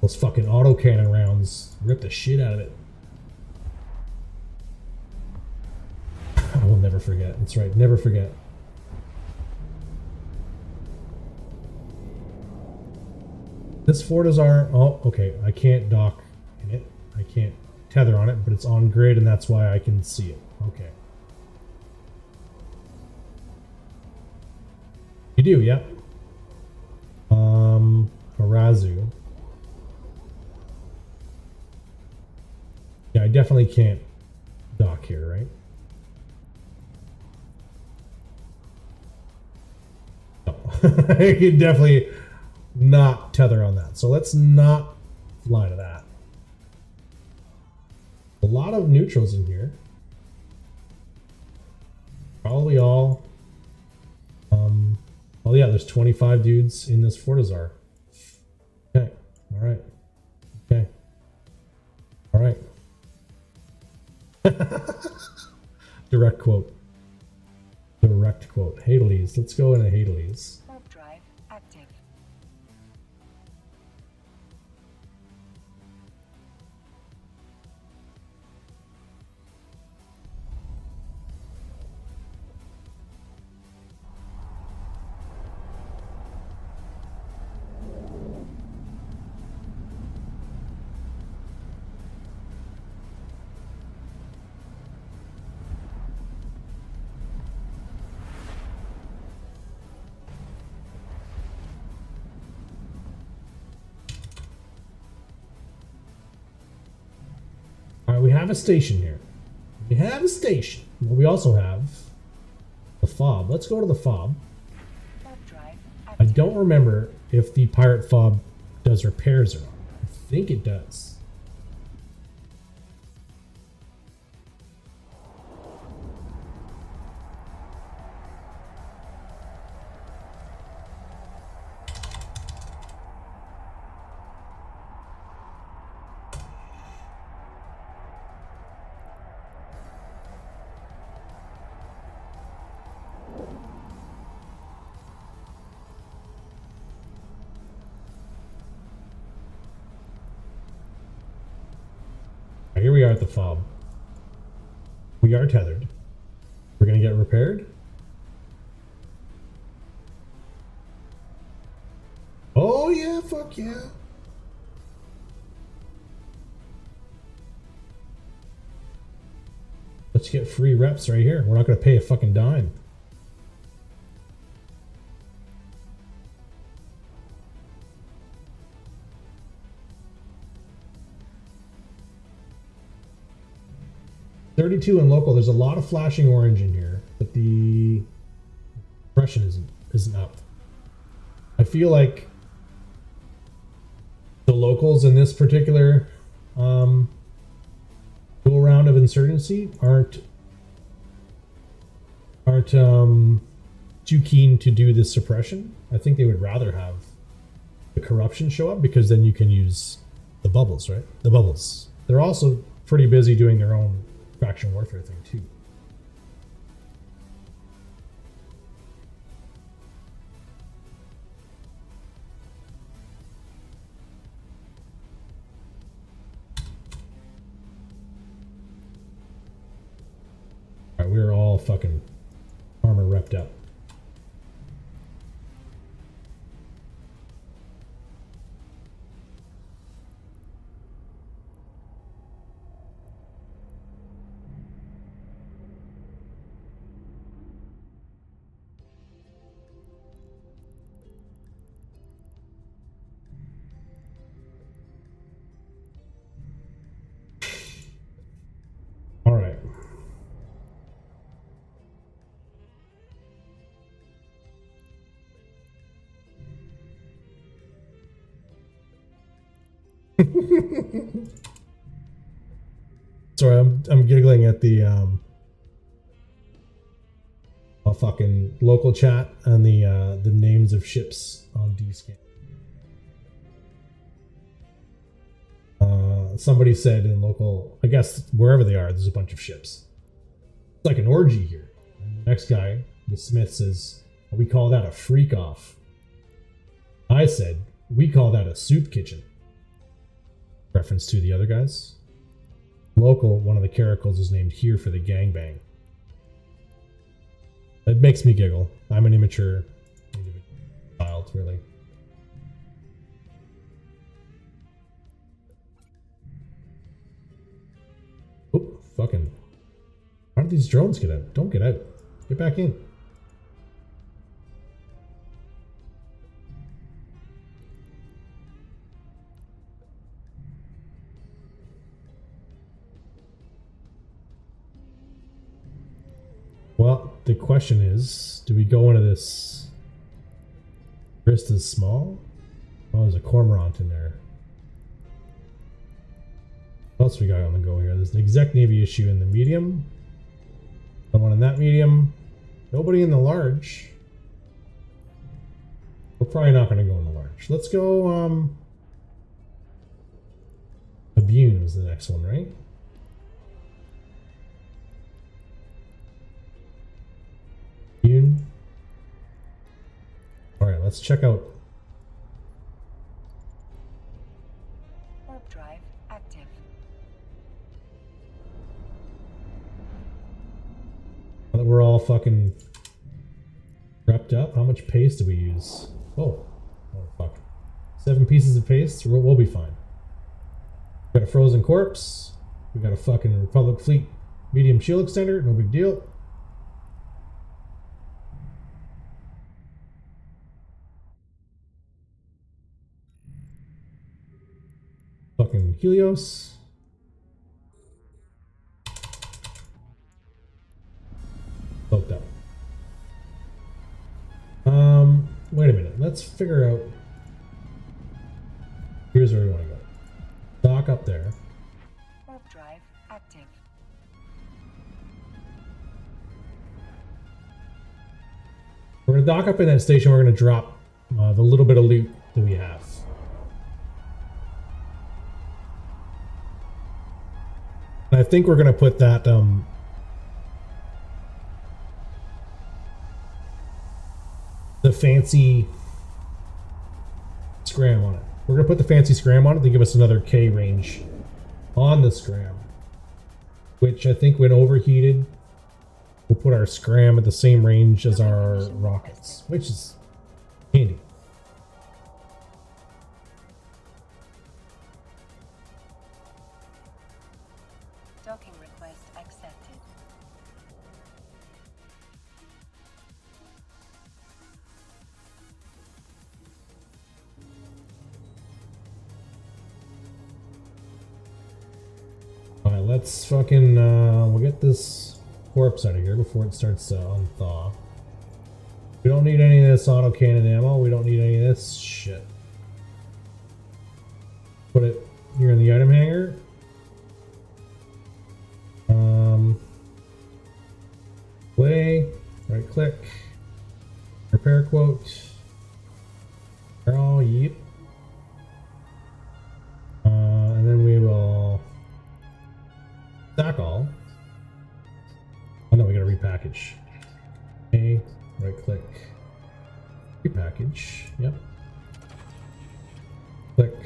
Those fucking autocannon rounds rip the shit out of it. I will never forget. That's right, never forget. This fort is our... Oh, okay. I can't dock in it. I can't tether on it, but it's on grid, and that's why I can see it. Okay. You do, yep. Arazu. Yeah, I definitely can't dock here, right? No. I can definitely not tether on that. So let's not fly to that. A lot of neutrals in here. Probably all. Oh yeah, there's 25 dudes in this Fortizar. Okay, all right. Okay, all right. Direct quote. Direct quote. Hades. Let's go into Hades. Warp drive active. Alright, we have a station here. We have a station. Well, we also have the fob. Let's go to the fob. Warp drive I active. don't remember if the pirate fob does repairs or not. I think it does. Here we are at the fob. We are tethered. We're gonna get repaired. Oh yeah, fuck yeah. Let's get free reps right here. We're not gonna pay a fucking dime. .32 in local. There's a lot of flashing orange in here, but the impression isn't up. I feel like the locals in this particular dual round of insurgency aren't too keen to do this suppression. I think they would rather have the corruption show up, because then you can use the bubbles, right? The bubbles. They're also pretty busy doing their own faction warfare thing too. Alright, we're all fucking armor repped up. All right. Sorry, I'm giggling at the fucking local chat and the names of ships on D-Scan. Somebody said in local, I guess wherever they are, there's a bunch of ships. It's like an orgy here. And the next guy, the Smith, says, we call that a freak off. I said, we call that a soup kitchen. Reference to the other guys. Local, one of the caracals is named here for the gangbang. It makes me giggle. I'm an immature child, really. Oh, fucking. How did these drones get out? Don't get out. Get back in. Well, the question is, do we go into this? Wrist is small? Oh, there's a cormorant in there. What else we got on the go here? There's an exec navy issue in the medium. The one in that medium. Nobody in the large. We're probably not going to go in the large. Let's go, Abune is the next one, right? Abune. Alright, let's check out. Warp drive active. Now that we're all fucking prepped up, how much paste do we use? Oh fuck. 7 pieces of paste, we'll be fine. We got a frozen corpse. We got a fucking Republic Fleet medium shield extender, no big deal. Fucking Helios. Poked up. Wait a minute. Let's figure out. Here's where we want to go. Dock up there. Warp drive active. We're gonna dock up in that station. We're gonna drop the little bit of loot that we have. And I think we're gonna put that the fancy scram on it. We're gonna put the fancy scram on it to give us another K range on the scram, which I think when overheated, we'll put our scram at the same range as our rockets, which is handy. Docking request accepted. Alright, let's fucking, we'll get this corpse out of here before it starts to unthaw. We don't need any of this autocannon ammo. We don't need any of this shit. Put it here in the item hanger. Play, right click, repair quote. Oh, yep. And then we will stack all. Oh no, we gotta repackage. Okay, right click, repackage. Yep. Click,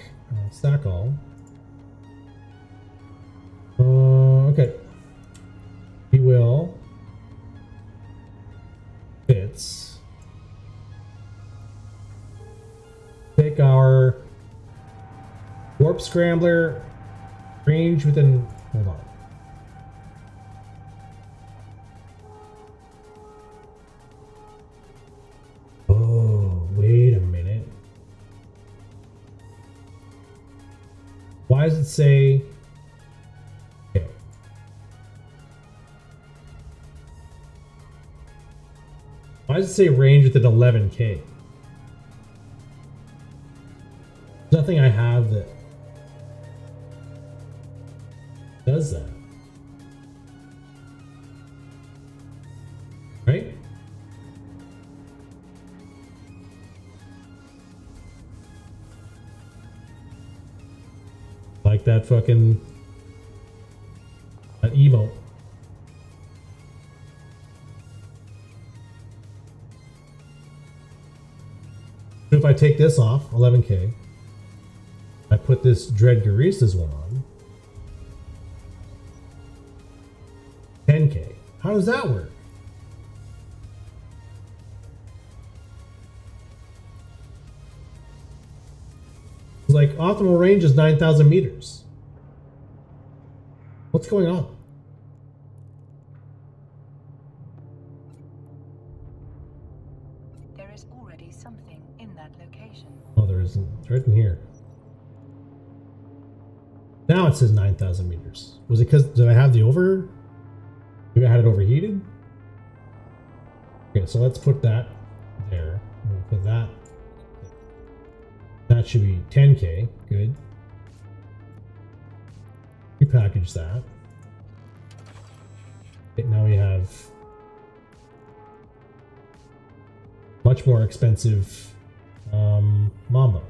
stack all. Okay. We will bits. Take our warp scrambler range within. Hold on. Oh, wait a minute. Why does it say? Okay. Why does it say range within 11K? There's nothing I have that does that. that fucking that emote. So if I take this off, 11k, I put this Dread Garista's one on, 10k. How does that work? Like, optimal range is 9,000 meters. What's going on? There is already something in that location. Oh, there isn't. It's right in here. Now it says 9,000 meters. Was it because, did I have the over? Maybe I had it overheated? Okay, so let's put that there. We'll put that. That should be 10k. Good. Repackage that. Okay, now we have much more expensive Mamba.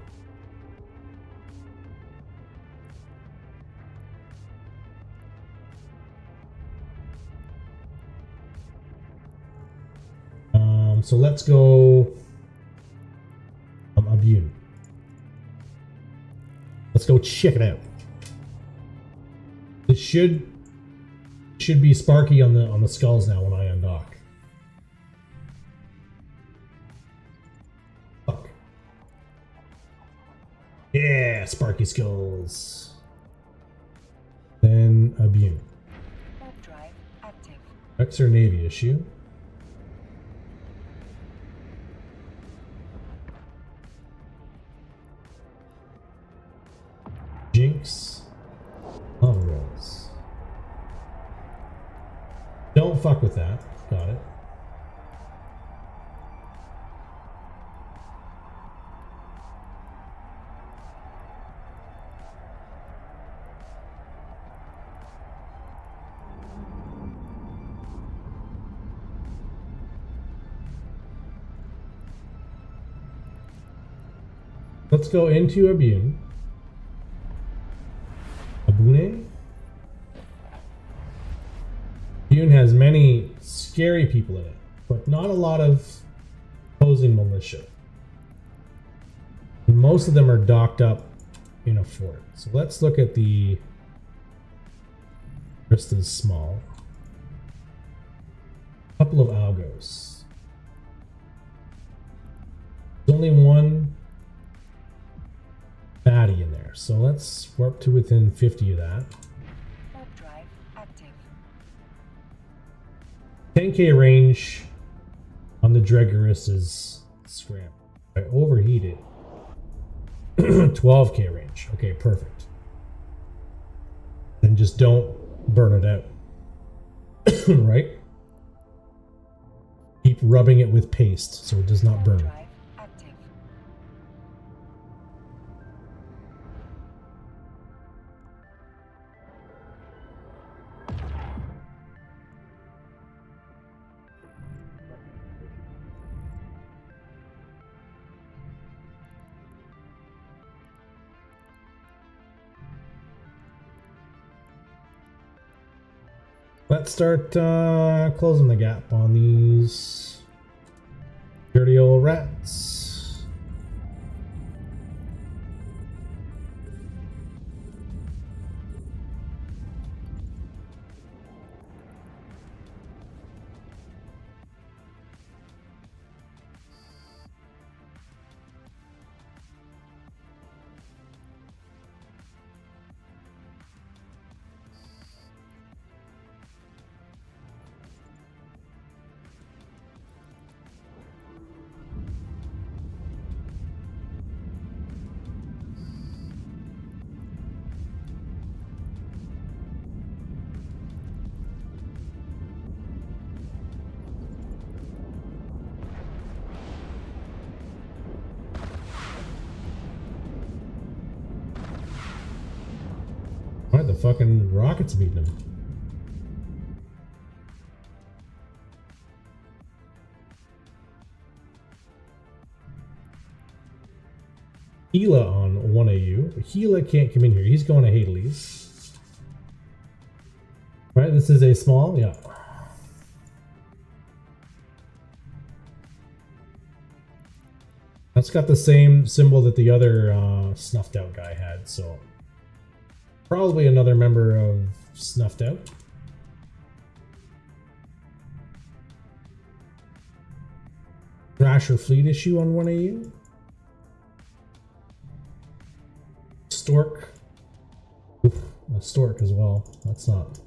So let's go Abune. Let's go check it out. It should be Sparky on the skulls now when I undock. Fuck. Yeah, Sparky skulls. Then Abune. Warp drive active. Exer Navy issue. Jinx. Lava rolls. Don't fuck with that. Got it. Let's go into Abune. Abune? Abune has many scary people in it, but not a lot of opposing militia. And most of them are docked up in a fort. So let's look at the Krista's small. Couple of Algos. There's only one baddie in there, so let's warp to within 50 of that. Warp drive active. 10k range on the Dregarist is scram. I overheat it. 12k range. Okay, perfect. Then just don't burn it out. Right? Keep rubbing it with paste so it does not Warp burn. drive active. Let's start closing the gap on these dirty old rats. Why the fucking rockets beating them? Gila on 1AU. Gila can't come in here. He's going to Hades. Right, this is a small, yeah. That's got the same symbol that the other snuffed out guy had, so probably another member of Snuffed Out. Thrasher fleet issue on 1AU. Stork. Oof, a stork as well. That's not.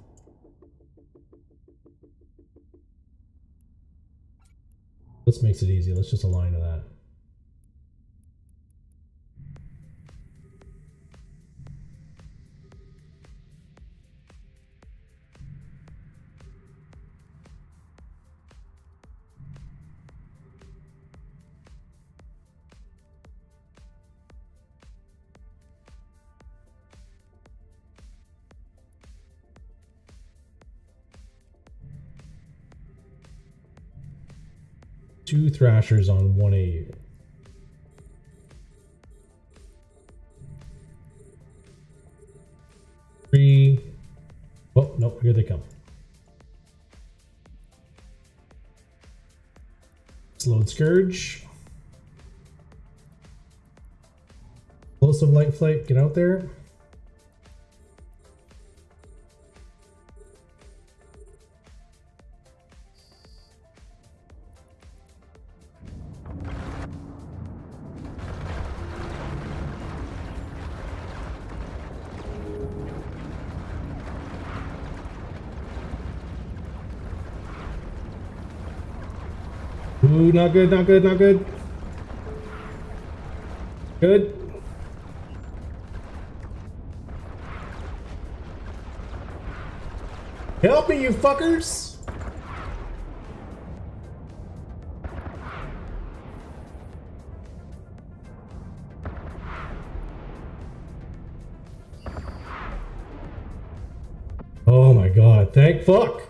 This makes it easy. Let's just align to that. Two Thrashers on 1AU. Three. Oh, no, here they come. Slowed Scourge. Explosive Light Flight, get out there. Ooh, not good, not good, not good. Good. Help me, you fuckers! Oh my god, thank fuck!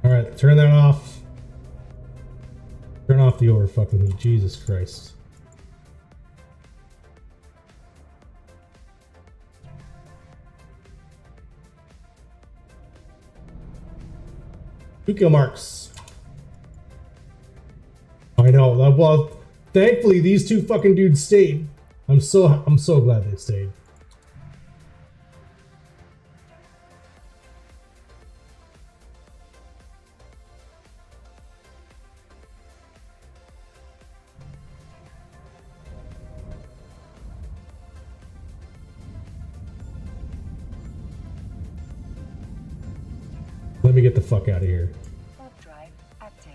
Alright, turn that off. Turn off the over fucking heat, Jesus Christ. Two kill marks. I know, well, thankfully these two fucking dudes stayed. I'm so glad they stayed. Let me get the fuck out of here. Warp drive active.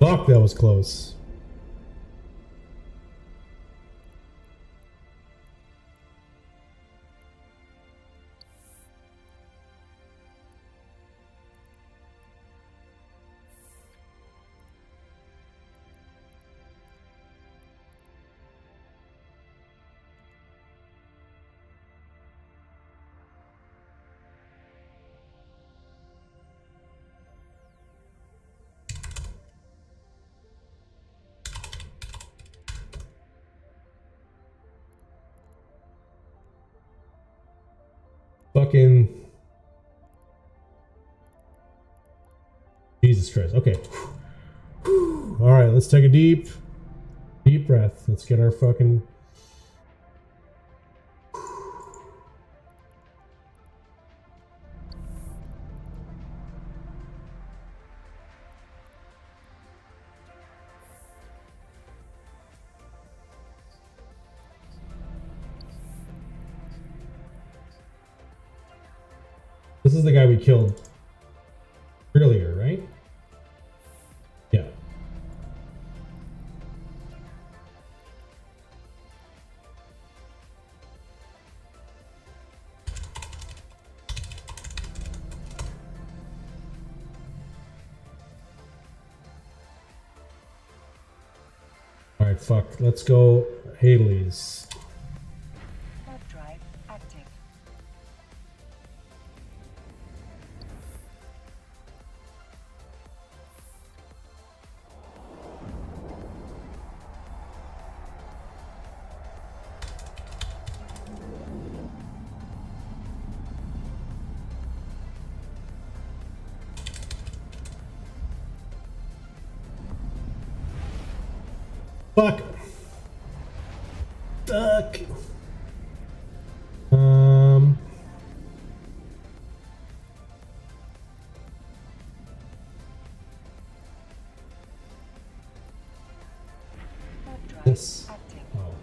Fuck, that was close. Fucking Jesus Christ. Okay. All right, let's take a deep breath. Let's get our fucking This is the guy we killed earlier, right? Yeah. Alright, fuck. Let's go Haley's. Warp drive active. Fuck. Fuck. Warp drive This. active. Oh.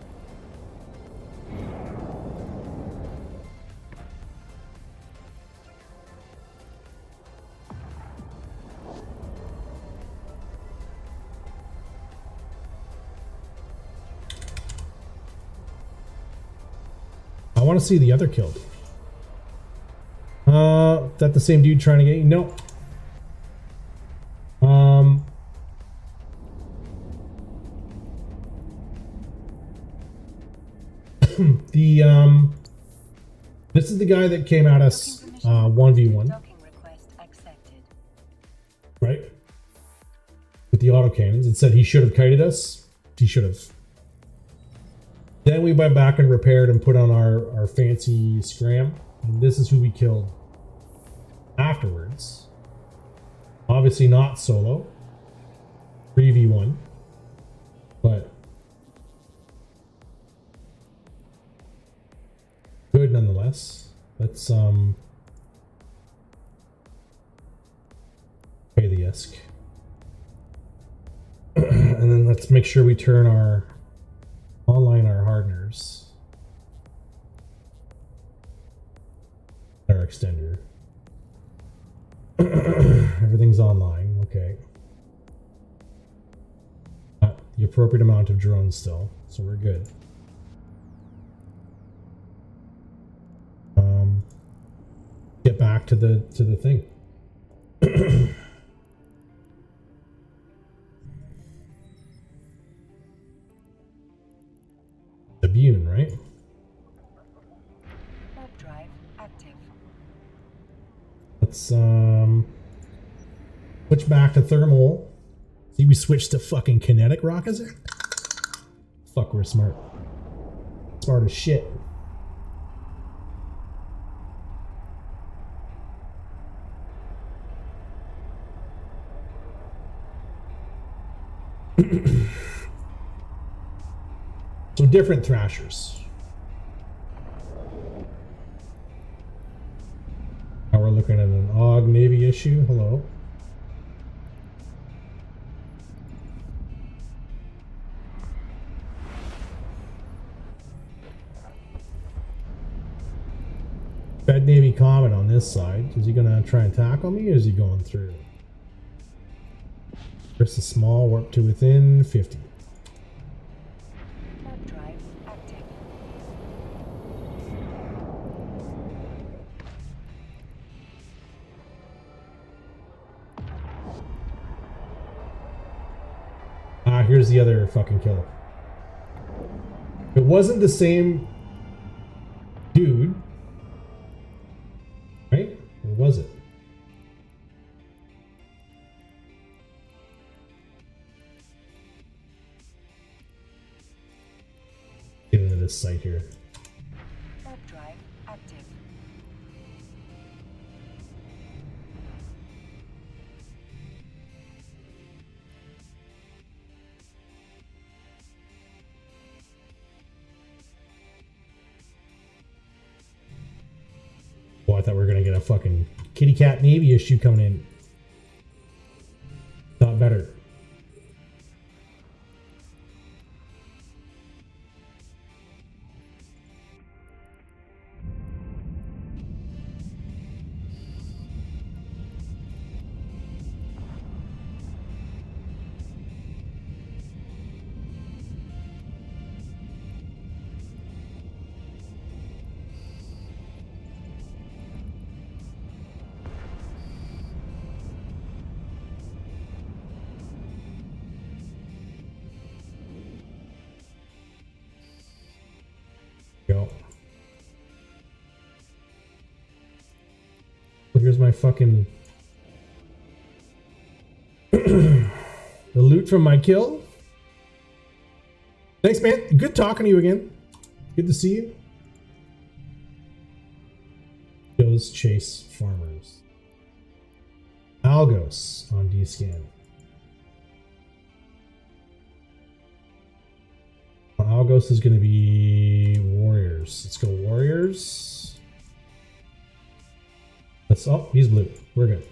I want to see the other killed. That the same dude trying to get you? No. This is the guy that came at us 1v1, Docking request accepted. right? With the autocannons. It said he should have kited us. He should have. Then we went back and repaired and put on our fancy scram. And this is who we killed afterwards. Obviously not solo. 3v1. But good nonetheless. Let's pay the ISK. And then let's make sure we turn our online our hardeners. Our extender. Everything's online, okay. The appropriate amount of drones still, so we're good. Get back to the thing. The Bune, right? Warp drive active. Let's switch back to thermal. See, we switched to fucking kinetic rockets there. Fuck, we're smart. Smart as shit. So different thrashers. Now we're looking at an AUG Navy issue. Hello. Fed Navy Comet on this side. Is he gonna try and tackle me, or is he going through? First a small, warp to within 50. Warp drive active. Ah, here's the other fucking killer. It wasn't the same dude, right? Or was it? Get into this site here. Warp drive active. Oh, I thought we were gonna get a fucking kitty cat Navy issue coming in. Thought better. here's my fucking the loot from my kill. Thanks, man. Good talking to you again. Good to see you. Goes chase farmers. Algos on D-scan. Algos is going to be warriors. Let's go warriors. Let's. Oh, he's blue. We're good.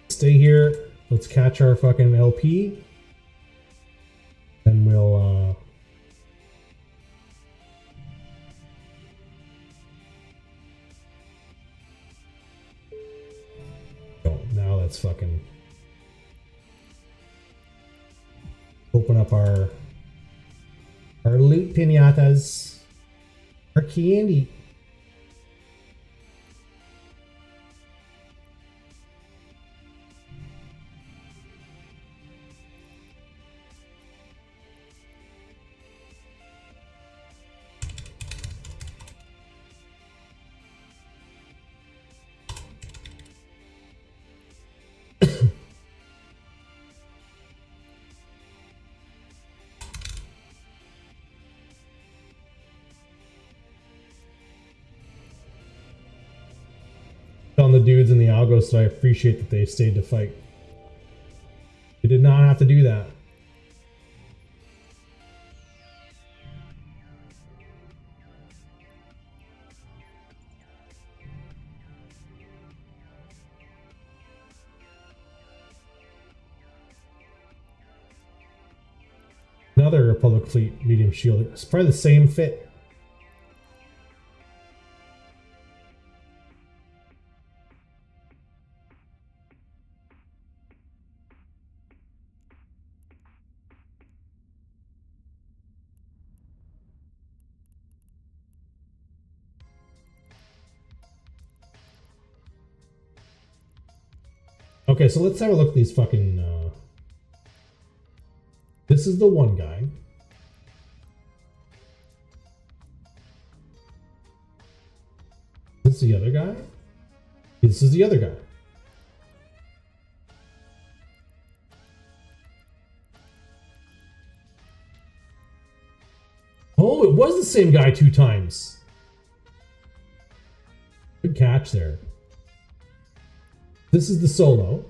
Stay here. Let's catch our fucking LP. And we'll oh, now let's fucking open up our loot pinatas. Our candy. On the dudes in the algo, so I appreciate that they stayed to fight. They did not have to do that. Another Republic fleet medium shield. It's probably the same fit. Okay, so let's have a look at these fucking... This is the one guy. This is the other guy. This is the other guy. Oh, it was the same guy 2 times. Good catch there. This is the solo.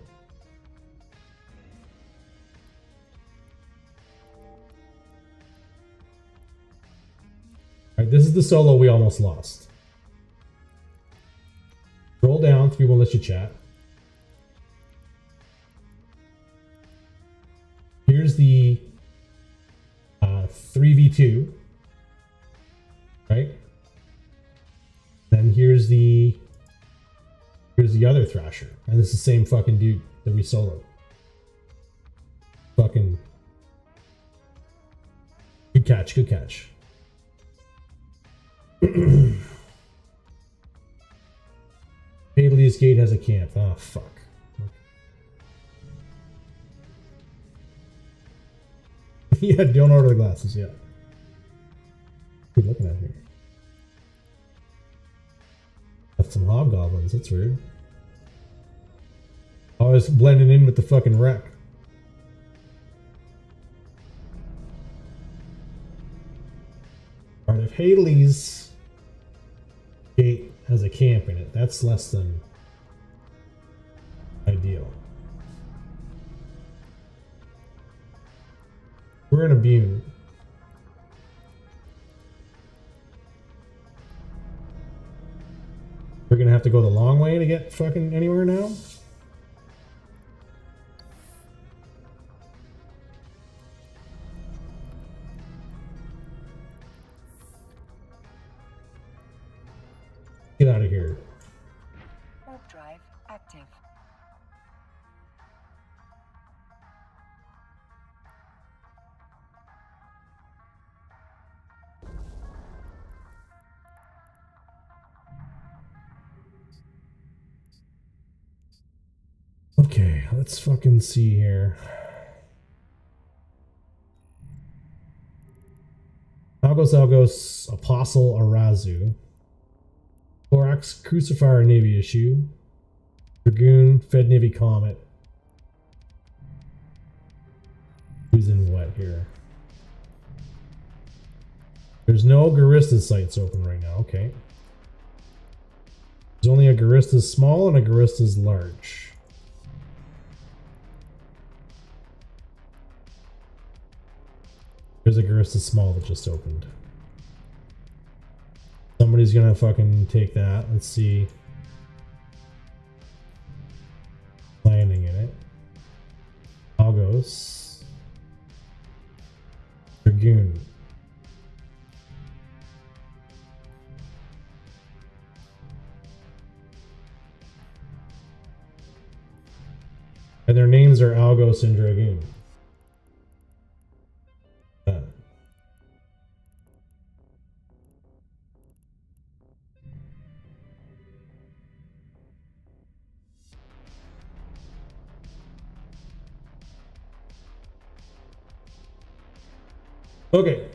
All right, this is the solo we almost lost. Roll down, 3 will let you chat. Here's the 3v2. Right? Then here's the other Thrasher. And this is the same fucking dude that we soloed. Fucking good catch, good catch. Haley's Gate has a camp. Oh fuck. Yeah, don't order the glasses yet. What are you looking at here? Left some hobgoblins, that's weird. Always blending in with the fucking wreck. Alright, if Haley's Gate has a camp in it, that's less than ideal. We're in a Bune. We're gonna have to go the long way to get fucking anywhere now? Get out of here. Warp drive active. Okay, let's fucking see here. Algo Algos, Apostle Arazu, Thorax, Crucifier, Navy Issue, Dragoon, Fed Navy Comet. Who's in what here? There's no Garista sites open right now. Okay. There's only a Garista's small and a Garista's large. There's a Garista small that just opened. Somebody's gonna fucking take that. Let's see. Landing in it. Algos. Dragoon. And their names are Algos and Dragoon. Okay.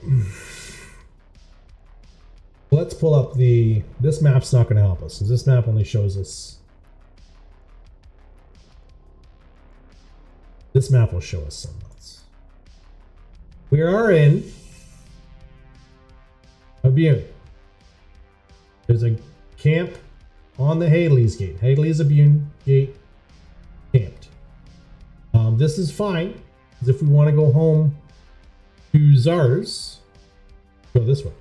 Let's pull up the... This map's not going to help us, because this map only shows us... This map will show us something else. We are in Abune. There's a camp on the Haley's Gate. Haley's Abune Gate camped. This is fine, because if we want to go home to Zars, go this way.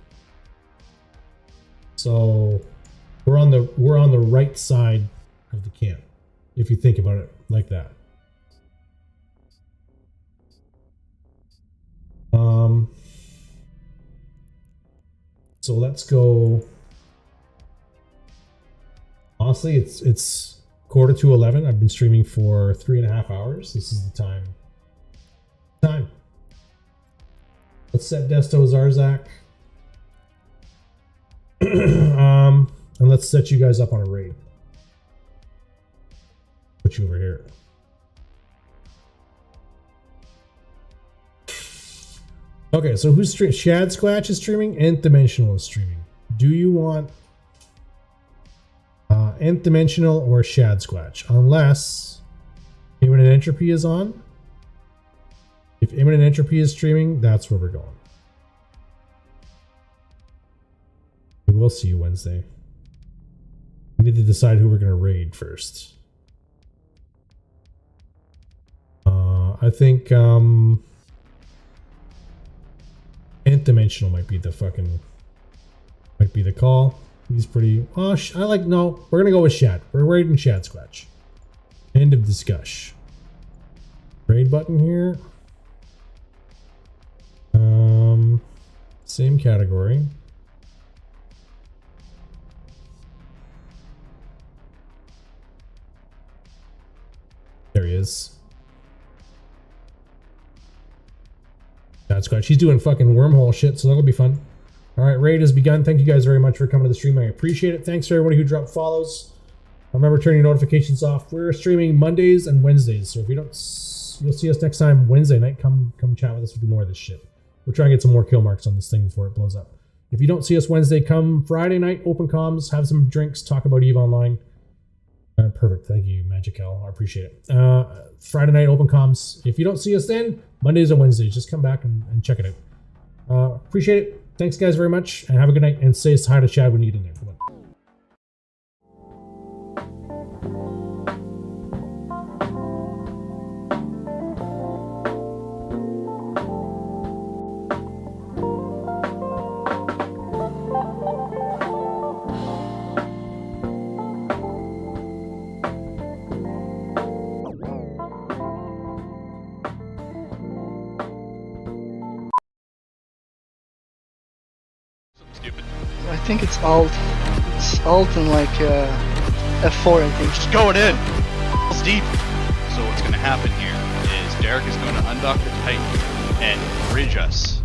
So we're on the right side of the camp, if you think about it like that. So let's go. Honestly, it's 10:45. I've been streaming for 3.5 hours. This is the time. Let's set Desto Zarzak. And let's set you guys up on a raid. Put you over here. Okay, so who's streaming? Shad Squatch is streaming. Nth Dimensional is streaming. Do you want Nth Dimensional or Shad Squatch? Unless Imminent Entropy is on. If Imminent Entropy is streaming, that's where we're going. We will see you Wednesday. We need to decide who we're going to raid first. I think Nth Dimensional might be the call. He's pretty. Oh, no. We're gonna go with Shad. We're raiding Shad Squatch. End of discussion. Raid button here. Same category. There he is. Shad Squatch. He's doing fucking wormhole shit, so that'll be fun. All right, raid has begun. Thank you guys very much for coming to the stream. I appreciate it. Thanks to everybody who dropped follows. Remember, turn your notifications off. We're streaming Mondays and Wednesdays, so if you don't, you'll see us next time Wednesday night. Come chat with us. We'll do more of this shit. We'll try and get some more kill marks on this thing before it blows up. If you don't see us Wednesday, come Friday night, open comms, have some drinks, talk about EVE Online. Perfect. Thank you, Magic Hell. I appreciate it. Friday night, open comms. If you don't see us then, Mondays and Wednesdays, just come back and check it out. Appreciate it. Thanks, guys, very much, and have a good night. And say hi to Chad when you get in there. Come on. Stupid. I think it's alt. It's alt and like F4, I think. Just going in. It's deep. So what's going to happen here is Derek is going to undock the Titan and bridge us